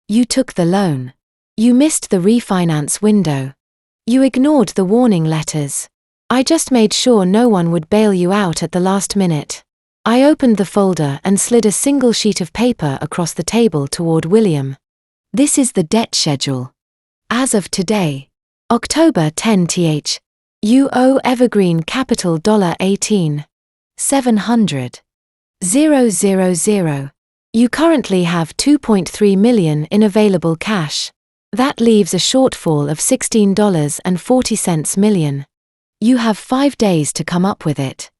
You took the loan. You missed the refinance window. You ignored the warning letters. I just made sure no one would bail you out at the last minute. I opened the folder and slid a single sheet of paper across the table toward William. This is the debt schedule. As of today, October 10th. You owe Evergreen Capital $18,700,000. You currently have $2.3 million in available cash. That leaves a shortfall of $16.40 million. You have 5 days to come up with it.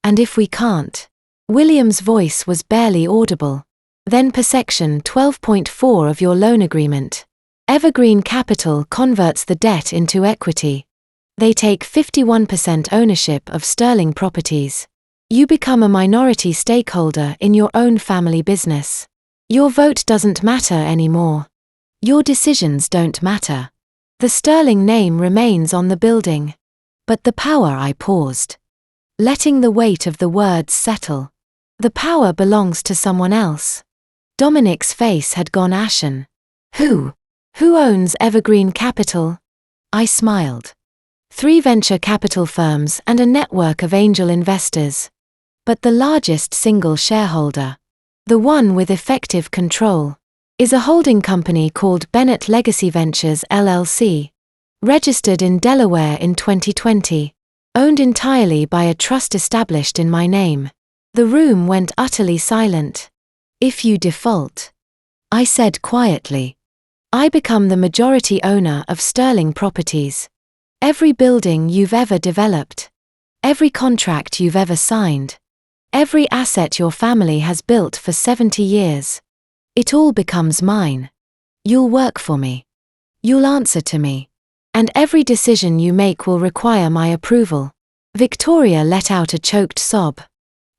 And if we can't? William's voice was barely audible. Then per section 12.4 of your loan agreement. Evergreen Capital converts the debt into equity. They take 51% ownership of Sterling Properties. You become a minority stakeholder in your own family business. Your vote doesn't matter anymore. Your decisions don't matter. The Sterling name remains on the building. But the power, I paused, letting the weight of the words settle. The power belongs to someone else. Dominic's face had gone ashen. Who? Who owns Evergreen Capital? I smiled. 3 venture capital firms and a network of angel investors. But the largest single shareholder, the one with effective control, is a holding company called Bennett Legacy Ventures LLC, registered in Delaware in 2020, owned entirely by a trust established in my name. The room went utterly silent. If you default, I said quietly, I become the majority owner of Sterling Properties. Every building you've ever developed, every contract you've ever signed, every asset your family has built for 70 years. It all becomes mine. You'll work for me. You'll answer to me. And every decision you make will require my approval. Victoria let out a choked sob.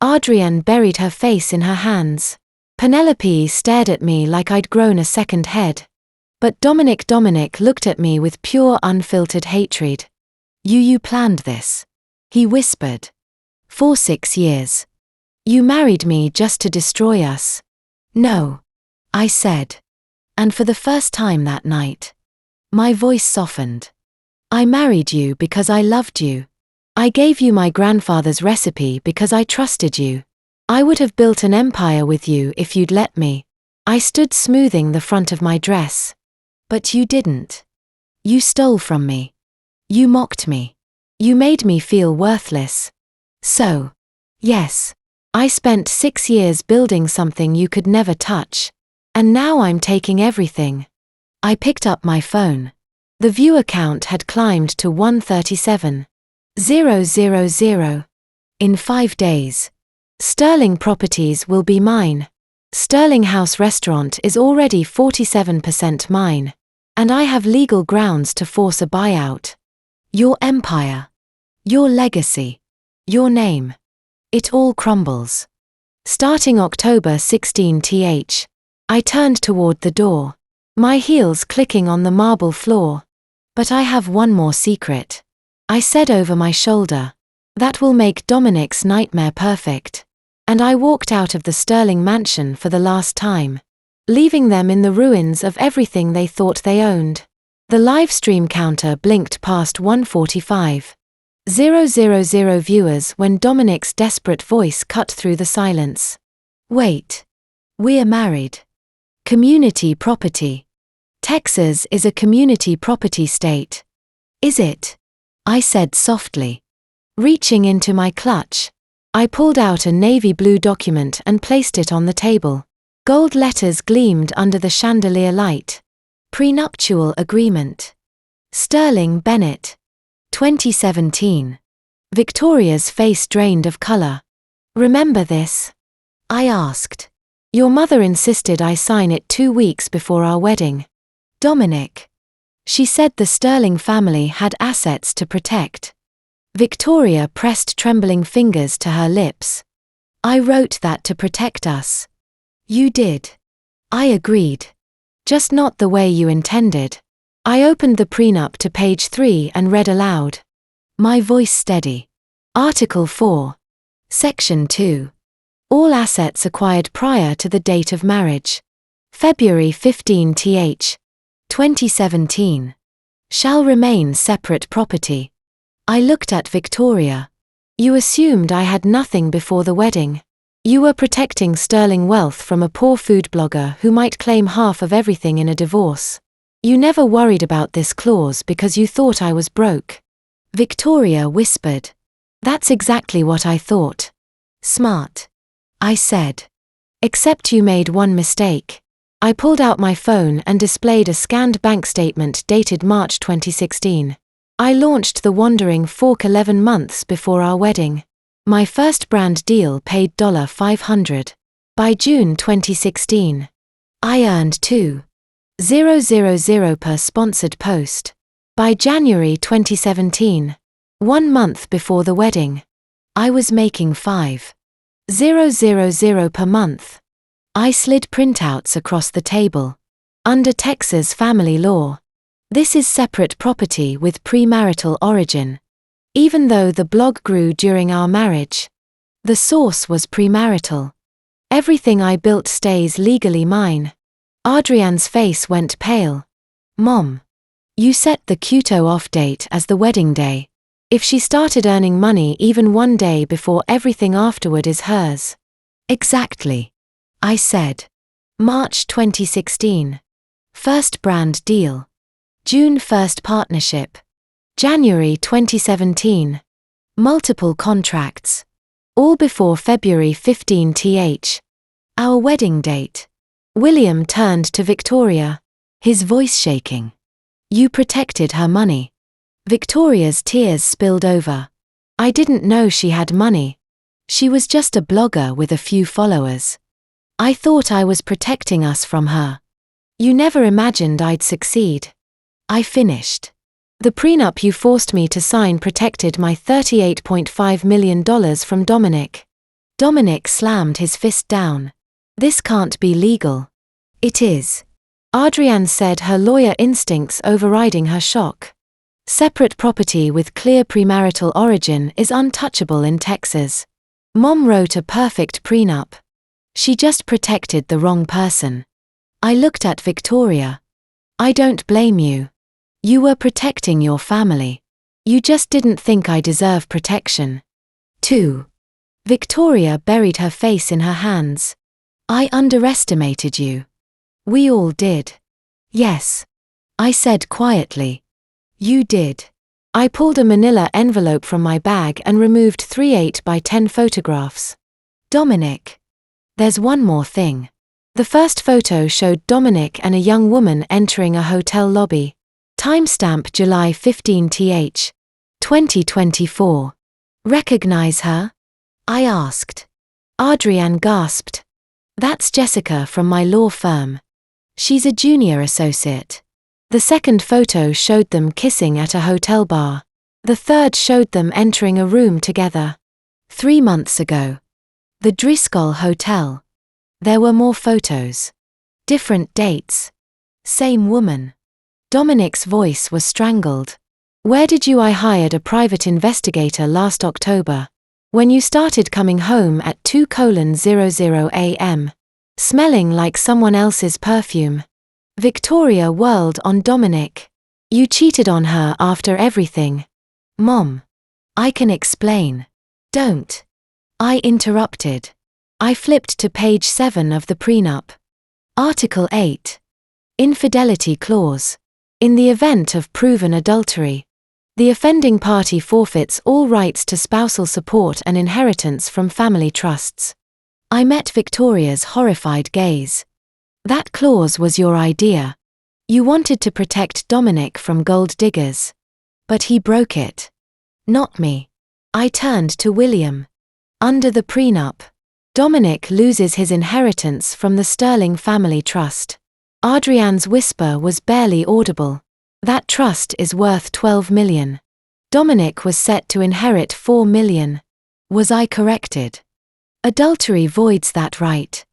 Adrienne buried her face in her hands. Penelope stared at me like I'd grown a second head. But Dominic looked at me with pure unfiltered hatred. You planned this, he whispered. For 6 years. You married me just to destroy us. No, I said. And for the first time that night, my voice softened. I married you because I loved you. I gave you my grandfather's recipe because I trusted you. I would have built an empire with you if you'd let me. I stood smoothing the front of my dress. But you didn't. You stole from me. You mocked me. You made me feel worthless. So, yes, I spent 6 years building something you could never touch. And now I'm taking everything. I picked up my phone. The viewer count had climbed to 137,000. In 5 days. Sterling Properties will be mine. Sterling House Restaurant is already 47% mine. And I have legal grounds to force a buyout. Your empire. Your legacy. Your name. It all crumbles. Starting October 16th, I turned toward the door, my heels clicking on the marble floor. But I have one more secret, I said over my shoulder. That will make Dominic's nightmare perfect. And I walked out of the Sterling mansion for the last time, leaving them in the ruins of everything they thought they owned. The live stream counter blinked past 145,000 viewers when Dominic's desperate voice cut through the silence. Wait. We're married. Community property. Texas is a community property state. Is it? I said softly. Reaching into my clutch, I pulled out a navy blue document and placed it on the table. Gold letters gleamed under the chandelier light. Prenuptial agreement. Sterling Bennett. 2017. Victoria's face drained of color. Remember this? I asked. Your mother insisted I sign it 2 weeks before our wedding. Dominic. She said the Sterling family had assets to protect. Victoria pressed trembling fingers to her lips. I wrote that to protect us. You did. I agreed. Just not the way you intended. I opened the prenup to page 3 and read aloud. My voice steady. Article 4. Section 2. All assets acquired prior to the date of marriage. February 15th, 2017. Shall remain separate property. I looked at Victoria. You assumed I had nothing before the wedding. You were protecting Sterling wealth from a poor food blogger who might claim half of everything in a divorce. You never worried about this clause because you thought I was broke. Victoria whispered. That's exactly what I thought. Smart. I said. Except you made one mistake. I pulled out my phone and displayed a scanned bank statement dated March 2016. I launched the Wandering Fork 11 months before our wedding. My first brand deal paid $500. By June 2016, I earned $2,000 per sponsored post. By January 2017, 1 month before the wedding, I was making $5,000 per month. I slid printouts across the table. Under Texas family law, this is separate property with premarital origin. Even though the blog grew during our marriage, the source was premarital. Everything I built stays legally mine. Adrian's face went pale. Mom. You set the Kyoto off date as the wedding day. If she started earning money even one day before, everything afterward is hers. Exactly. I said. March 2016. First brand deal. June 1st partnership. January 2017. Multiple contracts. All before February 15th. Our wedding date. William turned to Victoria, his voice shaking. You protected her money. Victoria's tears spilled over. I didn't know she had money. She was just a blogger with a few followers. I thought I was protecting us from her. You never imagined I'd succeed. I finished. The prenup you forced me to sign protected my $38.5 million from Dominic. Dominic slammed his fist down. This can't be legal. It is. Adrian said, her lawyer instincts overriding her shock. Separate property with clear premarital origin is untouchable in Texas. Mom wrote a perfect prenup. She just protected the wrong person. I looked at Victoria. I don't blame you. You were protecting your family. You just didn't think I deserve protection. 2. Victoria buried her face in her hands. I underestimated you. We all did. Yes. I said quietly. You did. I pulled a manila envelope from my bag and removed 3 8x10 photographs. Dominic. There's one more thing. The first photo showed Dominic and a young woman entering a hotel lobby. Timestamp July 15th. 2024. Recognize her? I asked. Adrian gasped. That's Jessica from my law firm. She's a junior associate. The second photo showed them kissing at a hotel bar. The third showed them entering a room together. 3 months ago. The Driscoll Hotel. There were more photos. Different dates. Same woman. Dominic's voice was strangled. Where did you? I hired a private investigator last October. When you started coming home at 2:00 a.m. Smelling like someone else's perfume. Victoria whirled on Dominic. You cheated on her after everything. Mom. I can explain. Don't. I interrupted. I flipped to page 7 of the prenup. Article 8. Infidelity clause. In the event of proven adultery, the offending party forfeits all rights to spousal support and inheritance from family trusts. I met Victoria's horrified gaze. That clause was your idea. You wanted to protect Dominic from gold diggers. But he broke it. Not me. I turned to William. Under the prenup, Dominic loses his inheritance from the Sterling family trust. Adrian's whisper was barely audible. That trust is worth $12 million. Dominic was set to inherit $4 million. Was I corrected? Adultery voids that right.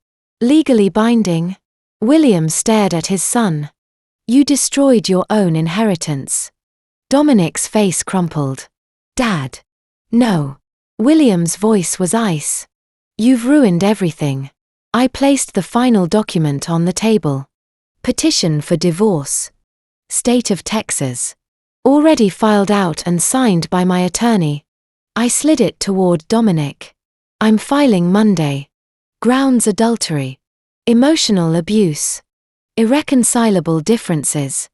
Legally binding. William stared at his son. You destroyed your own inheritance. Dominic's face crumpled. Dad. No. William's voice was ice. You've ruined everything. I placed the final document on the table. Petition for divorce. State of Texas. Already filed out and signed by my attorney. I slid it toward Dominic. I'm filing Monday. Grounds adultery. Emotional abuse. Irreconcilable differences.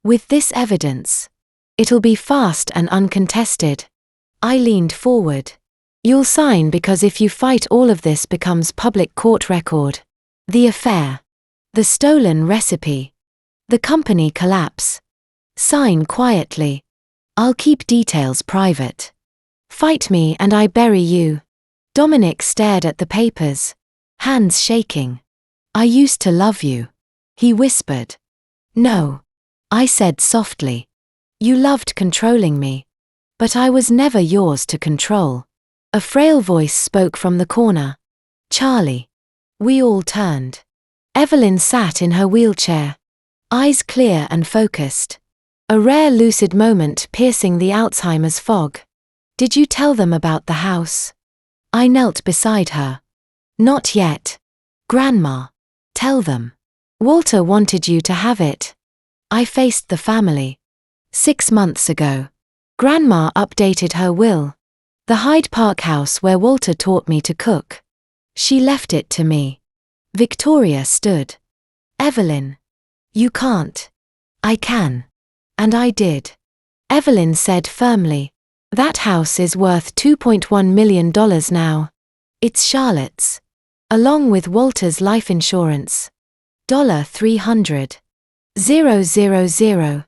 With this evidence, it'll be fast and uncontested. I leaned forward. You'll sign because if you fight, all of this becomes public court record. The affair. The stolen recipe. The company collapse. Sign quietly. I'll keep details private. Fight me and I bury you. Dominic stared at the papers, hands shaking. I used to love you, he whispered. No, I said softly. You loved controlling me. But I was never yours to control. A frail voice spoke from the corner. Charlie. We all turned. Evelyn sat in her wheelchair, eyes clear and focused. A rare lucid moment piercing the Alzheimer's fog. Did you tell them about the house? I knelt beside her. Not yet. Grandma. Tell them. Walter wanted you to have it. I faced the family. 6 months ago. Grandma updated her will. The Hyde Park house where Walter taught me to cook. She left it to me. Victoria stood. Evelyn. You can't. I can. And I did. Evelyn said firmly. That house is worth $2.1 million now. It's Charlotte's. Along with Walter's life insurance. $300,000.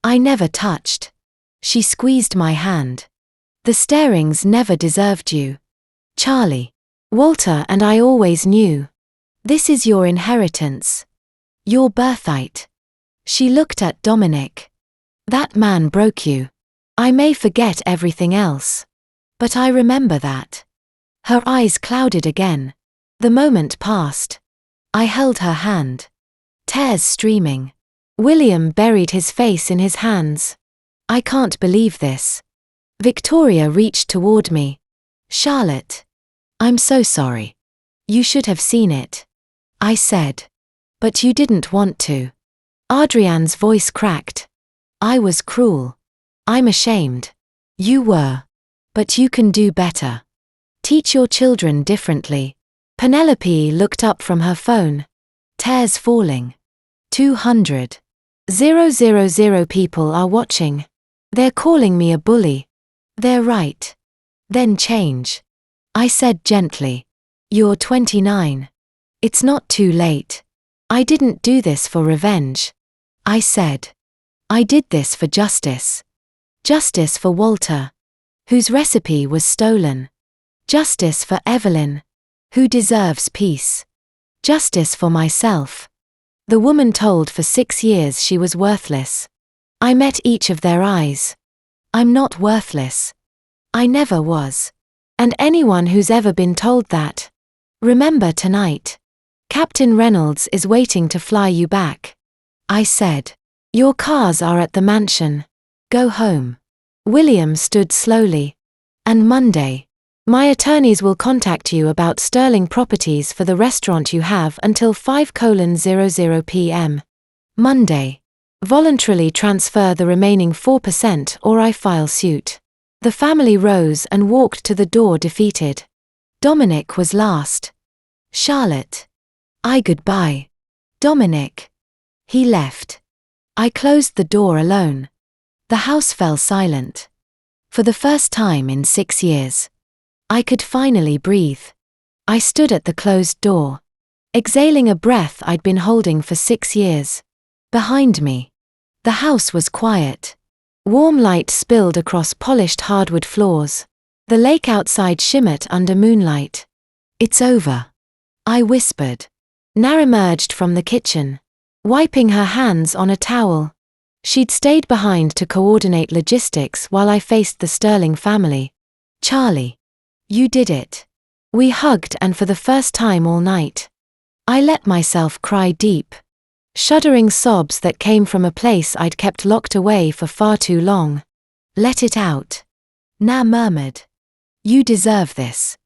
I never touched. She squeezed my hand. The Starings never deserved you. Charlie. Walter and I always knew. This is your inheritance. Your birthright. She looked at Dominic. That man broke you. I may forget everything else. But I remember that. Her eyes clouded again. The moment passed. I held her hand. Tears streaming. William buried his face in his hands. I can't believe this. Victoria reached toward me. Charlotte. I'm so sorry. You should have seen it. I said. But you didn't want to. Adrian's voice cracked. I was cruel. I'm ashamed. You were. But you can do better. Teach your children differently. Penelope looked up from her phone. Tears falling. 200,000 people are watching. They're calling me a bully. They're right. Then change. I said gently. You're 29. It's not too late. I didn't do this for revenge. I said. I did this for justice. Justice for Walter, whose recipe was stolen. Justice for Evelyn, who deserves peace. Justice for myself. The woman told for 6 years she was worthless. I met each of their eyes. I'm not worthless. I never was. And anyone who's ever been told that. Remember tonight. Captain Reynolds is waiting to fly you back. I said. Your cars are at the mansion. Go home. William stood slowly. And Monday. My attorneys will contact you about Sterling Properties for the restaurant you have until 5:00 p.m. Monday. Voluntarily transfer the remaining 4% or I file suit. The family rose and walked to the door defeated. Dominic was last. Charlotte. I goodbye. Dominic. He left. I closed the door alone. The house fell silent. For the first time in 6 years. I could finally breathe. I stood at the closed door, exhaling a breath I'd been holding for 6 years. Behind me. The house was quiet. Warm light spilled across polished hardwood floors. The lake outside shimmered under moonlight. It's over. I whispered. Nara emerged from the kitchen, wiping her hands on a towel. She'd stayed behind to coordinate logistics while I faced the Sterling family. Charlie. You did it. We hugged and for the first time all night. I let myself cry deep. Shuddering sobs that came from a place I'd kept locked away for far too long. Let it out. Na murmured. You deserve this.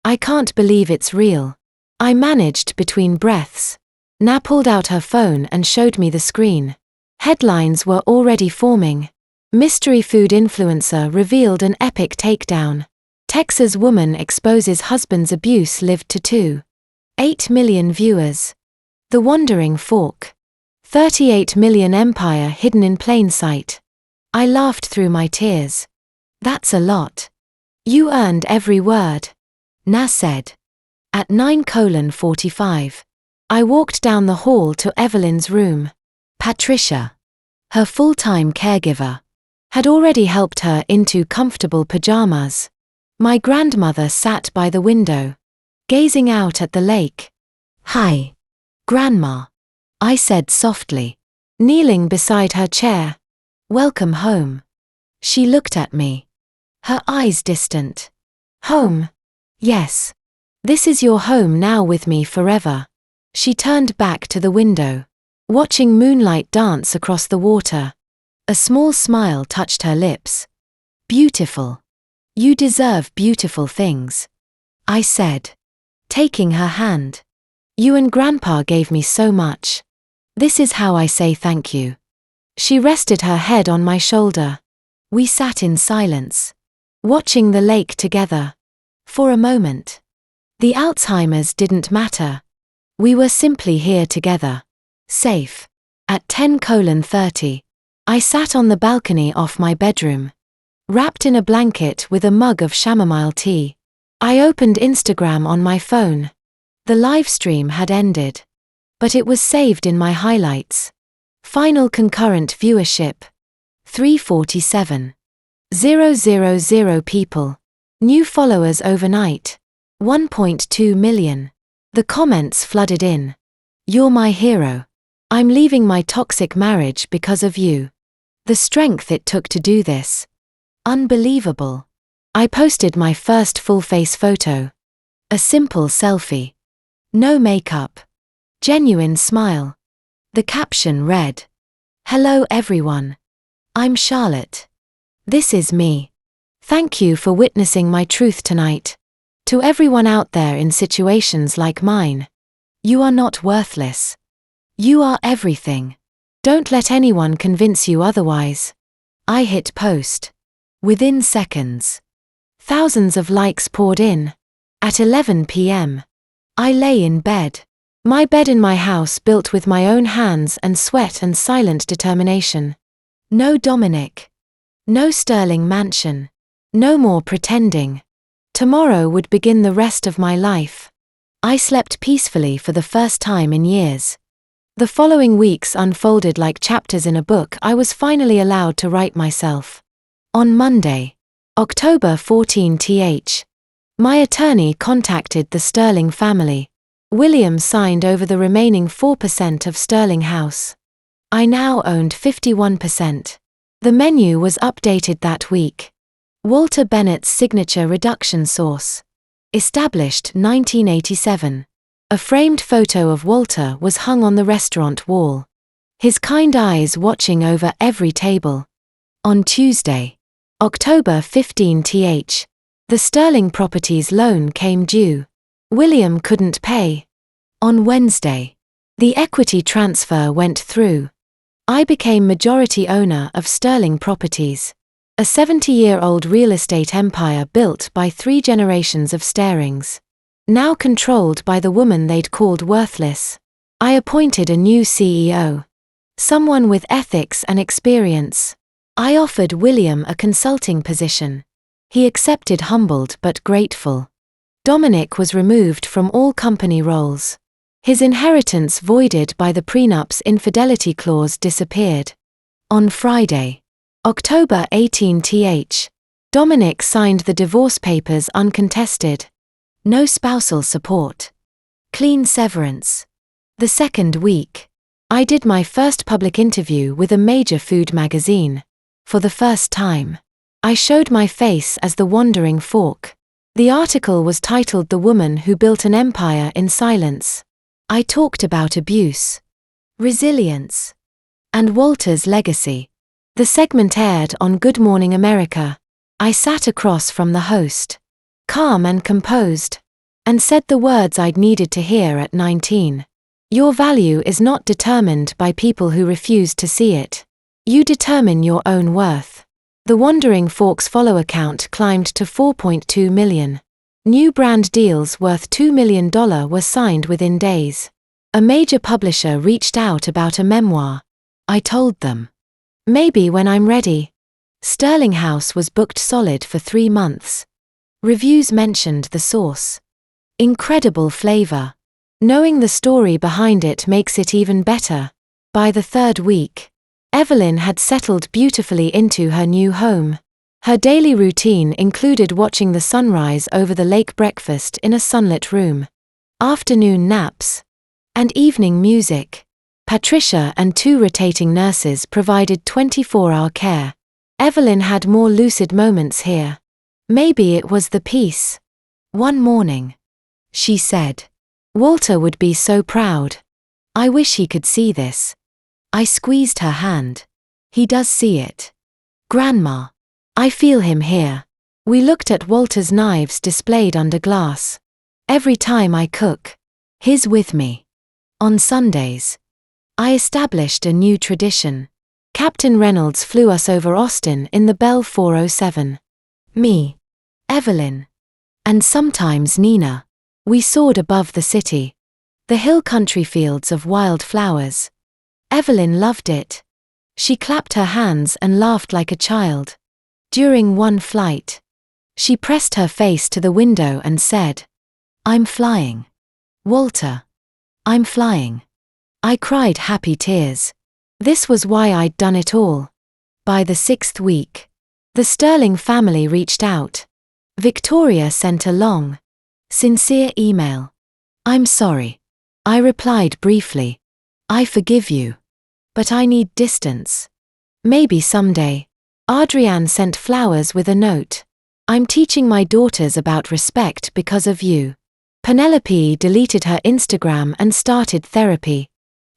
I can't believe it's real. I managed between breaths. Na pulled out her phone and showed me the screen. Headlines were already forming. Mystery food influencer revealed an epic takedown. Texas woman exposes husband's abuse lived to 2.8 million viewers. The Wandering Fork. 38 million empire hidden in plain sight. I laughed through my tears. That's a lot. You earned every word. Na said. At 9:45. I walked down the hall to Evelyn's room. Patricia, her full-time caregiver, had already helped her into comfortable pajamas. My grandmother sat by the window, gazing out at the lake. Hi, Grandma, I said softly, kneeling beside her chair. Welcome home. She looked at me, her eyes distant. Home? Yes. This is your home now with me forever. She turned back to the window, watching moonlight dance across the water. A small smile touched her lips. Beautiful. You deserve beautiful things, I said, taking her hand. You and Grandpa gave me so much. This is how I say thank you. She rested her head on my shoulder. We sat in silence, watching the lake together. For a moment. The Alzheimer's didn't matter. We were simply here together. Safe. At 10:30, I sat on the balcony off my bedroom, wrapped in a blanket with a mug of chamomile tea. I opened Instagram on my phone. The live stream had ended, but it was saved in my highlights. Final concurrent viewership. 347,000 people. New followers overnight. 1.2 million. The comments flooded in. You're my hero. I'm leaving my toxic marriage because of you. The strength it took to do this. Unbelievable. I posted my first full-face photo. A simple selfie. No makeup. Genuine smile. The caption read, "Hello everyone. I'm Charlotte. This is me. Thank you for witnessing my truth tonight. To everyone out there in situations like mine, you are not worthless. You are everything. Don't let anyone convince you otherwise." I hit post. Within seconds, thousands of likes poured in. At 11 p.m., I lay in bed. My bed in my house built with my own hands and sweat and silent determination. No Dominic. No Sterling mansion. No more pretending. Tomorrow would begin the rest of my life. I slept peacefully for the first time in years. The following weeks unfolded like chapters in a book I was finally allowed to write myself. On Monday, October 14th, my attorney contacted the Sterling family. William signed over the remaining 4% of Sterling House. I now owned 51%. The menu was updated that week. Walter Bennett's signature reduction sauce. Established 1987. A framed photo of Walter was hung on the restaurant wall. His kind eyes watching over every table. On Tuesday, October 15th, the Sterling Properties loan came due. William couldn't pay. On Wednesday, the equity transfer went through. I became majority owner of Sterling Properties, a 70-year-old real estate empire built by 3 generations of Sterlings. Now controlled by the woman they'd called worthless. I appointed a new CEO. Someone with ethics and experience. I offered William a consulting position. He accepted, humbled but grateful. Dominic was removed from all company roles. His inheritance voided by the prenup's infidelity clause disappeared. On Friday, October 18th, Dominic signed the divorce papers uncontested. No spousal support. Clean severance. The second week, I did my first public interview with a major food magazine. For the first time, I showed my face as the wandering fork. The article was titled "The Woman Who Built an Empire in Silence." I talked about abuse, resilience, and Walter's legacy. The segment aired on Good Morning America. I sat across from the host, calm and composed, and said the words I'd needed to hear at 19. Your value is not determined by people who refuse to see it. You determine your own worth. The Wandering Fork's follower count climbed to 4.2 million. New brand deals worth $2 million were signed within days. A major publisher reached out about a memoir. I told them, maybe when I'm ready. Sterling House was booked solid for 3 months. Reviews mentioned the sauce. Incredible flavor. Knowing the story behind it makes it even better. By the 3rd week, Evelyn had settled beautifully into her new home. Her daily routine included watching the sunrise over the lake, breakfast in a sunlit room, afternoon naps, and evening music. Patricia and 2 rotating nurses provided 24-hour care. Evelyn had more lucid moments here. Maybe it was the peace. One morning, she said, "Walter would be so proud. I wish he could see this." I squeezed her hand. He does see it. Grandma. I feel him here. We looked at Walter's knives displayed under glass. Every time I cook, his with me. On Sundays, I established a new tradition. Captain Reynolds flew us over Austin in the Bell 407. Me, Evelyn, and sometimes Nina. We soared above the city. The hill country fields of wild flowers. Evelyn loved it. She clapped her hands and laughed like a child. During one flight, she pressed her face to the window and said, "I'm flying. Walter, I'm flying." I cried happy tears. This was why I'd done it all. By the 6th week, the Sterling family reached out. Victoria sent a long, sincere email. "I'm sorry." I replied briefly. "I forgive you. But I need distance. Maybe someday." Adrienne sent flowers with a note. "I'm teaching my daughters about respect because of you." Penelope deleted her Instagram and started therapy.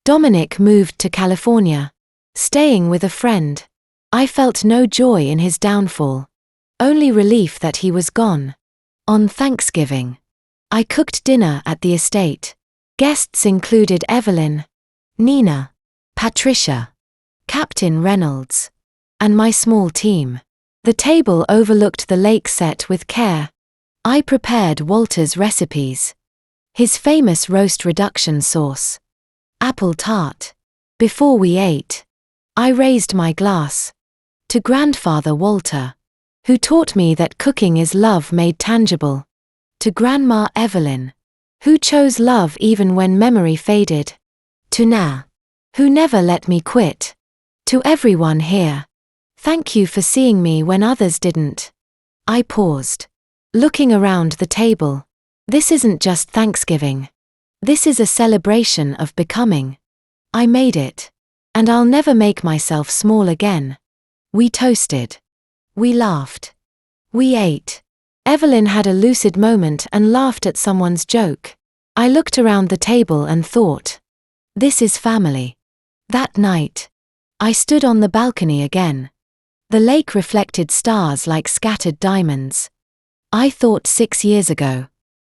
Dominic moved to California, staying with a friend. I felt no joy in his downfall, only relief that he was gone. On Thanksgiving, I cooked dinner at the estate. Guests included Evelyn, Nina, Patricia, Captain Reynolds, and my small team. The table overlooked the lake set with care. I prepared Walter's recipes. His famous roast reduction sauce. Apple tart. Before we ate, I raised my glass to Grandfather Walter, who taught me that cooking is love made tangible. To Grandma Evelyn, who chose love even when memory faded. To Na, who never let me quit. To everyone here, thank you for seeing me when others didn't. I paused, looking around the table. This isn't just Thanksgiving. This is a celebration of becoming. I made it, and I'll never make myself small again. We toasted. We laughed. We ate. Evelyn had a lucid moment and laughed at someone's joke. I looked around the table and thought, this is family. That night, I stood on the balcony again. The lake reflected stars like scattered diamonds. I thought 6 years ago,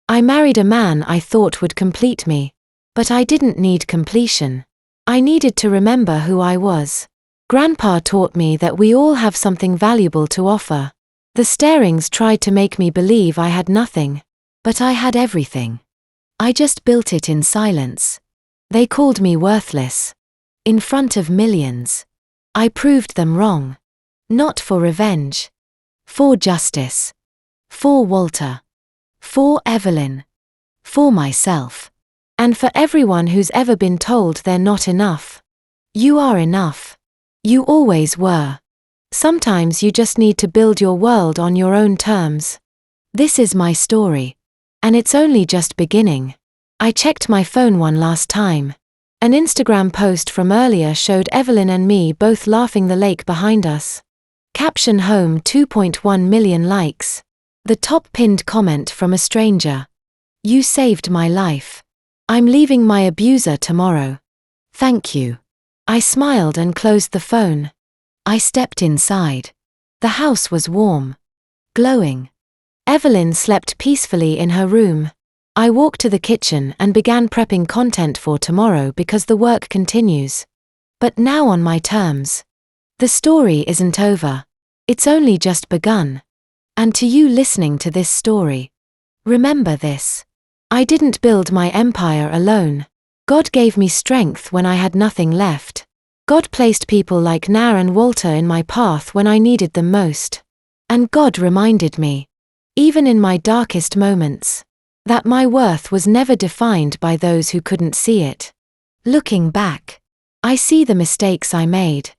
I married a man I thought would complete me. But I didn't need completion. I needed to remember who I was. Grandpa taught me that we all have something valuable to offer. The Starings tried to make me believe I had nothing. But I had everything. I just built it in silence. They called me worthless. In front of millions. I proved them wrong. Not for revenge. For justice. For Walter. For Evelyn. For myself. And for everyone who's ever been told they're not enough. You are enough. You always were. Sometimes you just need to build your world on your own terms. This is my story. And it's only just beginning. I checked my phone one last time. An Instagram post from earlier showed Evelyn and me both laughing, the lake behind us. Caption home 2.1 million likes. The top pinned comment from a stranger. You saved my life. I'm leaving my abuser tomorrow. Thank you. I smiled and closed the phone. I stepped inside. The house was warm. Glowing. Evelyn slept peacefully in her room. I walked to the kitchen and began prepping content for tomorrow because the work continues. But now on my terms. The story isn't over. It's only just begun. And to you listening to this story, remember this. I didn't build my empire alone. God gave me strength when I had nothing left. God placed people like Na and Walter in my path when I needed them most. And God reminded me, even in my darkest moments, that my worth was never defined by those who couldn't see it. Looking back, I see the mistakes I made.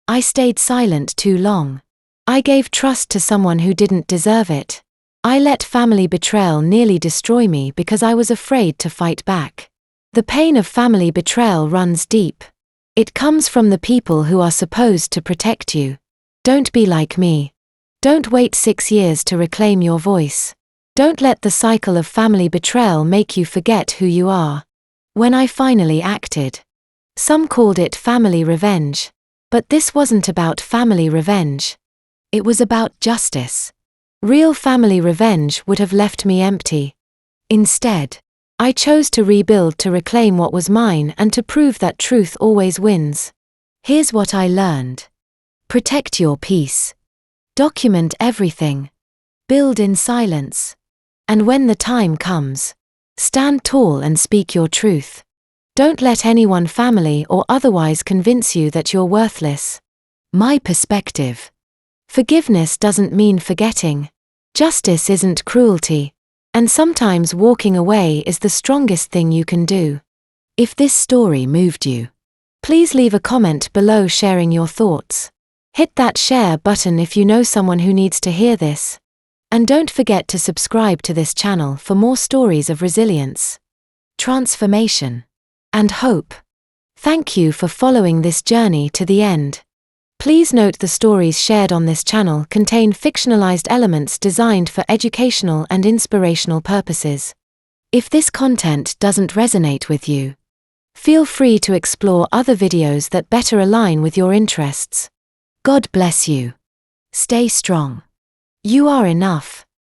I stayed silent too long. I gave trust to someone who didn't deserve it. I let family betrayal nearly destroy me because I was afraid to fight back. The pain of family betrayal runs deep. It comes from the people who are supposed to protect you. Don't be like me. Don't wait 6 years to reclaim your voice. Don't let the cycle of family betrayal make you forget who you are. When I finally acted, some called it family revenge. But this wasn't about family revenge. It was about justice. Real family revenge would have left me empty. Instead, I chose to rebuild to reclaim what was mine and to prove that truth always wins. Here's what I learned. Protect your peace. Document everything. Build in silence. And when the time comes, stand tall and speak your truth. Don't let anyone, family or otherwise, convince you that you're worthless. My perspective. Forgiveness doesn't mean forgetting. Justice isn't cruelty. And sometimes walking away is the strongest thing you can do. If this story moved you, please leave a comment below sharing your thoughts. Hit that share button if you know someone who needs to hear this. And don't forget to subscribe to this channel for more stories of resilience, transformation, and hope. Thank you for following this journey to the end. Please note the stories shared on this channel contain fictionalized elements designed for educational and inspirational purposes. If this content doesn't resonate with you, feel free to explore other videos that better align with your interests. God bless you. Stay strong. You are enough.